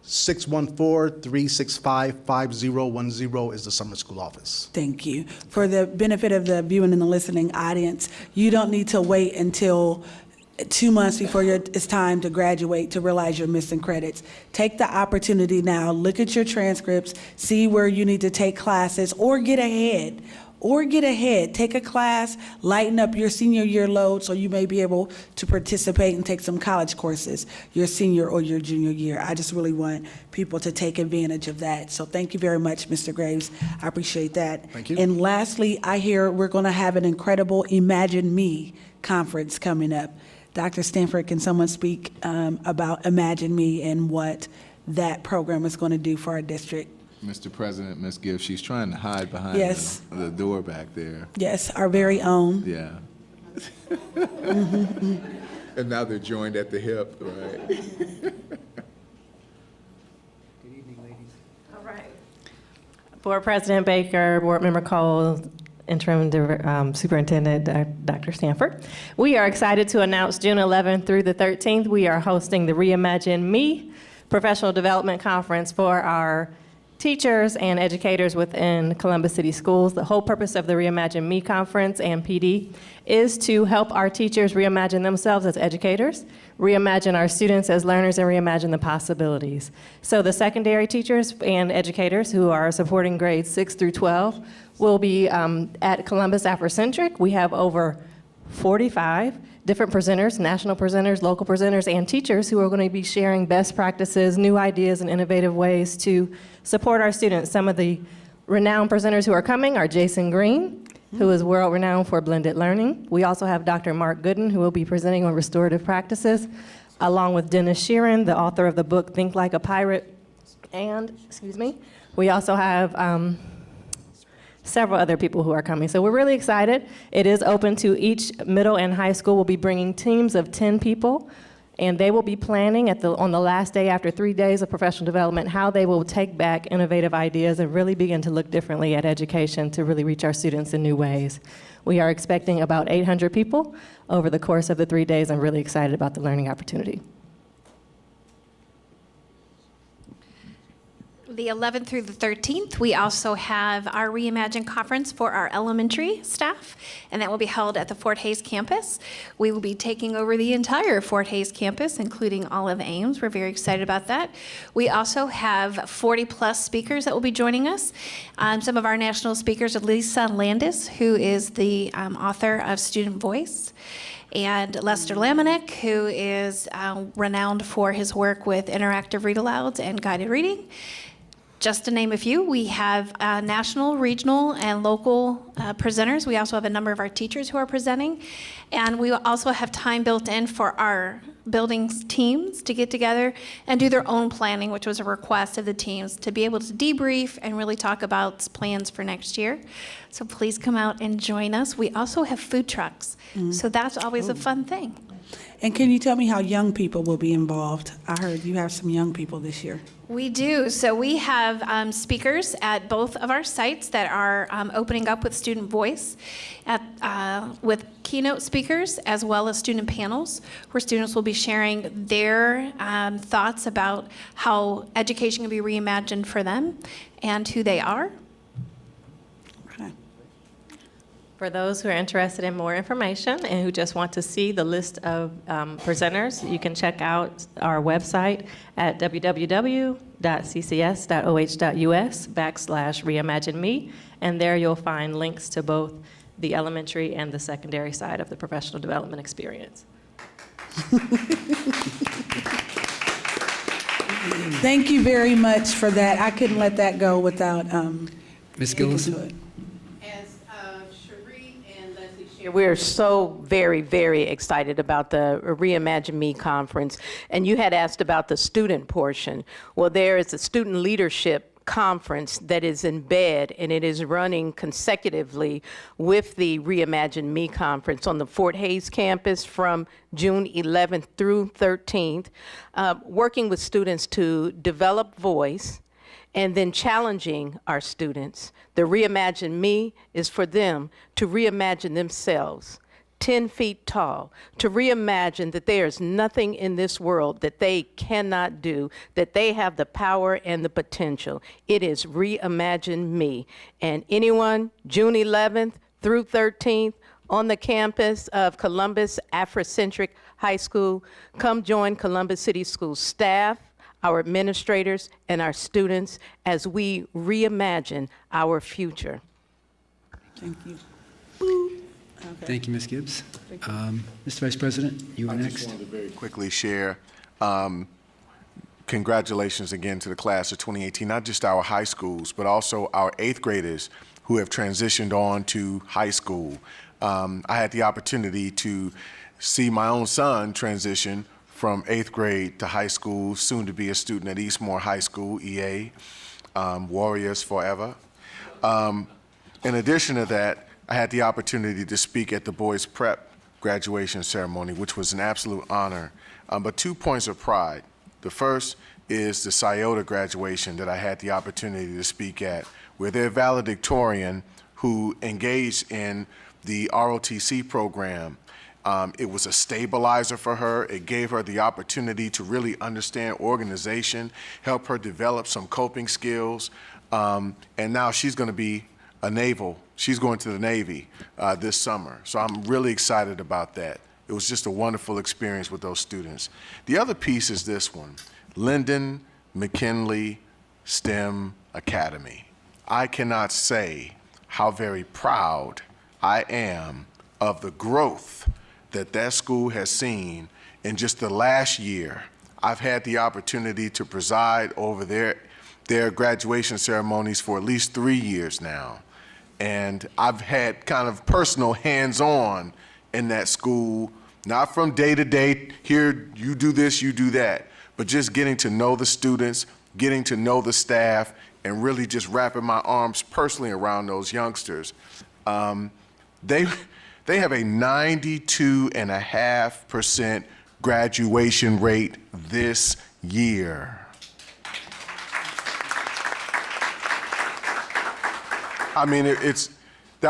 614-365-5010 is the summer school office. Thank you. For the benefit of the viewing and the listening audience, you don't need to wait until 2 months before it's time to graduate to realize you're missing credits. Take the opportunity now, look at your transcripts, see where you need to take classes or get ahead. Take a class, lighten up your senior year load so you may be able to participate and take some college courses your senior or your junior year. I just really want people to take advantage of that. So thank you very much, Mr. Graves. I appreciate that. Thank you. And lastly, I hear we're going to have an incredible Imagine Me conference coming up. Dr. Stanford, can someone speak about Imagine Me and what that program is going to do for our district? Mr. President, Ms. Gibbs, she's trying to hide behind Yes. the door back there. Yes, our very own. Yeah. And now they're joined at the hip, right? All right. Board President Baker, Board Member Cole, Interim Superintendent Dr. Stanford. We are excited to announce June 11th through the 13th, we are hosting the Reimagine Me Professional Development Conference for our teachers and educators within Columbus City Schools. The whole purpose of the Reimagine Me Conference and PD is to help our teachers reimagine themselves as educators, reimagine our students as learners, and reimagine the possibilities. So the secondary teachers and educators who are supporting grades 6 through 12 will be at Columbus Afrocentric. We have over 45 different presenters, national presenters, local presenters, and teachers who are going to be sharing best practices, new ideas, and innovative ways to support our students. Some of the renowned presenters who are coming are Jason Green, who is world-renowned for blended learning. We also have Dr. Mark Gooden, who will be presenting on restorative practices, along with Dennis Sheeran, the author of the book Think Like a Pirate. And, we also have several other people who are coming. So we're really excited. It is open to each middle and high school. We'll be bringing teams of 10 people, and they will be planning on the last day after 3 days of professional development how they will take back innovative ideas and really begin to look differently at education to really reach our students in new ways. We are expecting about 800 people over the course of the 3 days. I'm really excited about the learning opportunity. The 11th through the 13th, we also have our Reimagine Conference for our elementary staff, and that will be held at the Fort Hays campus. We will be taking over the entire Fort Hays campus, including all of Ames. We're very excited about that. We also have 40-plus speakers that will be joining us. Some of our national speakers are Lisa Landis, who is the author of Student Voice, and Lester Lamanek, who is renowned for his work with interactive read-alouds and guided reading. Just to name a few, we have national, regional, and local presenters. We also have a number of our teachers who are presenting. And we also have time built in for our buildings teams to get together and do their own planning, which was a request of the teams to be able to debrief and really talk about plans for next year. So please come out and join us. We also have food trucks. So that's always a fun thing. And can you tell me how young people will be involved? I heard you have some young people this year. We do. So we have speakers at both of our sites that are opening up with Student Voice, with keynote speakers as well as student panels, where students will be sharing their thoughts about how education can be reimagined for them and who they are. For those who are interested in more information and who just want to see the list of presenters, you can check out our website at www.ccs.oh.us/reimagineme, and there you'll find links to both the elementary and the secondary side of the professional development experience. Thank you very much for that. I couldn't let that go without Ms. Gillison? We're so very, very excited about the Reimagine Me conference. And you had asked about the student portion. Well, there is a student leadership conference that is in bed, and it is running consecutively with the Reimagine Me conference on the Fort Hays campus from June 11th through 13th, working with students to develop voice and then challenging our students. The Reimagine Me is for them to reimagine themselves 10 feet tall, to reimagine that there is nothing in this world that they cannot do, that they have the power and the potential. It is Reimagine Me. And anyone, June 11th through 13th, on the campus of Columbus Afrocentric High School, come join Columbus City Schools staff, our administrators, and our students as we reimagine our future. Thank you. Thank you, Ms. Gibbs. Mr. Vice President, you are next. I just wanted to very quickly share congratulations again to the class of 2018, not just our high schools, but also our 8th graders who have transitioned on to high school. I had the opportunity to see my own son transition from 8th grade to high school, soon to be a student at Eastmore High School, EA, Warriors Forever. In addition to that, I had the opportunity to speak at the Boys Prep graduation ceremony, which was an absolute honor. But 2 points of pride. The first is the SIOTA graduation that I had the opportunity to speak at, where their valedictorian who engaged in the ROTC program, it was a stabilizer for her. It gave her the opportunity to really understand organization, help her develop some coping skills, and now she's going to be a naval. She's going to the Navy this summer. So I'm really excited about that. It was just a wonderful experience with those students. The other piece is this one, Lyndon McKinley STEM Academy. I cannot say how very proud I am of the growth that that school has seen in just the last year. I've had the opportunity to preside over their graduation ceremonies for at least 3 years now. And I've had kind of personal hands-on in that school, not from day to day, here, you do this, you do that, but just getting to know the students, getting to know the staff, and really just wrapping my arms personally around those youngsters. They have a 92.5% graduation rate this year. I mean, that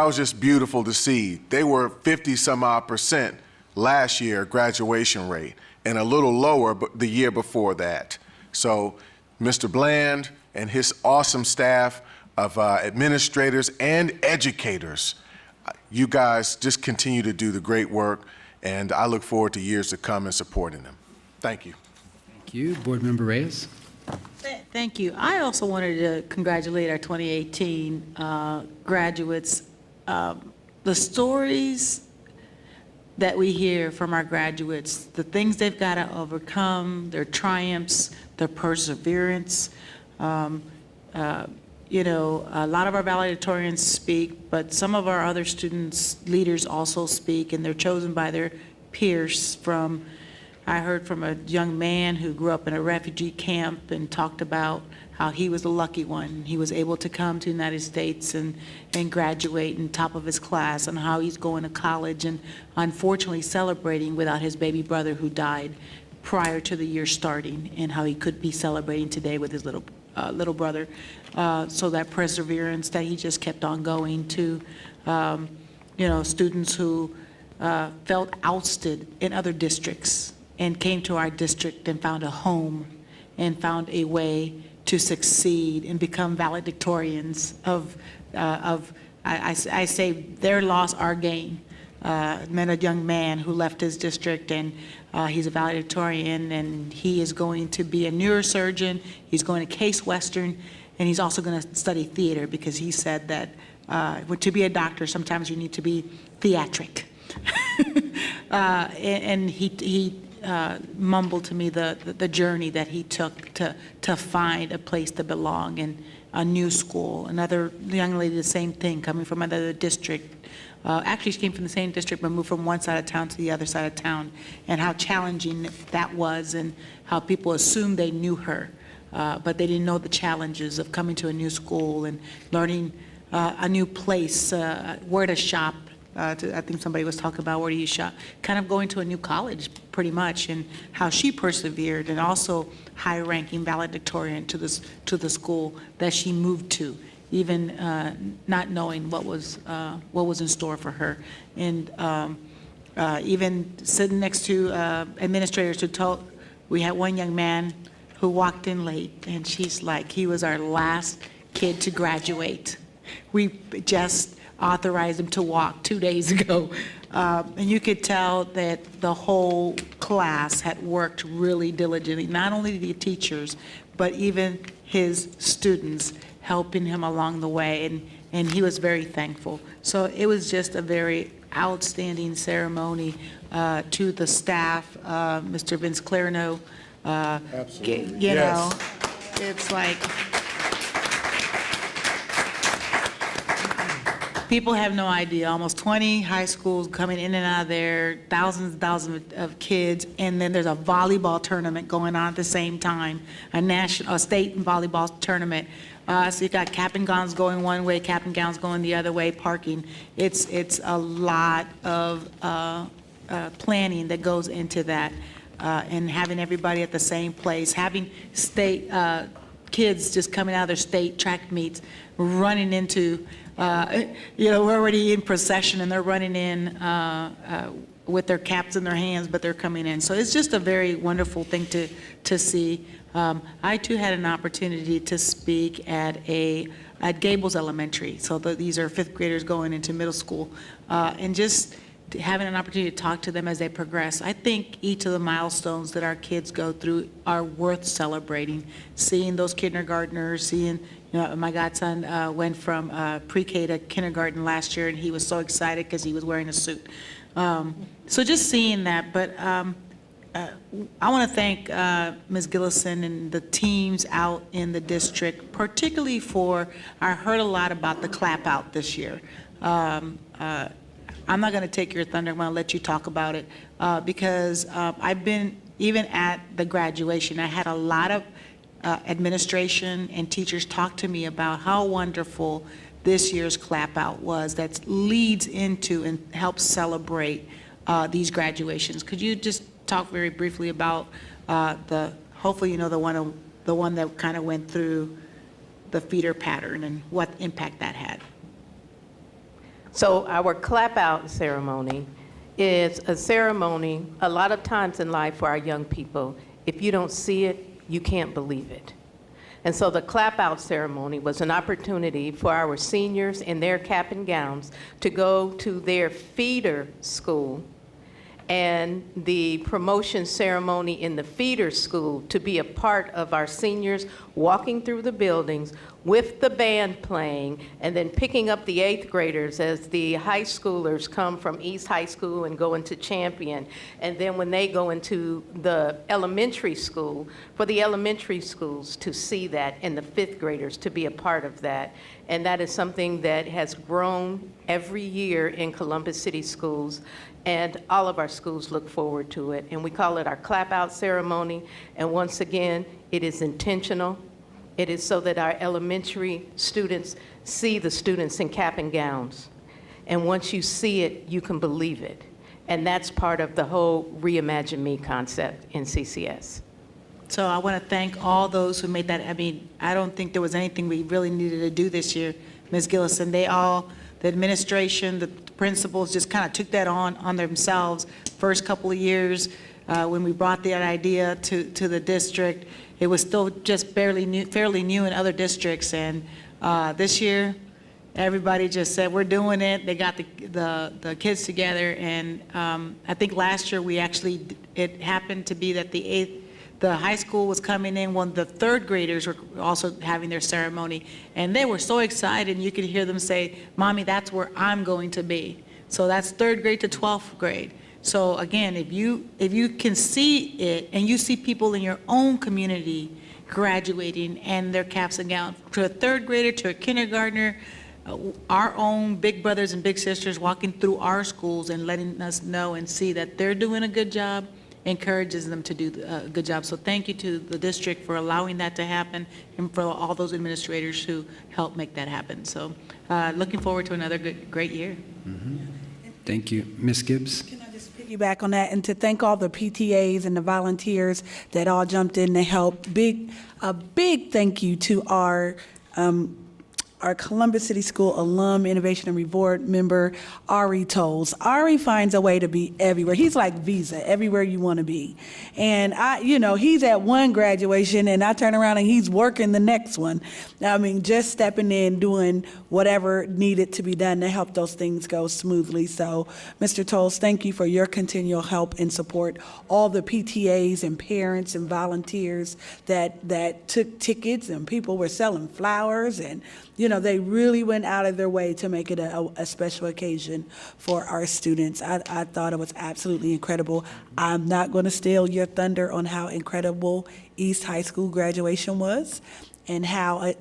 was just beautiful to see. They were 50-some-odd% last year graduation rate, and a little lower the year before that. So Mr. Bland and his awesome staff of administrators and educators, you guys just continue to do the great work, and I look forward to years to come and supporting them. Thank you. Thank you. Board Member Reyes. Thank you. I also wanted to congratulate our 2018 graduates. The stories that we hear from our graduates, the things they've got to overcome, their triumphs, their perseverance. You know, a lot of our valedictorians speak, but some of our other students, leaders also speak, and they're chosen by their peers from, I heard from a young man who grew up in a refugee camp and talked about how he was the lucky one. He was able to come to the United States and graduate in top of his class, and how he's going to college and unfortunately celebrating without his baby brother who died prior to the year starting, and how he could be celebrating today with his little brother. So that perseverance that he just kept on going to, you know, students who felt ousted in other districts and came to our district and found a home and found a way to succeed and become valedictorians of I say their loss, our gain. Met a young man who left his district, and he's a valedictorian, and he is going to be a neurosurgeon. He's going to Case Western, and he's also going to study theater, because he said that to be a doctor, sometimes you need to be theatric. And he mumbled to me the journey that he took to find a place to belong in a new school. Another young lady, the same thing, coming from another district. Actually, she came from the same district, but moved from one side of town to the other side of town, and how challenging that was, and how people assumed they knew her. but they didn't know the challenges of coming to a new school and learning a new place, where to shop. I think somebody was talking about where do you shop, kind of going to a new college pretty much, and how she persevered, and also high-ranking valedictorian to the school that she moved to, even not knowing what was in store for her, and even sitting next to administrators who told. We had one young man who walked in late, and she's like, he was our last kid to graduate. We just authorized him to walk 2 days ago. And you could tell that the whole class had worked really diligently, not only the teachers, but even his students helping him along the way, and he was very thankful. So it was just a very outstanding ceremony. To the staff, Mr. Vince Clarino, Absolutely. you Yes. know, it's like, people have no idea, almost 20 high schools coming in and out of there, thousands and thousands of kids, and then there's a volleyball tournament going on at the same time, a state volleyball tournament. So you got cap and gowns going one way, cap and gowns going the other way, parking. It's a lot of planning that goes into that, and having everybody at the same place, having state kids just coming out of their state track meets, running into, we're already in procession and they're running in with their caps in their hands, but they're coming in. So it's just a very wonderful thing to see. I too had an opportunity to speak at Gables Elementary. So these are fifth graders going into middle school, and just having an opportunity to talk to them as they progress. I think each of the milestones that our kids go through are worth celebrating. Seeing those kindergartners, seeing, my godson went from pre-K to kindergarten last year, and he was so excited because he was wearing a suit. So just seeing that, but I want to thank Ms. Gillison and the teams out in the district, particularly I heard a lot about the clap out this year. I'm not going to take your thunder. I'm going to let you talk about it because I've been, even at the graduation, I had a lot of administration and teachers talk to me about how wonderful this year's clap out was that leads into and helps celebrate these graduations. Could you just talk very briefly about hopefully the one that kind of went through the feeder pattern and what impact that had? So our clap out ceremony is a ceremony, a lot of times in life for our young people, if you don't see it, you can't believe it. And so the clap out ceremony was an opportunity for our seniors in their cap and gowns to go to their feeder school and the promotion ceremony in the feeder school to be a part of our seniors walking through the buildings with the band playing, and then picking up the 8th graders as the high schoolers come from East High School and go into Champion. And then when they go into the elementary school, for the elementary schools to see that, and the 5th graders to be a part of that. And that is something that has grown every year in Columbus City Schools, and all of our schools look forward to it. And we call it our clap out ceremony. And once again, it is intentional. It is so that our elementary students see the students in cap and gowns. And once you see it, you can believe it. And that's part of the whole Reimagine Me concept in CCS. So I want to thank all those who made that. I mean, I don't think there was anything we really needed to do this year, Ms. Gillison. The administration, the principals just kind of took that on themselves. First couple of years, when we brought that idea to the district, it was still just fairly new in other districts. And this year, everybody just said, we're doing it. They got the kids together. And I think last year it happened to be that the high school was coming in when the 3rd graders were also having their ceremony. And they were so excited, and you could hear them say, Mommy, that's where I'm going to be. So that's 3rd grade to 12th grade. So again, if you can see it, and you see people in your own community graduating and their caps and gowns, to a 3rd grader, to a kindergartner, our own big brothers and big sisters walking through our schools and letting us know and see that they're doing a good job, encourages them to do a good job. So thank you to the district for allowing that to happen and for all those administrators who helped make that happen. So looking forward to another great year. Thank you. Ms. Gibbs? Piggyback on that, and to thank all the PTAs and the volunteers that all jumped in to help. A big thank you to our Columbus City School alum, Innovation and Reward member, Ari Tolles. Ari finds a way to be everywhere. He's like Visa, everywhere you want to be. And he's at one graduation and I turn around and he's working the next one. I mean, just stepping in, doing whatever needed to be done to help those things go smoothly. So, Mr. Tolles, thank you for your continual help and support. All the PTAs and parents and volunteers that took tickets, and people were selling flowers, and they really went out of their way to make it a special occasion for our students. I thought it was absolutely incredible. I'm not going to steal your thunder on how incredible East High School graduation was, and how,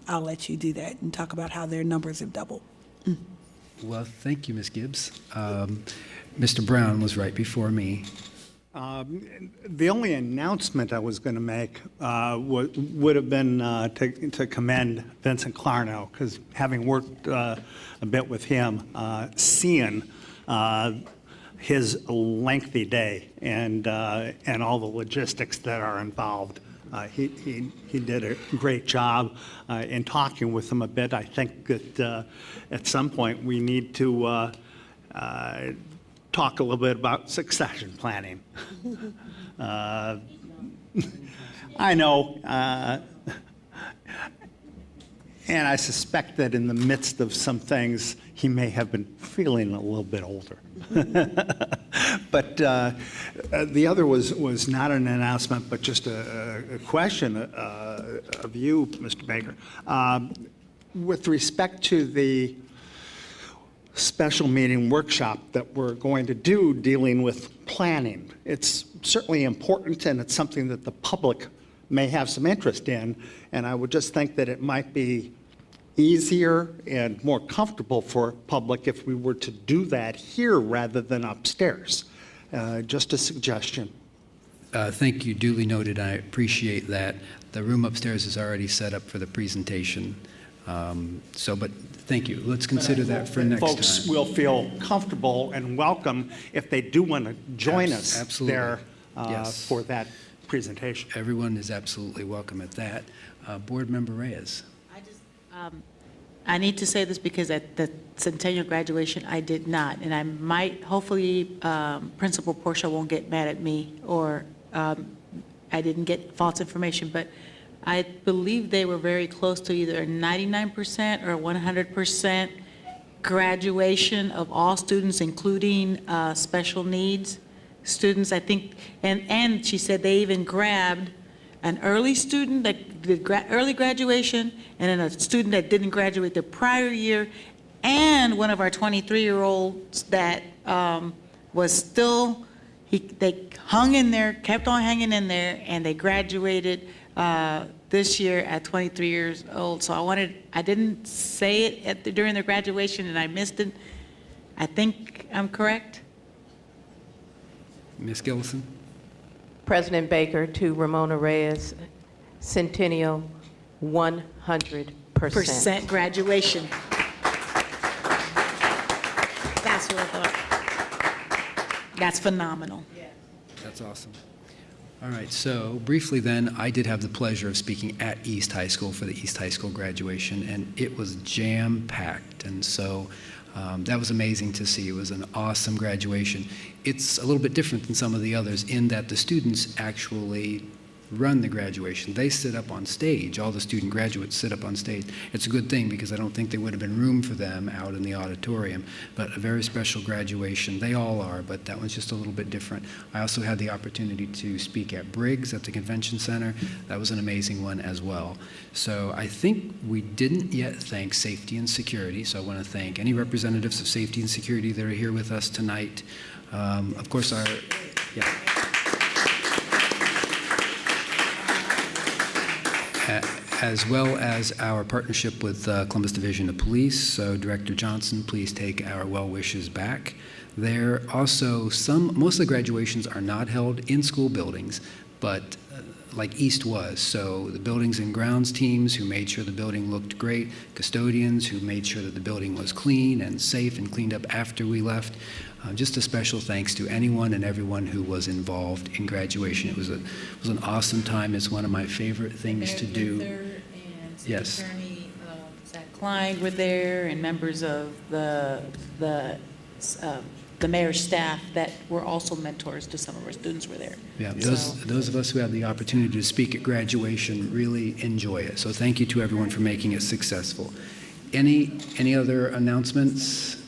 I'll let you do that and talk about how their numbers have doubled. Well, thank you, Ms. Gibbs. Mr. Brown was right before me. The only announcement I was going to make would have been to commend Vincent Clarno, because having worked a bit with him, seeing his lengthy day and all the logistics that are involved, he did a great job in talking with him a bit. I think that at some point we need to talk a little bit about succession planning. I know, and I suspect that in the midst of some things, he may have been feeling a little bit older. But the other was not an announcement, but just a question of you, Mr. Baker. With respect to the special meeting workshop that we're going to do dealing with planning, it's certainly important, and it's something that the public may have some interest in, and I would just think that it might be easier and more comfortable for public if we were to do that here rather than upstairs. Just a suggestion. Thank you, duly noted. I appreciate that. The room upstairs is already set up for the presentation. But thank you. Let's consider that for next time. Folks will feel comfortable and welcome if they do want to join us Absolutely. there Yes. for that presentation. Everyone is absolutely welcome at that. Board Member Reyes. I need to say this because at the centennial graduation, I did not, and I might, hopefully, Principal Portia won't get mad at me, or I didn't get false information, but I believe they were very close to either 99% or 100% graduation of all students, including special needs students, I think, and she said they even grabbed an early student that did early graduation, and then a student that didn't graduate the prior year, and one of our 23-year-olds that was still, they hung in there, kept on hanging in there, and they graduated this year at 23 years old. So I didn't say it during their graduation, and I missed it. I think I'm correct? Ms. Gillison. President Baker, to Ramona Reyes, Centennial, 100%. Percent graduation. That's what I thought. That's phenomenal. That's awesome. All right, so briefly then, I did have the pleasure of speaking at East High School for the East High School graduation, and it was jam-packed, and so that was amazing to see. It was an awesome graduation. It's a little bit different than some of the others in that the students actually run the graduation. They sit up on stage. All the student graduates sit up on stage. It's a good thing because I don't think there would have been room for them out in the auditorium, but a very special graduation. They all are, but that one's just a little bit different. I also had the opportunity to speak at Briggs at the Convention Center. That was an amazing one as well. So I think we didn't yet thank safety and security, so I want to thank any representatives of safety and security that are here with us tonight. Of course, as well as our partnership with Columbus Division of Police. So Director Johnson, please take our well wishes back. There also most of the graduations are not held in school buildings, but like East was. So the buildings and grounds teams who made sure the building looked great, custodians who made sure that the building was clean and safe and cleaned up after we left. Just a special thanks to anyone and everyone who was involved in graduation. It was an awesome time. It's one of my favorite things to do. Yes. Attorney Zach Klein were there, and members of the mayor's staff that were also mentors to some of our students were there. Yeah, those of us who have the opportunity to speak at graduation really enjoy it. So thank you to everyone for making it successful. Any other announcements?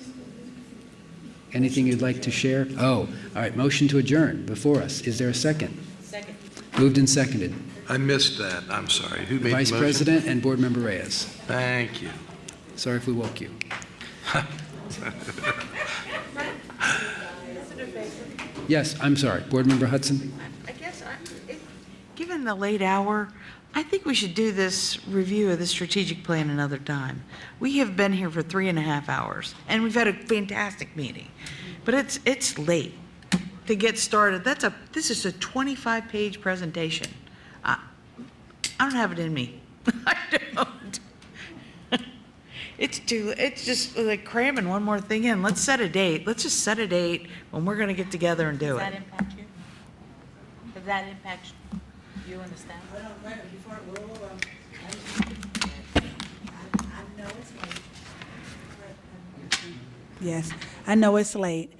Anything you'd like to share? Oh, all right, motion to adjourn before us. Is there a second? Second. Moved and seconded. I missed that. I'm sorry. Who made the Vice motion? President and Board Member Reyes. Thank you. Sorry if we woke you. Yes, I'm sorry. Board Member Hudson? I guess, given the late hour, I think we should do this review of the strategic plan another time. We have been here for 3.5 hours, and we've had a fantastic meeting. But it's late to get started. This is a 25-page presentation. I don't have it in me. I don't. It's just like cramming one more thing in. Let's set a date. Let's just set a date when we're going to get together and do Does it. that impact you? Does that impact you and the staff? Yes, I know it's late,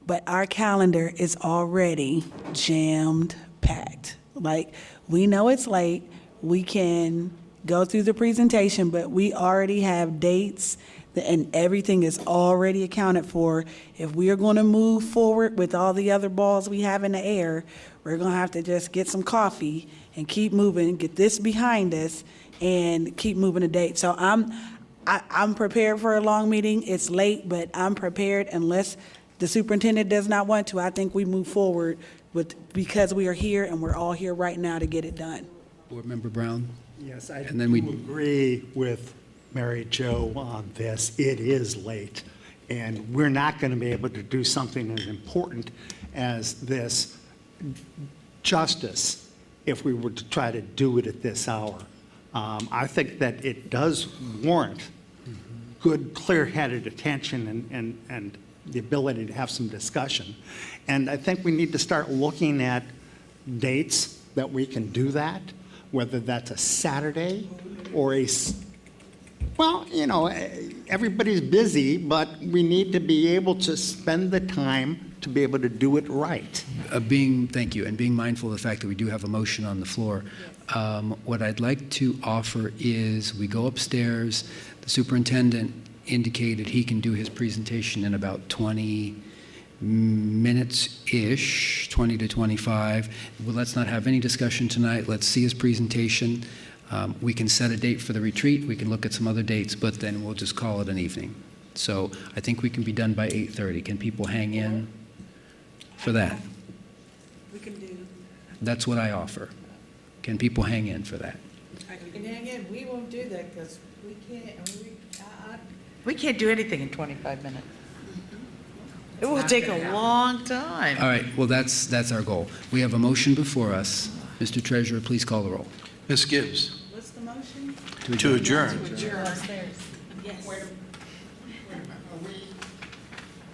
but our calendar is already jammed packed. Like, we know it's late, we can go through the presentation, but we already have dates and everything is already accounted for. If we are going to move forward with all the other balls we have in the air, we're going to have to just get some coffee and keep moving, get this behind us, and keep moving the date. So I'm prepared for a long meeting. It's late, but I'm prepared unless the superintendent does not want to. I think we move forward because we are here and we're all here right now to get it done. Board Member Brown? Yes, I And then do agree with Mary Jo on this. It is late, and we're not going to be able to do something as important as this justice if we were to try to do it at this hour. I think that it does warrant good, clear-headed attention and the ability to have some discussion. And I think we need to start looking at dates that we can do that, whether that's a Saturday or well, you know, everybody's busy, but we need to be able to spend the time to be able to do it right. Thank you, and being mindful of the fact that we do have a motion on the floor, what I'd like to offer is we go upstairs. The superintendent indicated he can do his presentation in about 20 minutes-ish, 20 to 25. Well, let's not have any discussion tonight. Let's see his presentation. We can set a date for the retreat. We can look at some other dates, but then we'll just call it an evening. So I think we can be done by 8:30. Can people hang in for that? We can do. That's what I offer. Can people hang in for that? And again, we won't do that because we can't, we can't do anything in 25 minutes. It will take a long time. All right, well, that's our goal. We have a motion before us. Mr. Treasurer, please call the roll. Ms. Gibbs? What's the motion? To adjourn. Upstairs. Yes.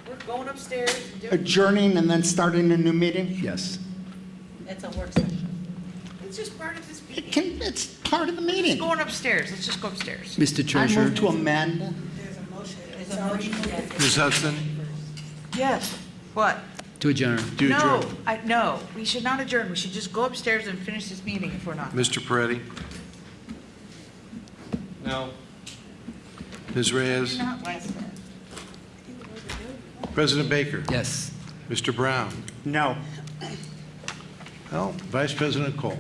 We're going upstairs and doing. Adjourning and then starting a new meeting? Yes. It's a work session. It's just part of this meeting. It's part of the meeting. It's going upstairs. Let's just go upstairs. Mr. I Treasurer? move to amend. It's already. Ms. Hudson? Yes. What? To adjourn. To adjourn. No, we should not adjourn. We should just go upstairs and finish this meeting if we're not. Mr. Peretti? No. Ms. Reyes? Not last minute. President Baker? Yes. Mr. Brown? No. Well, Vice President Cole?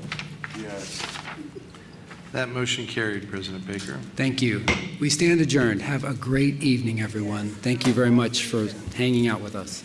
Yes. That motion carried, President Baker. Thank you. We stand adjourned. Have a great evening, everyone. Thank you very much for hanging out with us.